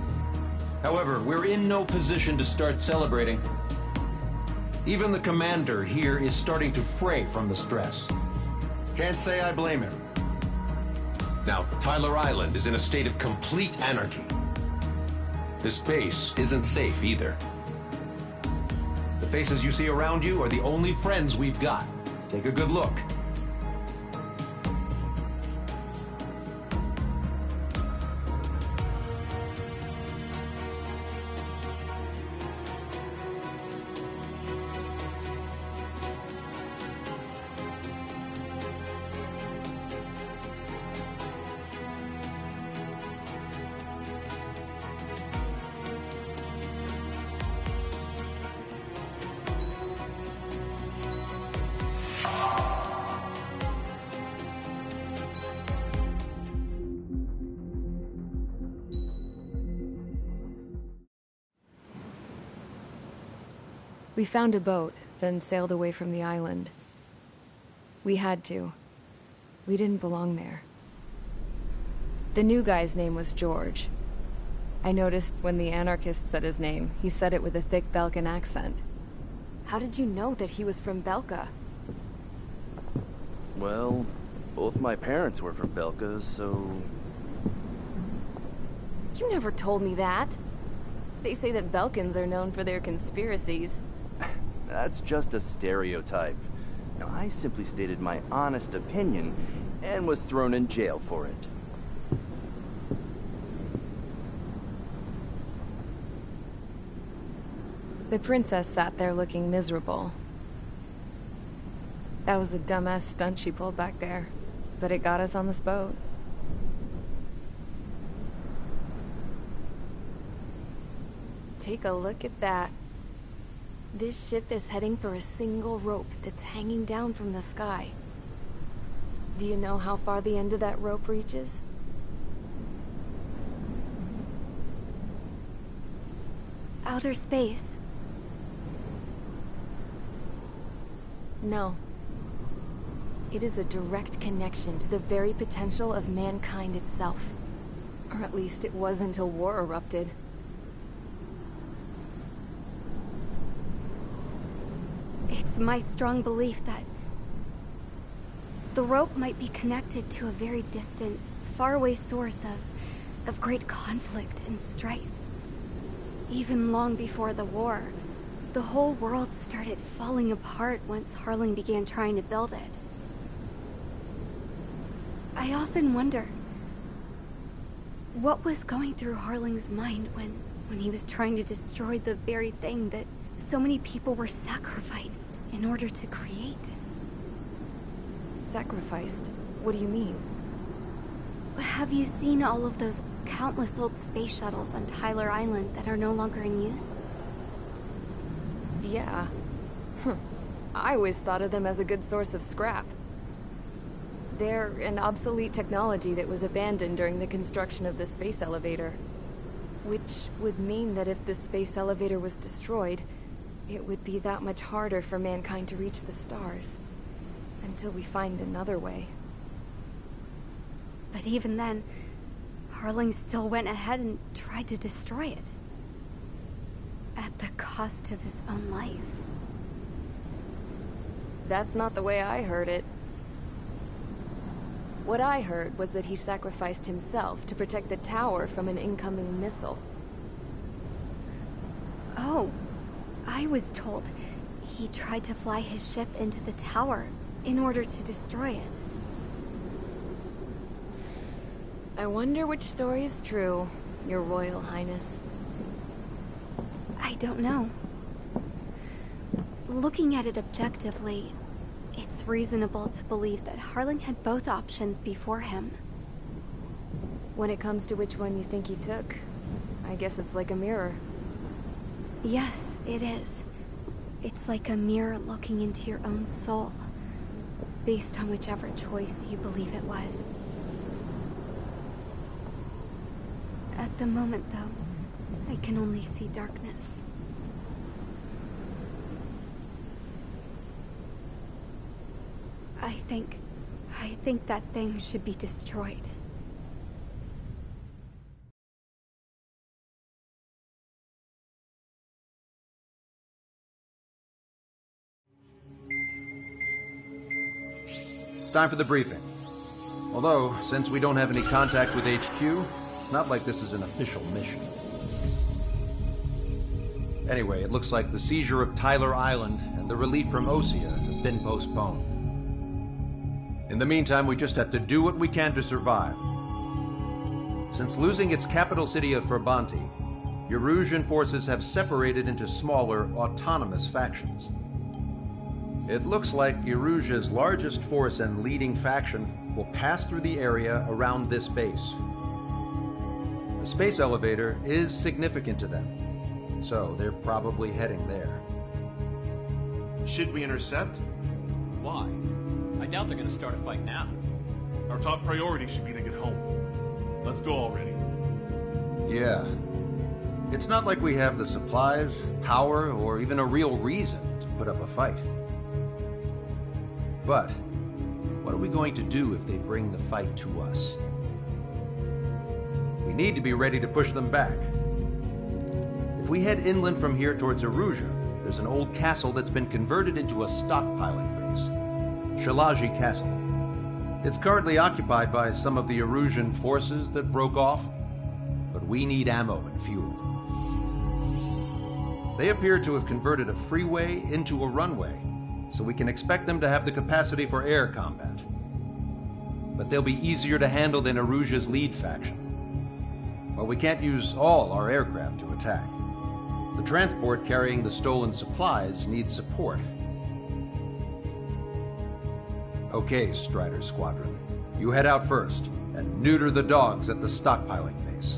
However, we're in no position to start celebrating. Even the commander here is starting to fray from the stress. Can't say I blame him. Now, Tyler Island is in a state of complete anarchy. This base isn't safe either. The faces you see around you are the only friends we've got. Take a good look. We found a boat, then sailed away from the island. We had to. We didn't belong there. The new guy's name was George. I noticed when the anarchist said his name, he said it with a thick Belkan accent. How did you know that he was from Belka? Well, both my parents were from Belka, so... You never told me that. They say that Belkans are known for their conspiracies. That's just a stereotype. Now, I simply stated my honest opinion and was thrown in jail for it. The princess sat there looking miserable. That was a dumbass stunt she pulled back there, but it got us on this boat. Take a look at that. This ship is heading for a single rope that's hanging down from the sky. Do you know how far the end of that rope reaches? Outer space. No. It is a direct connection to the very potential of mankind itself. Or at least it was until war erupted. It's my strong belief that the rope might be connected to a very distant, faraway source of great conflict and strife. Even long before the war, the whole world started falling apart once Harling began trying to build it. I often wonder what was going through Harling's mind when he was trying to destroy the very thing that so many people were sacrificed in order to create. Sacrificed? What do you mean? Have you seen all of those countless old space shuttles on Tyler Island that are no longer in use? Yeah. I always thought of them as a good source of scrap. They're an obsolete technology that was abandoned during the construction of the space elevator. Which would mean that if the space elevator was destroyed, it would be that much harder for mankind to reach the stars. Until we find another way. But even then, Harling still went ahead and tried to destroy it. At the cost of his own life. That's not the way I heard it. What I heard was that he sacrificed himself to protect the tower from an incoming missile. Oh, I was told he tried to fly his ship into the tower in order to destroy it. I wonder which story is true, Your Royal Highness. I don't know. Looking at it objectively, it's reasonable to believe that Harling had both options before him. When it comes to which one you think he took, I guess it's like a mirror. Yes, it is. It's like a mirror looking into your own soul, based on whichever choice you believe it was. At the moment, though, I can only see darkness. I think that thing should be destroyed. It's time for the briefing. Although, since we don't have any contact with HQ, it's not like this is an official mission. Anyway, it looks like the seizure of Tyler Island and the relief from Osea have been postponed. In the meantime, we just have to do what we can to survive. Since losing its capital city of Ferbanti, Erusian forces have separated into smaller, autonomous factions. It looks like Erusia's largest force and leading faction will pass through the area around this base. The space elevator is significant to them, so they're probably heading there. Should we intercept? Why? I doubt they're gonna start a fight now. Our top priority should be to get home. Let's go already. Yeah. It's not like we have the supplies, power, or even a real reason to put up a fight. But, what are we going to do if they bring the fight to us? We need to be ready to push them back. If we head inland from here towards Erusia, there's an old castle that's been converted into a stockpiling base. Shalaji Castle. It's currently occupied by some of the Erusian forces that broke off, but we need ammo and fuel. They appear to have converted a freeway into a runway, so we can expect them to have the capacity for air combat. But they'll be easier to handle than Erusia's lead faction. Well, we can't use all our aircraft to attack. The transport carrying the stolen supplies needs support. Okay, Strider Squadron. You head out first, and neuter the dogs at the stockpiling base.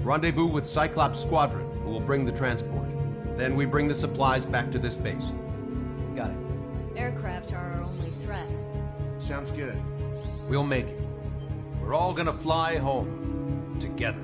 Rendezvous with Cyclops Squadron, who will bring the transport. Then we bring the supplies back to this base. Got it. Aircraft are our only threat. Sounds good. We'll make it. We're all gonna fly home. Together.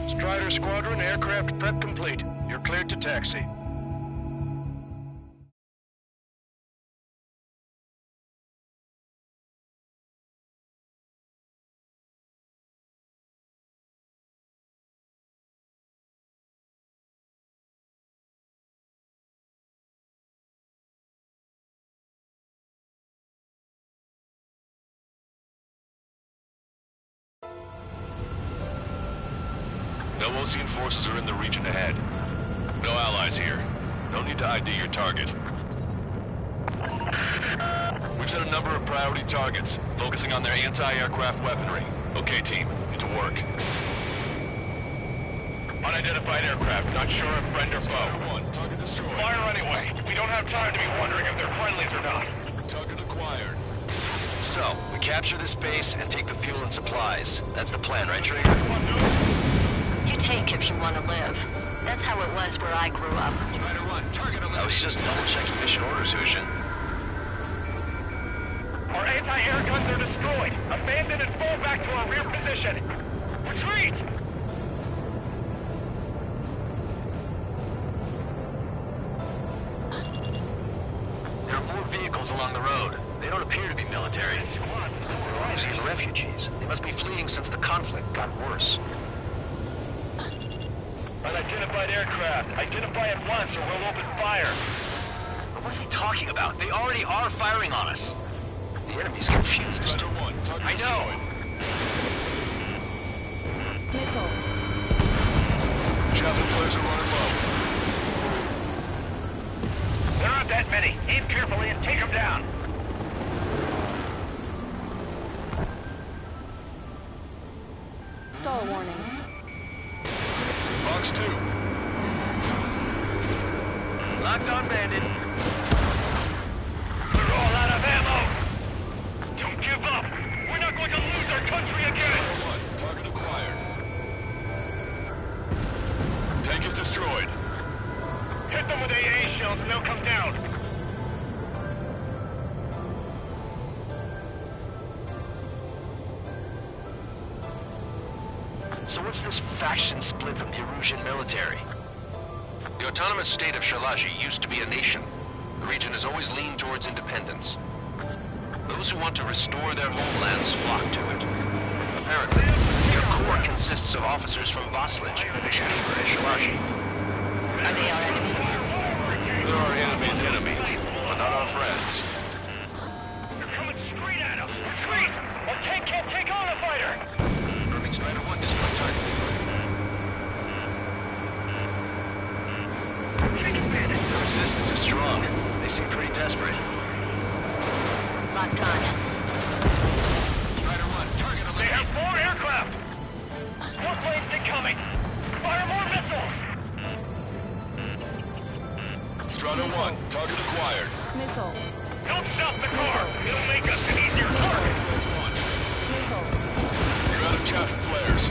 Strider Squadron, aircraft prep complete. You're cleared to taxi. No Osean forces are in the region ahead. No allies here. No need to ID your target. We've set a number of priority targets, focusing on their anti-aircraft weaponry. Okay, team, get to work. Unidentified aircraft, not sure if friend or foe. One, target destroyed. Fire anyway. We don't have time to be wondering if they're friendlies or not. Target acquired. So, we capture this base and take the fuel and supplies. That's the plan, right, Trigger? You take if you want to live. That's how it was where I grew up. Try to run. Target eliminated. I was just double-checking mission orders, Hushin. Our anti-air guns are destroyed. Abandon and fall back to our rear position. Retreat! There are more vehicles along the road. They don't appear to be military. They're Osean refugees. They must be fleeing since the conflict got worse. Unidentified aircraft. Identify at once or we'll open fire. But what is he talking about? They already are firing on us. The enemy's confused. Strider 1, target I know. Missile. Chaff and flares are running low. There aren't that many. Aim carefully and take them down. Stall warning. Fox 2. Locked on, bandit. We're all out of ammo. Don't give up. We're not going to lose our country again. Target acquired. Tank is destroyed. Hit them with AA shells and they'll come down. So what's this faction split from the Erusian military? The autonomous state of Shalaji used to be a nation. The region has always leaned towards independence. Those who want to restore their homelands flock to it. Apparently, their core consists of officers from Vaslij, Kashmir, and Shalaji. Are they our enemies? They're our enemy's enemy, but not our friends. They're coming straight at us. Retreat! Our tank can't take on a fighter. Confirming Strider 1 destroyed target. The resistance is strong. They seem pretty desperate. Locked on. Strider 1, target eliminated. They have 4 aircraft. More planes incoming. Fire more missiles. Strider 1, target acquired. Missile. Don't stop the car. It'll make us an easier target. Missile. You're out of chaff and flares.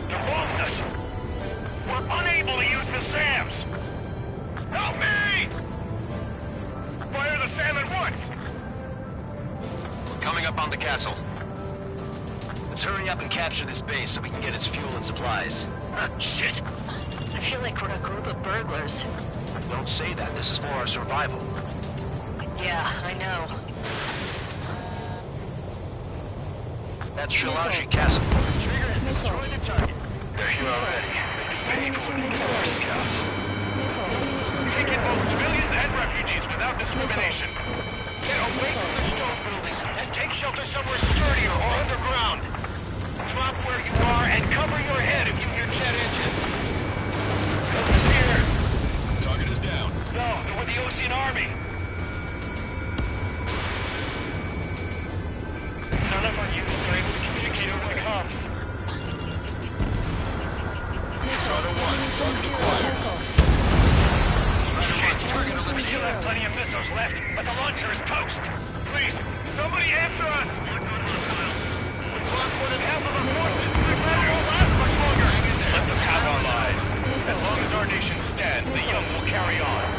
They've lost us. We're unable to use the SAMs. Help me! Fire the SAM at once. We're coming up on the castle. Let's hurry up and capture this base so we can get its fuel and supplies. Shit! I feel like we're a group of burglars. Don't say that. This is for our survival. Yeah, I know. That's Shalaji Castle. Trigger has destroyed the target. They're here already. They've been paid for to kill our scouts. Take in both civilians and refugees without discrimination. Get away from the stone buildings and take shelter somewhere sturdier or underground. Drop where you are and cover your head if you hear jet engines. Cover's here. Target is down. No, they're with the Osean Army. None of our units are able to communicate over the comms. Strider 1, target acquired. Target eliminated. We still have plenty of missiles left, but the launcher is toast. Please, somebody answer us! We've lost more than half of our forces. We'd rather not last much longer. Let them have our lives. As long as our nation stands, the young will carry on.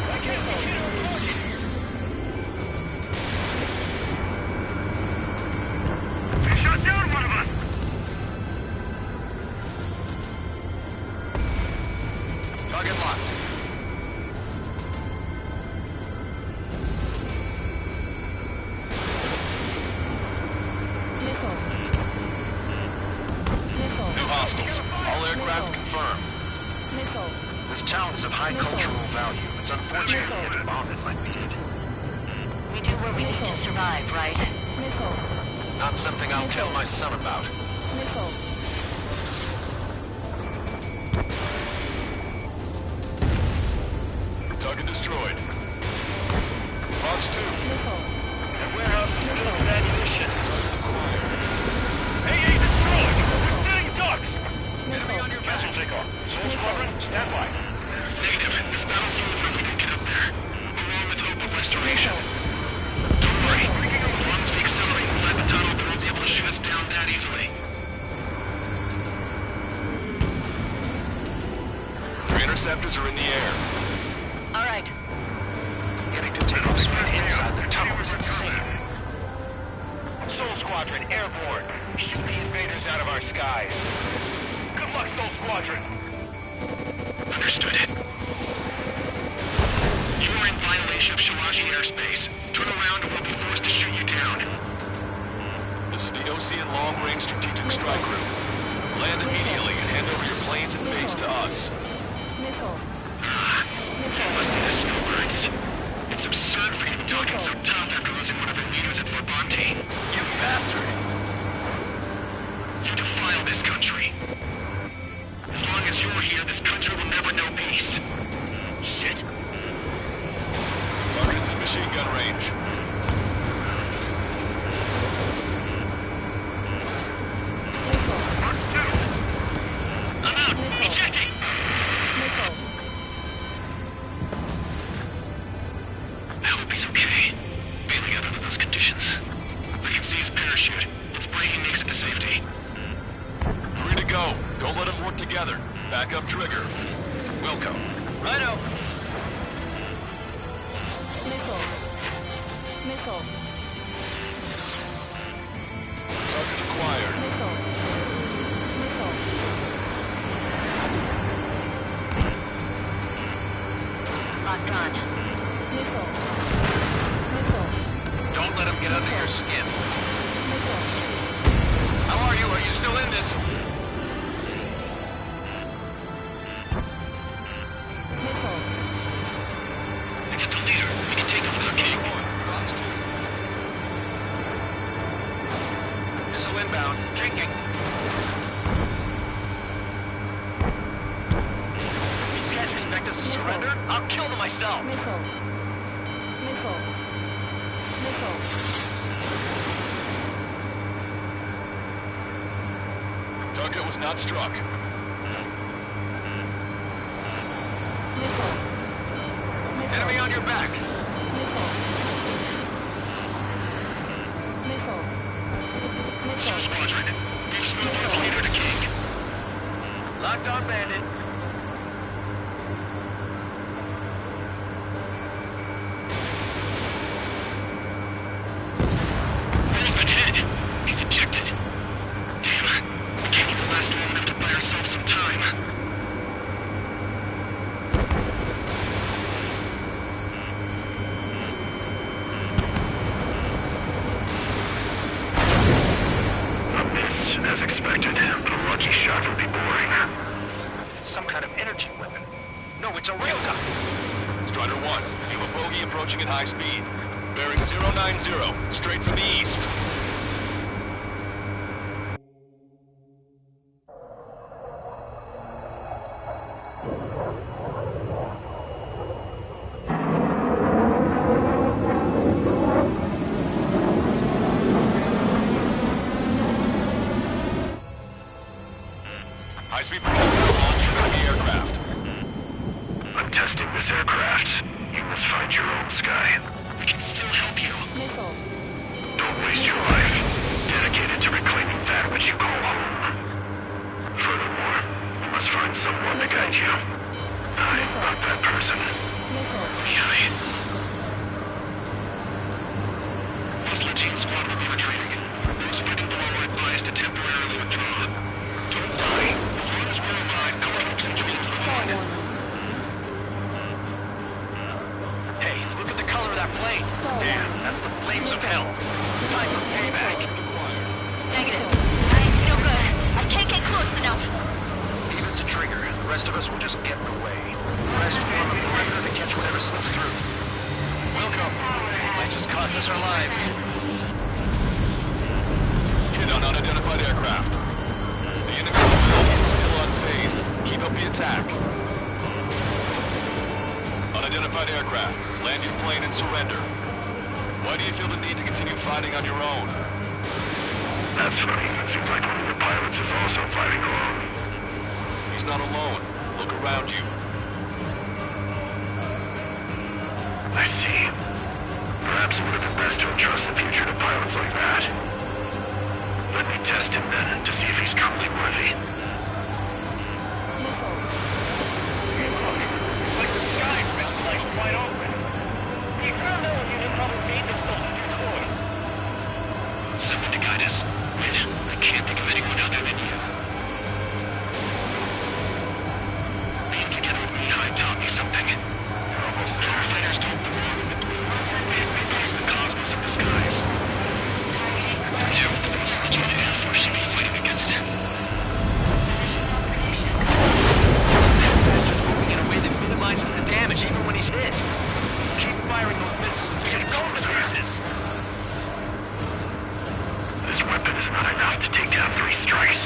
of high cultural value. It's unfortunate we had to bomb it like we did. We do what we need to survive, right? Not something I'll tell my son about. Target destroyed. Fox 2. That warehouse is filled with ammunition. Hey, destroyed! We're stealing ducks! Enemy on your vessel takeoff. Soul Squadron, stand by. Negative. This battle zone will never get up there, along with hope of restoration. Don't worry. As long as we accelerate inside the tunnel, they won't be able to shoot us down that easily. Three interceptors are in the air. All right. Getting to takeoff speed inside their tunnel is insane. Soul Squadron, airborne. Shoot the invaders out of our skies. Good luck, Soul Squadron. Understood. You are in violation of Shiraji airspace. Turn around or we'll be forced to shoot you down. This is the Ocean Long Range Strategic Strike Group. Land immediately and hand over your planes and base to us. You must be the snowbirds. It's absurd for you talking so tough after losing one of your leaders at Fort Bonte. You bastard! You defile this country. As long as you're here, this country will never know peace. Shit. Target's in machine gun range. I'm out! Ejecting! I hope he's okay. Bailing out under those conditions. I can see his parachute. Its braking makes it to safety. 3 to go. Don't let them work together. Back up trigger. Wilco. Righto. Missile. Target acquired. Locked on. Don't let him get under your skin. How are you? Are you still in this? It's at the leader. We can take over the king. Fox 2. Missile inbound. Drinking. These guys expect us to surrender? I'll kill them myself. Target was not struck. Enemy on your back. Soul Squadron. We've smoothed the leader to king. Locked on bandit. Movement hit. He's ejected. Damn. We can't even last long enough to buy ourselves some time. As expected, but a lucky shot would be boring. Some kind of energy weapon. No, it's a railgun. Strider 1, you have a bogey approaching at high speed. Bearing 090, straight from the east. High-speed projectile launch from the aircraft. I'm testing this aircraft. You must find your own sky. We can still help you. Don't waste your life. Dedicated to reclaiming that which you call home. Furthermore, you must find someone to guide you. I'm not that person. Yeah. Muscle Squad will be retreating. Those fighting below are advised to temporarily withdraw. Don't die. As long as we're alive, our hopes and dreams live on. Hey, look at the color of that plane. Damn, that's the flames of hell. Time for payback. Negative. I feel good. I can't get close enough. Leave it to Trigger. The rest of us will just get in the way. The rest form a perimeter to catch whatever slips through. Welcome. Might just cost us our lives. Hit on unidentified aircraft. The enemy is still unfazed. Keep up the attack. Unidentified aircraft. Land your plane and surrender. Why do you feel the need to continue fighting on your own? That's funny. It seems like one of the pilots is also fighting alone. He's not alone. Look around you. I see. Perhaps it would have been best to entrust the future to pilots like that. Let me test him then, to see if he's truly worthy. Like the sky's been sliced wide open. The experimental unit probably made this stuff with your toy. Someone to guide us. Wait, I can't think of anyone other than you. Being together with Mihai taught me something. Fighters don't belong in the blue. They replace the cosmos of the skies. You, the most legit Air Force, should be fighting against him. Moving in a way that minimizes the damage even when he's hit. Keep firing those missiles until you go to pieces. This weapon is not enough to take down 3 strikes.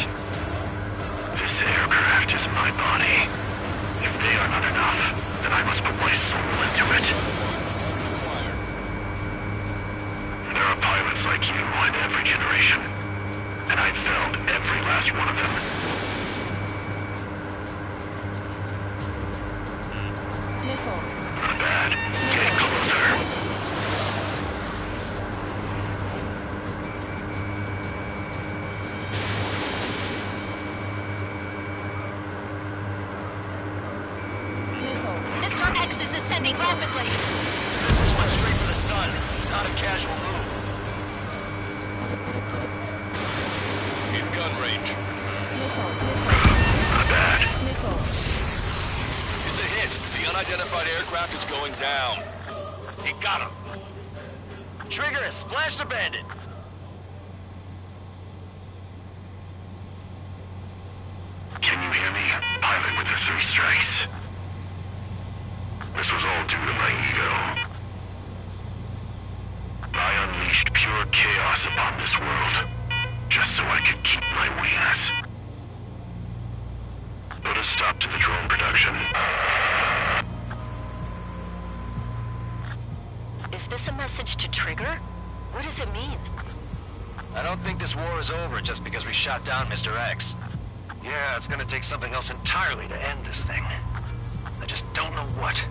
This aircraft is my body. If they are not enough, then I must put my soul into it. There are pilots like you in every generation, and I've felled every last one of them. Not bad. Getting closer. Mr. X is ascending rapidly. Missiles went straight for the sun. Not a casual move. In gun range. Not bad. It's a hit. The unidentified aircraft is going down. He got him. Trigger has splashed a bandit. Can you hear me? Pilot with the 3 strikes. This was all due to my ego. I unleashed pure chaos upon this world, just so I could keep my wings. Put a stop to the drone production. Is this a message to Trigger? What does it mean? I don't think this war is over just because we shot down Mr. X. Yeah, it's gonna take something else entirely to end this thing. I just don't know what.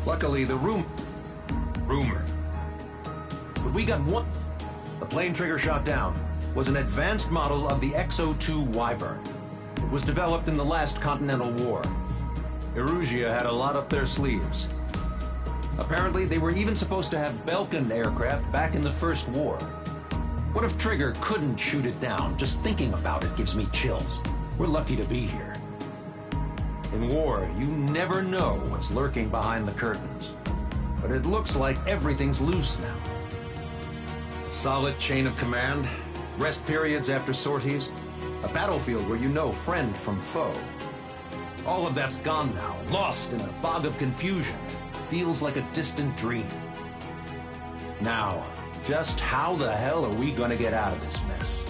Luckily, the rumor. But we got one. The plane Trigger shot down was an advanced model of the X-02 Wyvern. It was developed in the last Continental War. Erusia had a lot up their sleeves. Apparently, they were even supposed to have Belkin aircraft back in the First War. What if Trigger couldn't shoot it down? Just thinking about it gives me chills. We're lucky to be here. In war, you never know what's lurking behind the curtains. But it looks like everything's loose now. Solid chain of command, rest periods after sorties, a battlefield where you know friend from foe. All of that's gone now, lost in a fog of confusion. Feels like a distant dream. Now, just how the hell are we gonna get out of this mess?